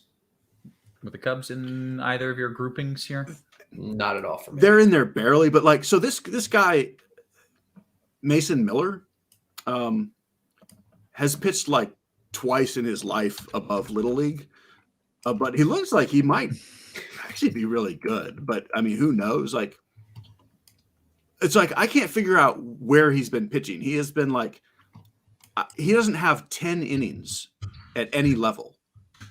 With the Cubs in either of your groupings here? Not at all for me. They're in there barely, but like, so this guy, Mason Miller, has pitched like twice in his life above Little League, but he looks like he might actually be really good. But I mean, who knows? Like, it's like I can't figure out where he's been pitching. He has been like, he doesn't have 10 innings at any level.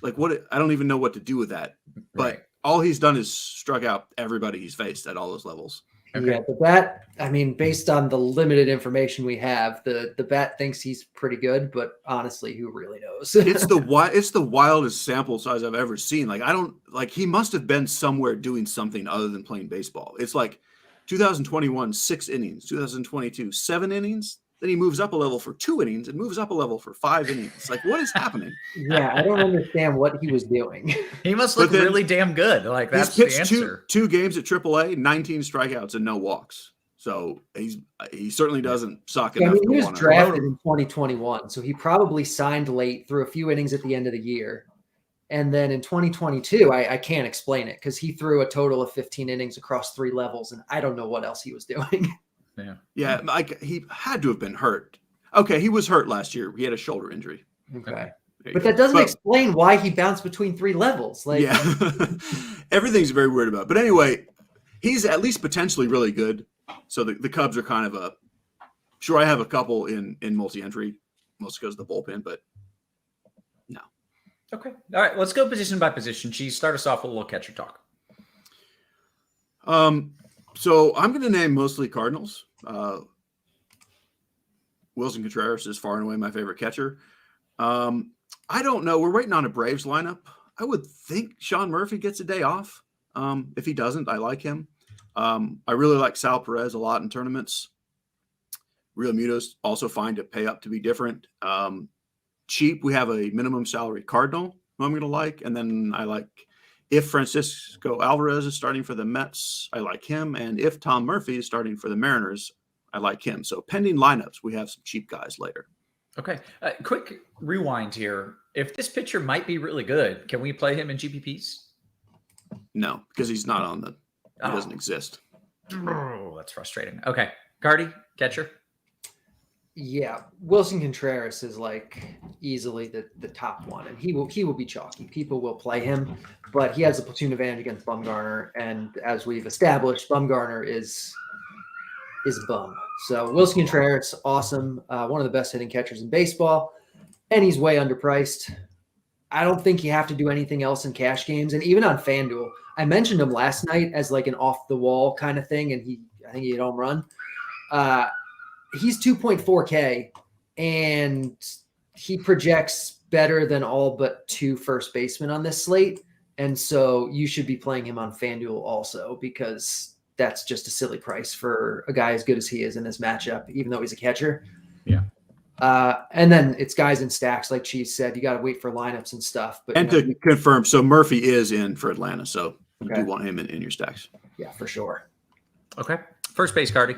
Like what? I don't even know what to do with that. But all he's done is struck out everybody he's faced at all those levels. Okay. Yeah, the bat, I mean, based on the limited information we have, the bat thinks he's pretty good, but honestly, who really knows? It's the wildest sample size I've ever seen. Like he must have been somewhere doing something other than playing baseball. It's like 2021, 6 innings, 2022, 7 innings. Then he moves up a level for 2 innings and moves up a level for 5 innings. Like, what is happening? Yeah, I don't understand what he was doing. He must look really damn good. Like, that's the answer. Two games at AAA, 19 strikeouts and no walks. So he certainly doesn't suck enough. He was drafted in 2021, so he probably signed late, threw a few innings at the end of the year, And then in 2022, I can't explain it because he threw a total of 15 innings across 3 levels, and I don't know what else he was doing. Yeah, like he had to have been hurt. Okay, he was hurt last year. He had a shoulder injury. Okay. But that doesn't explain why he bounced between 3 levels. Like, yeah, everything's very weird about it. But anyway, he's at least potentially really good. So the Cubs are kind of sure, I have a couple in multi-entry, mostly because of the bullpen, but no. Okay. All right. Let's go position by position. Cheese, start us off with a little catcher talk. So I'm going to name mostly Cardinals. Wilson Contreras is far and away my favorite catcher. I don't know. We're waiting on a Braves lineup. I would think Sean Murphy gets a day off. If he doesn't, I like him. I really like Sal Perez a lot in tournaments. Real Muto's also fine to pay up to be different. Cheap, we have a minimum salary Cardinal who I'm going to like. And then I like, if Francisco Alvarez is starting for the Mets, I like him. And if Tom Murphy is starting for the Mariners, I like him. So pending lineups, we have some cheap guys later. Okay. Quick rewind here. If this pitcher might be really good, can we play him in GPPs? No, because he's not on he doesn't exist. Oh, that's frustrating. Okay. Carty, catcher. Yeah, Wilson Contreras is like easily the top one, and he will be chalky. People will play him, but he has a platoon advantage against Bumgarner, and as we've established, Bumgarner is a bum. So Wilson Contreras, awesome, one of the best hitting catchers in baseball, and he's way underpriced. I don't think you have to do anything else in cash games, and even on FanDuel, I mentioned him last night as like an off the wall kind of thing, and I think he hit home run. He's 2.4K, and he projects better than all but 2 first basemen on this slate. And so you should be playing him on FanDuel also, because that's just a silly price for a guy as good as he is in this matchup, even though he's a catcher. Yeah. And then it's guys in stacks, like Cheese said. You got to wait for lineups and stuff. But to confirm, so Murphy is in for Atlanta, so you Okay. do want him in your stacks. Yeah, for sure. Okay. First base, Carty.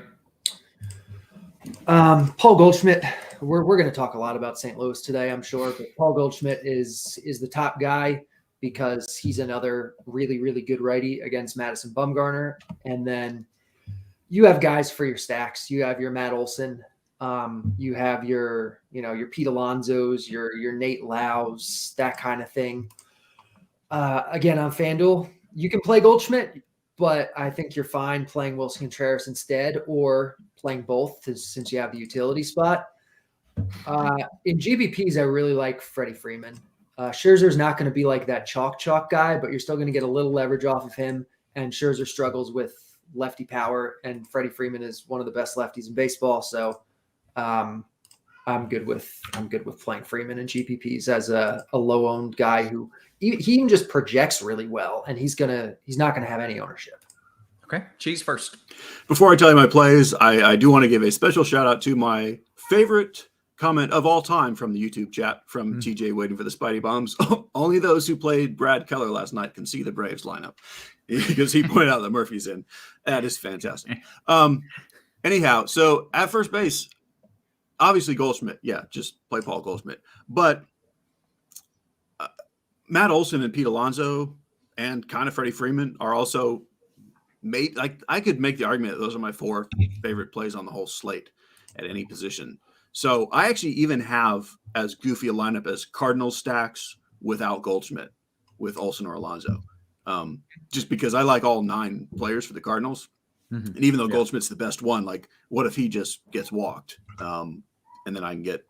Paul Goldschmidt. We're going to talk a lot about St. Louis today, I'm sure. But Paul Goldschmidt is the top guy because he's another really, really good righty against Madison Bumgarner. And then you have guys for your stacks. You have your Matt Olson. You have your Pete Alonsos, your Nate Laus, that kind of thing. Again, on FanDuel, you can play Goldschmidt, but I think you're fine playing Wilson Contreras instead, or playing both since you have the utility spot. In GBPs, I really like Freddie Freeman. Scherzer's not going to be like that chalk guy, but you're still going to get a little leverage off of him. And Scherzer struggles with lefty power, and Freddie Freeman is one of the best lefties in baseball. So I'm good with playing Freeman in GPPs as a low owned guy who he even just projects really well, and he's not gonna have any ownership. Okay. Cheese first. Before I tell you my plays, I do want to give a special shout out to my favorite comment of all time from the YouTube chat from TJ waiting for the Spidey Bombs. Only those who played Brad Keller last night can see the Braves lineup because he pointed out that Murphy's in. That is fantastic. Anyhow, so at first base, obviously Goldschmidt. Yeah, just play Paul Goldschmidt. But Matt Olson and Pete Alonso and kind of Freddie Freeman are also made. Like, I could make the argument that those are my 4 favorite plays on the whole slate at any position. So I actually even have as goofy a lineup as Cardinals stacks without Goldschmidt, with Olson or Alonso, just because I like all 9 players for the Cardinals. Mm-hmm. And even though Goldschmidt's the best one, like, what if he just gets walked? And then I can get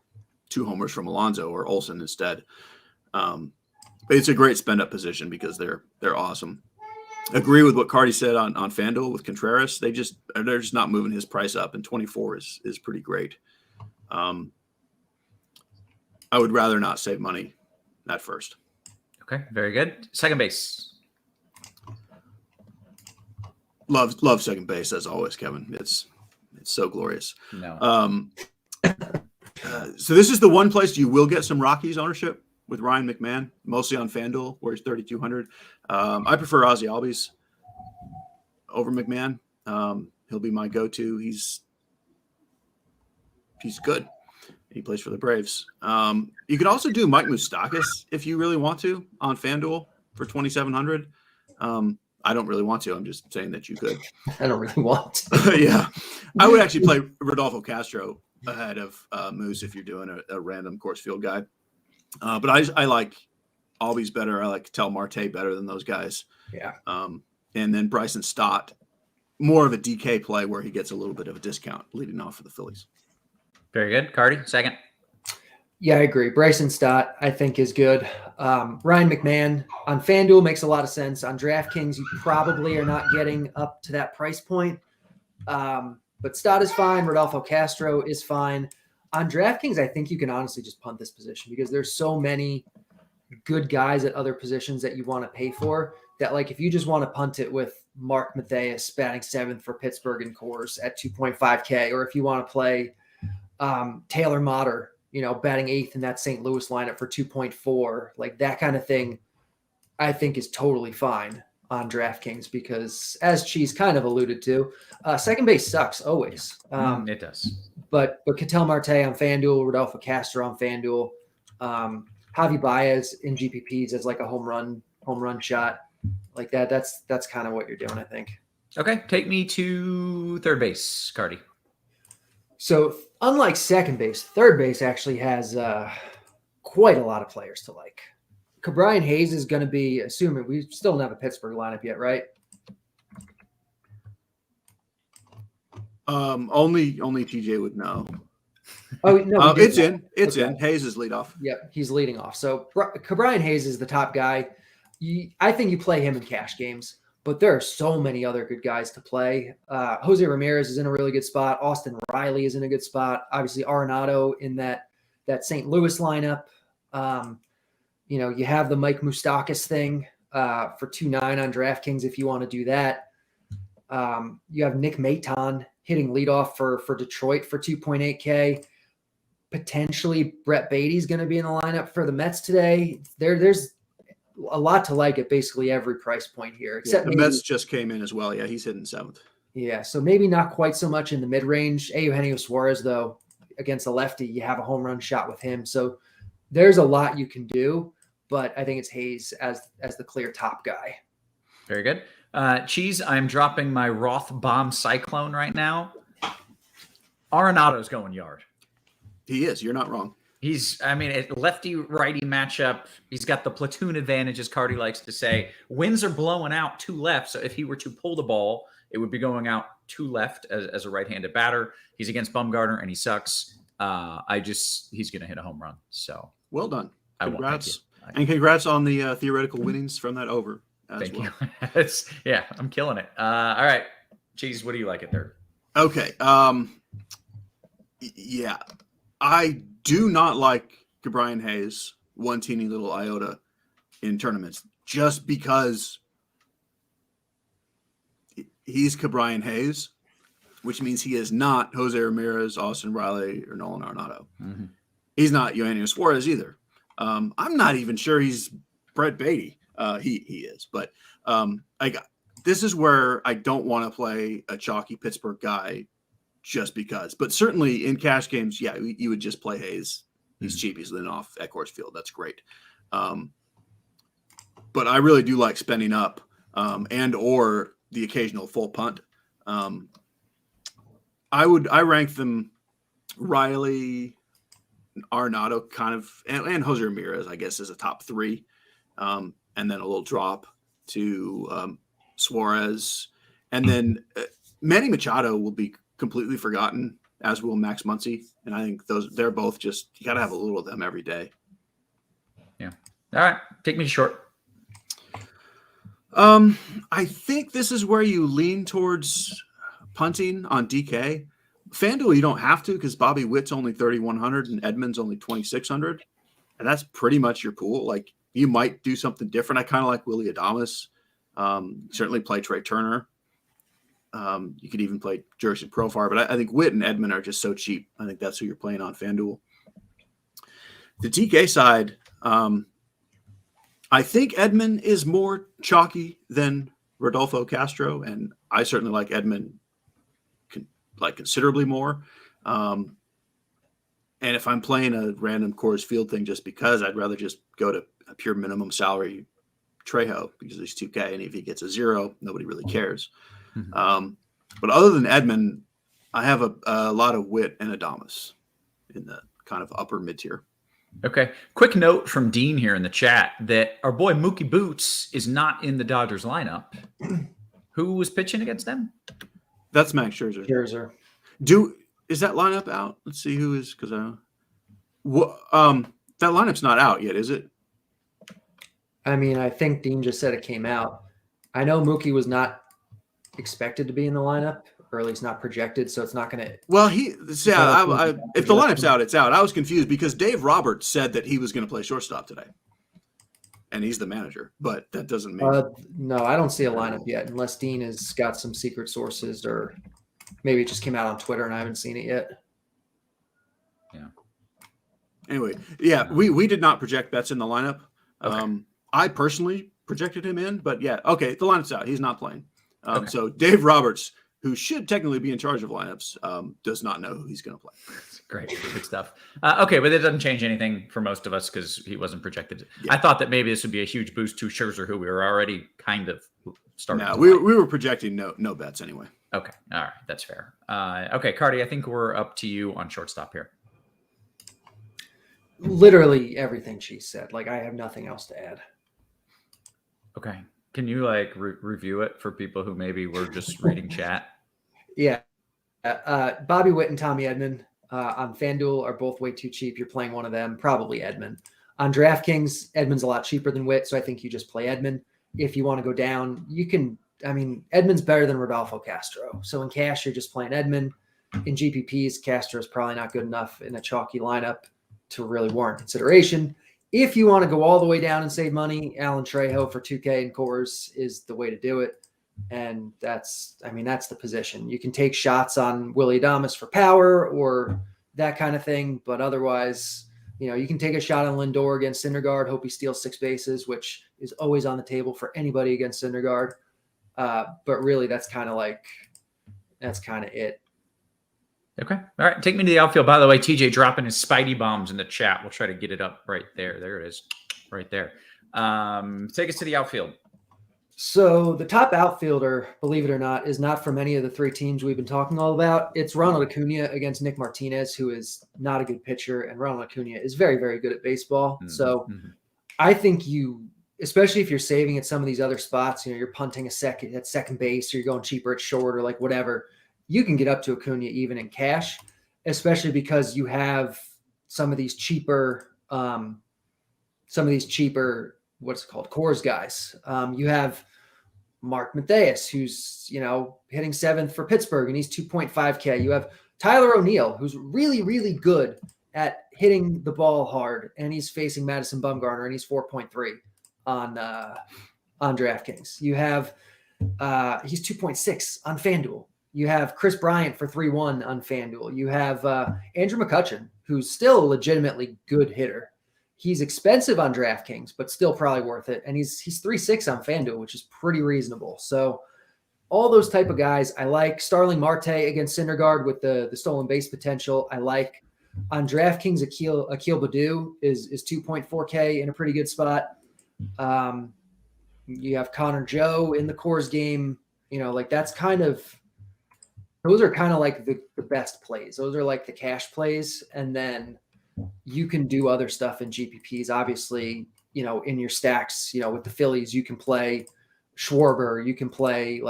2 homers from Alonso or Olson instead. But it's a great spend up position because they're awesome. Agree with what Carty said on FanDuel with Contreras. They're just not moving his price up, and 24 is pretty great. I would rather not save money at first. Okay, very good. Second base. Love second base as always, Kevin. It's so glorious. No. So this is the one place you will get some Rockies ownership with Ryan McMahon, mostly on FanDuel, where he's 3,200. I prefer Ozzie Albies over McMahon. He'll be my go-to. He's good. He plays for the Braves. You could also do Mike Moustakas if you really want to on FanDuel for 2,700. I don't really want to. I'm just saying that you could. I don't really want to. Yeah. I would actually play Rodolfo Castro ahead of Moose if you're doing a random course field guy. But I like Albies better. I like Tel Marte better than those guys. Yeah. And then Bryson Stott, more of a DK play where he gets a little bit of a discount leading off for the Phillies. Very good. Carty, second. Yeah, I agree. Bryson Stott, I think, is good. Ryan McMahon on FanDuel makes a lot of sense. On DraftKings, you probably are not getting up to that price point. But Stott is fine. Rodolfo Castro is fine. On DraftKings, I think you can honestly just punt this position because there's so many good guys at other positions that you want to pay for that, like, if you just want to punt it with Mark Mathias batting 7th for Pittsburgh in Coors at 2.5K, or if you want to play Taylor Motter, batting 8th in that St. Louis lineup for 2.4, like that kind of thing, I think is totally fine on DraftKings because, as Cheese kind of alluded to, second base sucks always. It does. But Ketel Marte on FanDuel, Rodolfo Castro on FanDuel, Javi Baez in GPPs as like a home run shot like that. That's kind of what you're doing, I think. Okay, take me to third base, Carty. So unlike second base, third base actually has quite a lot of players to like. Brian Hayes is going to be, assuming we still don't have a Pittsburgh lineup yet, right? Only TJ would know. Oh no, it's in. Hayes is lead off. Yep, he's leading off. So Brian Hayes is the top guy. I think you play him in cash games, but there are so many other good guys to play. Jose Ramirez is in a really good spot. Austin Riley is in a good spot. Obviously, Arenado in that St. Louis lineup. You have the Mike Moustakas thing for 2.9 on DraftKings if you want to do that. You have Nick Maton hitting leadoff for Detroit for 2.8K. Potentially, Brett Beatty's going to be in the lineup for the Mets today. There's a lot to like at basically every price point here. Except the Mets just came in as well. Yeah, he's hitting 7th. Yeah, so maybe not quite so much in the mid-range. Eugenio Suarez, though, against a lefty, you have a home run shot with him. So there's a lot you can do, but I think it's Hayes as the clear top guy. Very good. Cheese, I'm dropping my Roth bomb cyclone right now. Arenado's going yard. He is. You're not wrong. Lefty-righty matchup. He's got the platoon advantage, as Carty likes to say. Winds are blowing out to left, so if he were to pull the ball, it would be going out to left as a right-handed batter. He's against Bumgarner, and he sucks. He's going to hit a home run. So well done. Congrats. Thank and congrats on the theoretical winnings from that over as Thank well. you. I'm killing it. All right. Cheese, what do you like at third? Okay. Yeah. I do not like Brian Hayes, one teeny little iota in tournaments, just because he's Brian Hayes, which means he is not Jose Ramirez, Austin Riley, or Nolan Arenado. Mm-hmm. He's not Eugenio Suarez either. I'm not even sure he's Brett Beatty. He is, but this is where I don't want to play a chalky Pittsburgh guy just because. But certainly in cash games, yeah, you would just play Hayes. He's cheap. He's leading off at Coors Field. That's great. But I really do like spending up and or the occasional full punt. I rank them Riley, Arenado kind of, and Jose Ramirez, I guess, as a top 3. And then a little drop to Suarez. And then Manny Machado will be completely forgotten, as will Max Muncy. And I think they're both just, you got to have a little of them every day. Yeah. All right. Take me short. I think this is where you lean towards punting on DK. FanDuel, you don't have to because Bobby Witt's only 3,100 and Edmonds only 2,600. And that's pretty much your pool. Like, you might do something different. I kind of like Willy Adames. Certainly play Trey Turner. You could even play Jerson Profar, but I think Witt and Edmund are just so cheap. I think that's who you're playing on FanDuel. The TK side, I think Edmund is more chalky than Rodolfo Castro, and I certainly like Edmund considerably more. And if I'm playing a random Coors Field thing just because, I'd rather just go to a pure minimum salary Trejo because he's 2K, and if he gets a 0, nobody really cares. But other than Edmund, I have a lot of Witt and Adames in the kind of upper mid tier. Okay. Quick note from Dean here in the chat that our boy Mookie Boots is not in the Dodgers lineup. Who was pitching against them? That's Max Scherzer. Is that lineup out? Let's see who is, because that lineup's not out yet, is it? I mean, I think Dean just said it came out. I know Mookie was not expected to be in the lineup, or at least not projected, so it's not going to. Well, if the lineup's out, it's out. I was confused because Dave Roberts said that he was going to play shortstop today, and he's the manager. But that doesn't mean. No, I don't see a lineup yet, unless Dean has got some secret sources, or maybe it just came out on Twitter and I haven't seen it yet. Yeah. Anyway, yeah, we did not project Betts in the lineup. Okay. I personally projected him in, but yeah, okay, the lineup's out. He's not playing. Okay. So Dave Roberts, who should technically be in charge of lineups, does not know who he's going to play. Great. Good stuff. Okay, but it doesn't change anything for most of us because he wasn't projected. Yeah. I thought that maybe this would be a huge boost to Scherzer, who we were already kind of starting. No, to we like. were projecting no bets anyway. Okay. All right. That's fair. Okay, Carty, I think we're up to you on shortstop here. Literally everything she said. Like, I have nothing else to add. Okay. Can you review it for people who maybe were just reading chat? Yeah. Bobby Witt and Tommy Edman on Fanduel are both way too cheap. You're playing one of them, probably Edman. On DraftKings, Edman's a lot cheaper than Witt, so I think you just play Edman. If you want to go down, you can. I mean, Edman's better than Rodolfo Castro. So in cash, you're just playing Edman. In GPPs, Castro is probably not good enough in a chalky lineup to really warrant consideration. If you want to go all the way down and save money, Alan Trejo for 2K and Coors is the way to do it. And that's the position. You can take shots on Willie Adames for power or that kind of thing. But otherwise, you can take a shot on Lindor against Syndergaard, hope he steals 6 bases, which is always on the table for anybody against Syndergaard. But really, that's kind of it. Okay. All right. Take me to the outfield. By the way, TJ dropping his Spidey bombs in the chat. We'll try to get it up right there. There it is. Right there. Take us to the outfield. So the top outfielder, believe it or not, is not from any of the 3 teams we've been talking all about. It's Ronald Acuna against Nick Martinez, who is not a good pitcher. And Ronald Acuna is very, very good at baseball. Mm-hmm. So I think especially if you're saving at some of these other spots, you're punting at second base, or you're going cheaper at short, or like whatever, you can get up to Acuna even in cash, especially because you have some of these cheaper, what's it called, Coors guys. You have Mark Mathias, who's, hitting 7th for Pittsburgh, and he's 2.5K. You have Tyler O'Neill, who's really, really good at hitting the ball hard, and he's facing Madison Bumgarner, and he's 4.3 on DraftKings. You have he's 2.6 on FanDuel. You have Chris Bryant for 3-1 on FanDuel. You have Andrew McCutchen, who's still a legitimately good hitter. He's expensive on DraftKings, but still probably worth it. And he's 3.6 on FanDuel, which is pretty reasonable. So all those type of guys, I like. Starling Marte against Syndergaard with the stolen base potential, I like. On DraftKings, Akil Baddoo is 2.4K in a pretty good spot. You have Connor Joe in the Coors game. Those are kind of like the best plays. Those are like the cash plays. And then you can do other stuff in GPPs. Obviously, in your stacks, with the Phillies, you can play Schwarber. You can play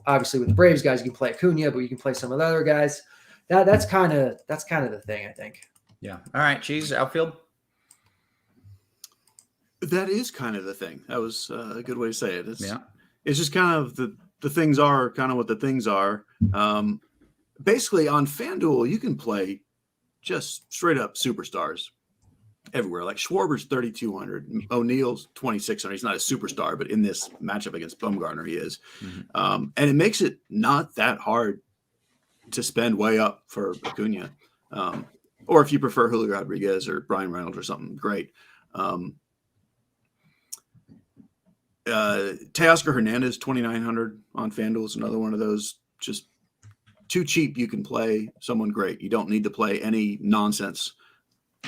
obviously with the Braves guys, you can play Acuna, but you can play some of the other guys. That's kind of the thing, I think. Yeah. All right. Cheese, outfield. That is kind of the thing. That was a good way to say it. It's just kind of the things are kind of what the things are. Basically, on FanDuel, you can play just straight up superstars everywhere. Like Schwarber's 3,200, O'Neill's 2,600. He's not a superstar, but in this matchup against Bumgarner, he is. Mm-hmm. And it makes it not that hard to spend way up for Acuna. Or if you prefer Julio Rodriguez or Brian Reynolds or something, great. Teoscar Hernandez, 2,900 on FanDuel is another one of those just too cheap, you can play someone great. You don't need to play any nonsense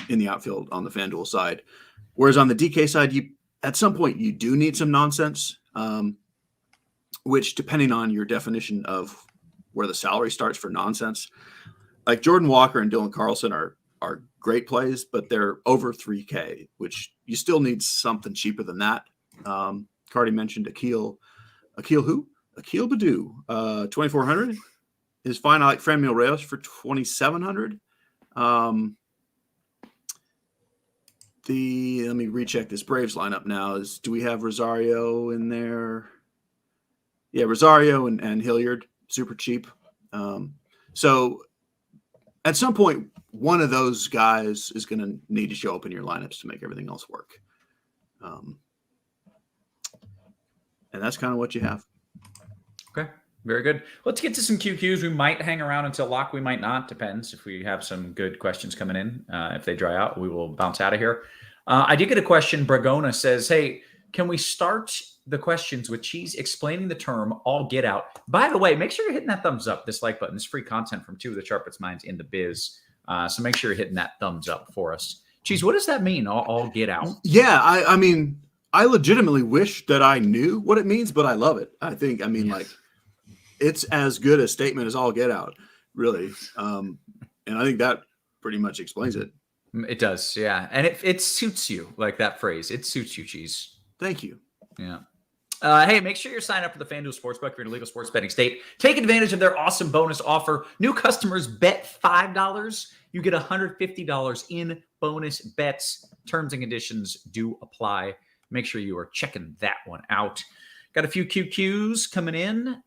in the outfield on the FanDuel side. Whereas on the DK side, at some point you do need some nonsense, which depending on your definition of where the salary starts for nonsense, like Jordan Walker and Dylan Carlson are great plays, but they're over 3K, which you still need something cheaper than that. Carty mentioned Akil who? Akil Badu, 2,400 is fine. I like Franmil Reyes for 2,700. Let me recheck this Braves lineup now. Do we have Rosario in there? Yeah, Rosario and Hilliard, super cheap. So at some point, one of those guys is going to need to show up in your lineups to make everything else work. And that's kind of what you have. Okay, very good. Let's get to some QQs. We might hang around until lock. We might not. Depends if we have some good questions coming in. If they dry out, we will bounce out of here. I did get a question. Bragona says, hey, can we start the questions with Cheese explaining the term all get out? By the way, make sure you're hitting that thumbs up, this like button. This free content from two of the sharpest minds in the biz. So make sure you're hitting that thumbs up for us. Cheese, what does that mean, all get out? Yeah, I mean, I legitimately wish that I knew what it means, but I love it. Like, it's as good a statement as all get out, really. And I think that pretty much explains it. It does, yeah. And it suits you, like that phrase. It suits you, Cheese. Thank you. Yeah. Hey, make sure you're signed up for the FanDuel Sportsbook if you're in a legal sports betting state. Take advantage of their awesome bonus offer. New customers bet $5. You get $150 in bonus bets. Terms and conditions do apply. Make sure you are checking that one out. Got a few QQs coming in.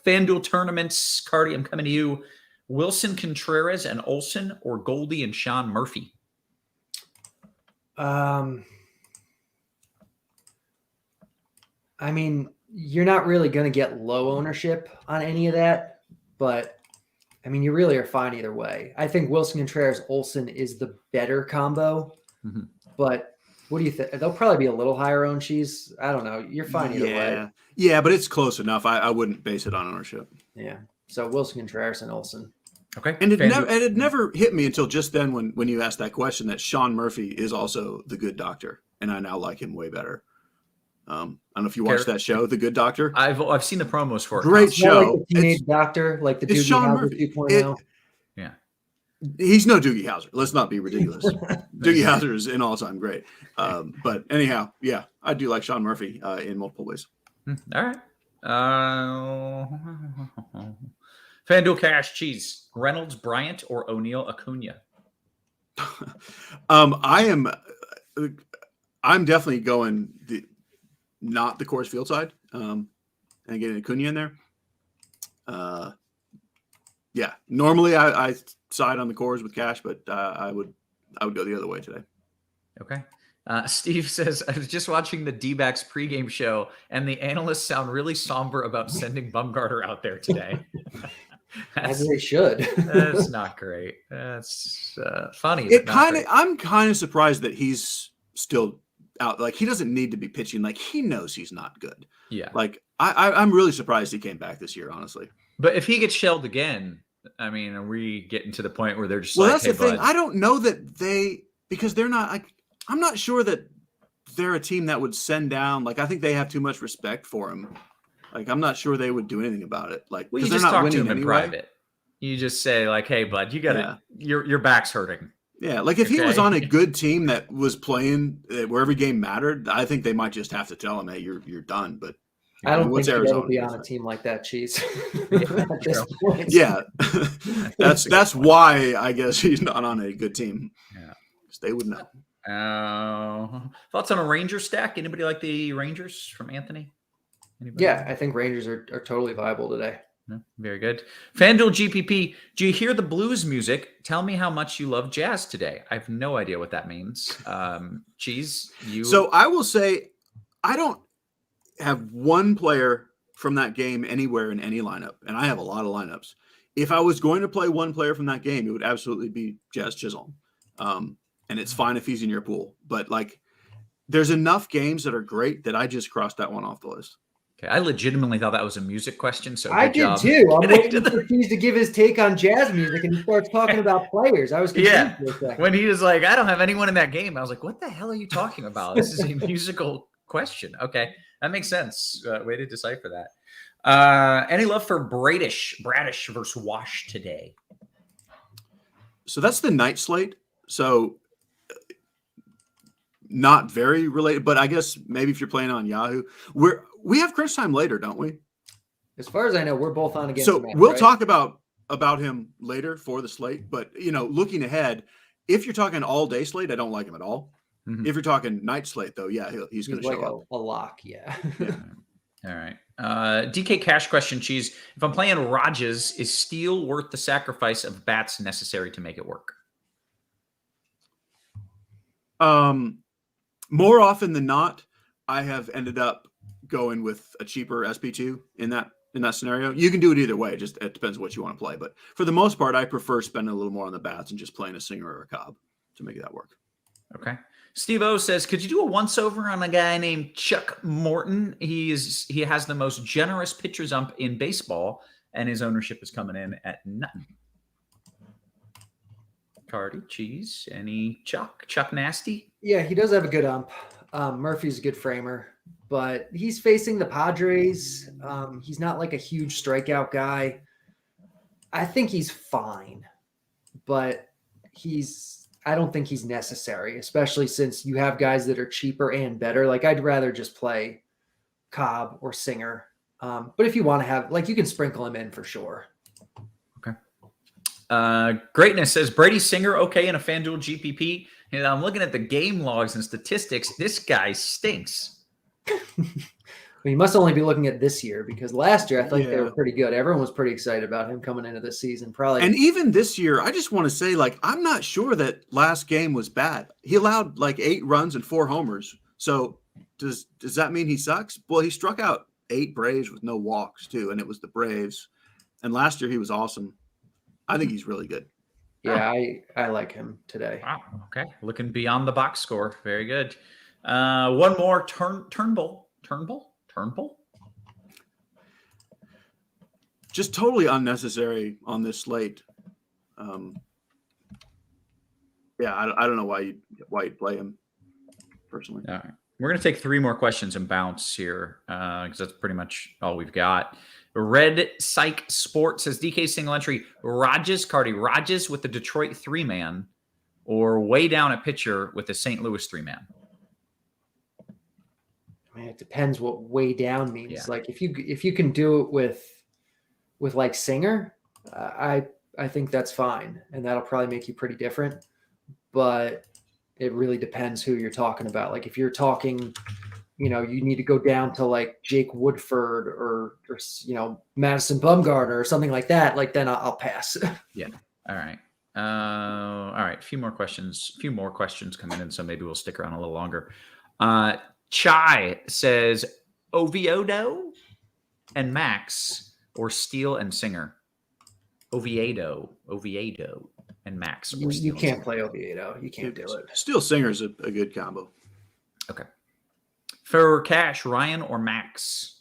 FanDuel tournaments. Carty, I'm coming to you. Wilson Contreras and Olsen, or Goldie and Sean Murphy? I mean, you're not really going to get low ownership on any of that, but I mean, you really are fine either way. I think Wilson Contreras Olsen is the better combo, but what do you think? They'll probably be a little higher on Cheese. I don't know. You're fine either way. Yeah, but it's close enough. I wouldn't base it on ownership. Yeah. So Wilson Contreras and Olsen. Okay. And it never hit me until just then when you asked that question that Sean Murphy is also the good doctor, and I now like him way better. I don't know if you watched that show, The Good Doctor. I've seen the promos for it. Great show. Like the teenage doctor, like the Doogie Howser 2.0. Yeah. He's no Doogie Howser. Let's not be ridiculous. Doogie Howser is an all-time great. But anyhow, yeah, I do like Sean Murphy in multiple ways. All right. FanDuel Cash, Cheese. Reynolds, Bryant, or O'Neal Acuna? I'm definitely going not the Coors Field side, and getting Acuna in there. Yeah, normally I side on the Coors with Cash, but I would go the other way today. Okay. Steve says, I was just watching the D-backs pregame show, and the analysts sound really somber about sending Bumgarner out there today. As they should. That's not great. That's funny. I'm kind of surprised that he's still out. Like, he doesn't need to be pitching. Like, he knows he's not good. Yeah. Like, I'm really surprised he came back this year, honestly. But if he gets shelled again, I mean, are we getting to the point where they're just that's the thing. I don't know that because they're not. I'm not sure that they're a team that would send down. Like, I think they have too much respect for him. Like, I'm not sure they would do anything about it. Like, well, you just talk to him in private. You just say, like, "Hey, bud, you got to your back's hurting." Yeah, like if he was on a good team that was playing where every game mattered, I think they might just have to tell him, "Hey, you're done." But I don't think he'll be on a team like that, Cheese. Yeah, that's why I guess he's not on a good team. Yeah, because they would know. Thoughts on a Ranger stack? Anybody like the Rangers from Anthony? Anybody? Yeah, I think Rangers are totally viable today. No, very good. FanDuel GPP, do you hear the blues music? Tell me how much you love jazz today. I have no idea what that means. Cheese, you. So I will say, I don't have one player from that game anywhere in any lineup, and I have a lot of lineups. If I was going to play one player from that game, it would absolutely be Jazz Chisholm. And it's fine if he's in your pool, but like, there's enough games that are great that I just crossed that one off the list. Okay, I legitimately thought that was a music question. So I good did job. too. I'm getting waiting to for Cheese to give his take on jazz music, and he starts talking about players. I was confused Yeah. for a second. When he was like, I don't have anyone in that game, I was like, what the hell are you talking about? This is a musical question. Okay, that makes sense. Way to decipher that. Any love for Bradish versus Wash today? So that's the night slate. So not very related, but I guess maybe if you're playing on Yahoo, we have crunch time later, don't we? As far as I know, we're both on against So Matt, we'll right? talk about him later for the slate. But looking ahead, if you're talking all day slate, I don't like him at all. Mhm. If you're talking night slate, though, yeah, he's going to like show up. a lock, yeah. Yeah. All right. DK Cash question, Cheese. If I'm playing Rogers, is Steele worth the sacrifice of bats necessary to make it work? More often than not, I have ended up going with a cheaper SP2 in that scenario. You can do it either way. It depends what you want to play. But for the most part, I prefer spending a little more on the bats and just playing a Singer or a Cobb to make that work. Okay. Steve O says, could you do a once over on a guy named Chuck Morton? He has the most generous pitcher's ump in baseball, and his ownership is coming in at nothing. Carty, Cheese, any Chuck Nasty? Yeah, he does have a good ump. Murphy's a good framer, but he's facing the Padres. He's not like a huge strikeout guy. I think he's fine, but I don't think he's necessary, especially since you have guys that are cheaper and better. Like, I'd rather just play Cobb or Singer. But if you want to have, like, you can sprinkle him in for sure. Okay. Greatness says, Brady Singer okay in a FanDuel GPP? And I'm looking at the game logs and statistics. This guy stinks. Well, you must only be looking at this year, because last year I think they Yeah. were pretty good. Everyone was pretty excited about him coming into this season. Probably. And even this year, I just want to say, like, I'm not sure that last game was bad. He allowed like 8 runs and 4 homers. So does that mean he sucks? Well, he struck out 8 Braves with no walks too, and it was the Braves. And last year he was awesome. I think he's really good. Yeah, I like him today. Wow. Okay. Looking beyond the box score. Very good. One more Turnbull. Just totally unnecessary on this slate. Yeah, I don't know why you'd play him personally. All right. We're going to take 3 more questions and bounce here because that's pretty much all we've got. Red Psych Sport says, DK single entry, Carty Rogers with the Detroit 3-man or way down at pitcher with the St. Louis 3-man? I mean, it depends what way down means. Yeah. Like if you can do it with like Singer, I think that's fine, and that'll probably make you pretty different. But it really depends who you're talking about. Like if you're talking, you need to go down to like Jake Woodford or Madison Bumgarner or something like that. Like then I'll pass. Yeah. All right. All right. A few more questions coming in, so maybe we'll stick around a little longer. Chai says Oviedo and Max or Steele and Singer. Oviedo and Max. Or You can't play Oviedo. You can't do it. Still Singer's a good combo. Okay. For cash, Ryan or Max?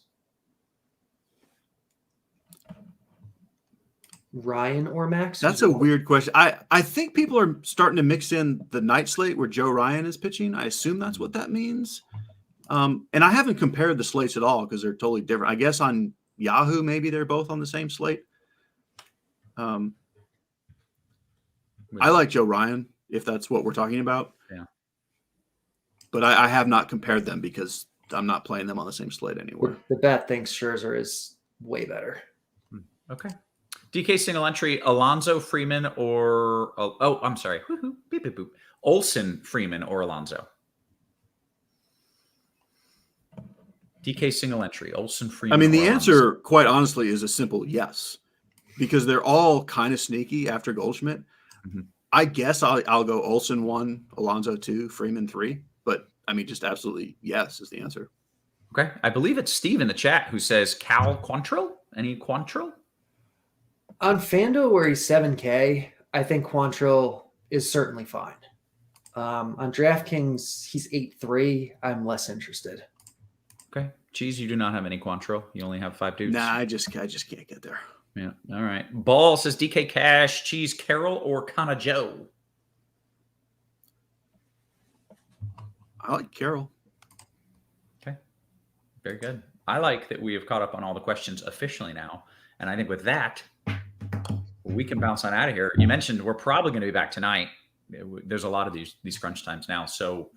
Ryan or Max? That's a weird question. I think people are starting to mix in the night slate where Joe Ryan is pitching. I assume that's what that means. And I haven't compared the slates at all because they're totally different. I guess on Yahoo, maybe they're both on the same slate. I like Joe Ryan, if that's what we're talking about. Yeah. But I have not compared them because I'm not playing them on the same slate anywhere. The bet thinks Scherzer is way better. Okay. DK single entry, Alonso Freeman or I'm sorry. Beep, beep, boop. Olsen Freeman or Alonso? DK single entry, Olsen Freeman. I mean, the or answer, Alonso? quite honestly, is a simple yes, because they're all kind of sneaky after Goldschmidt. Mm-hmm. I guess I'll go Olsen 1, Alonso 2, Freeman 3. But I mean, just absolutely yes is the answer. Okay. I believe it's Steve in the chat who says Cal Quantrill. Any Quantrill? On FanDuel, where he's 7K, I think Quantrill is certainly fine. On DraftKings, he's 8.3. I'm less interested. Okay. Cheese, you do not have any Quantrill. You only have 5 dudes. Nah, I just can't get there. Yeah. All right. Ball says DK Cash, Cheese, Carroll, or Kana Joe. I like Carroll. Okay. Very good. I like that we have caught up on all the questions officially now. And I think with that, we can bounce on out of here. You mentioned we're probably going to be back tonight. There's a lot of these crunch times now. So,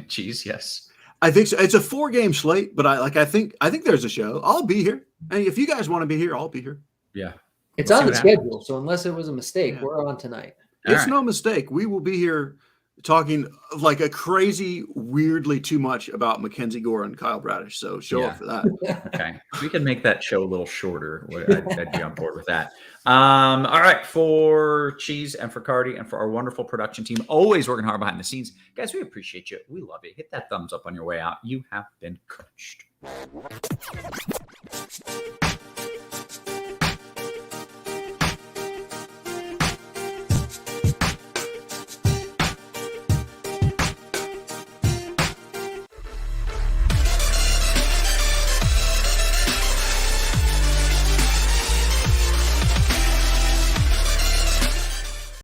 Cheese, yes. I think so. It's a 4-game slate, but I think there's a show. I'll be here. And if you guys want to be here, I'll be here. Yeah. It's We'll on see the what happens. schedule. So unless it was a mistake, Yeah. we're on tonight. All It's right. no mistake. We will be here talking like a crazy, weirdly too much about Mackenzie Gore and Kyle Bradish. So show Yeah. up for that. Okay. We can make that show a little shorter. I'd be on board with that. All right. For Cheese and for Carty and for our wonderful production team, always working hard behind the scenes. Guys, we appreciate you. We love you. Hit that thumbs up on your way out. You have been crushed.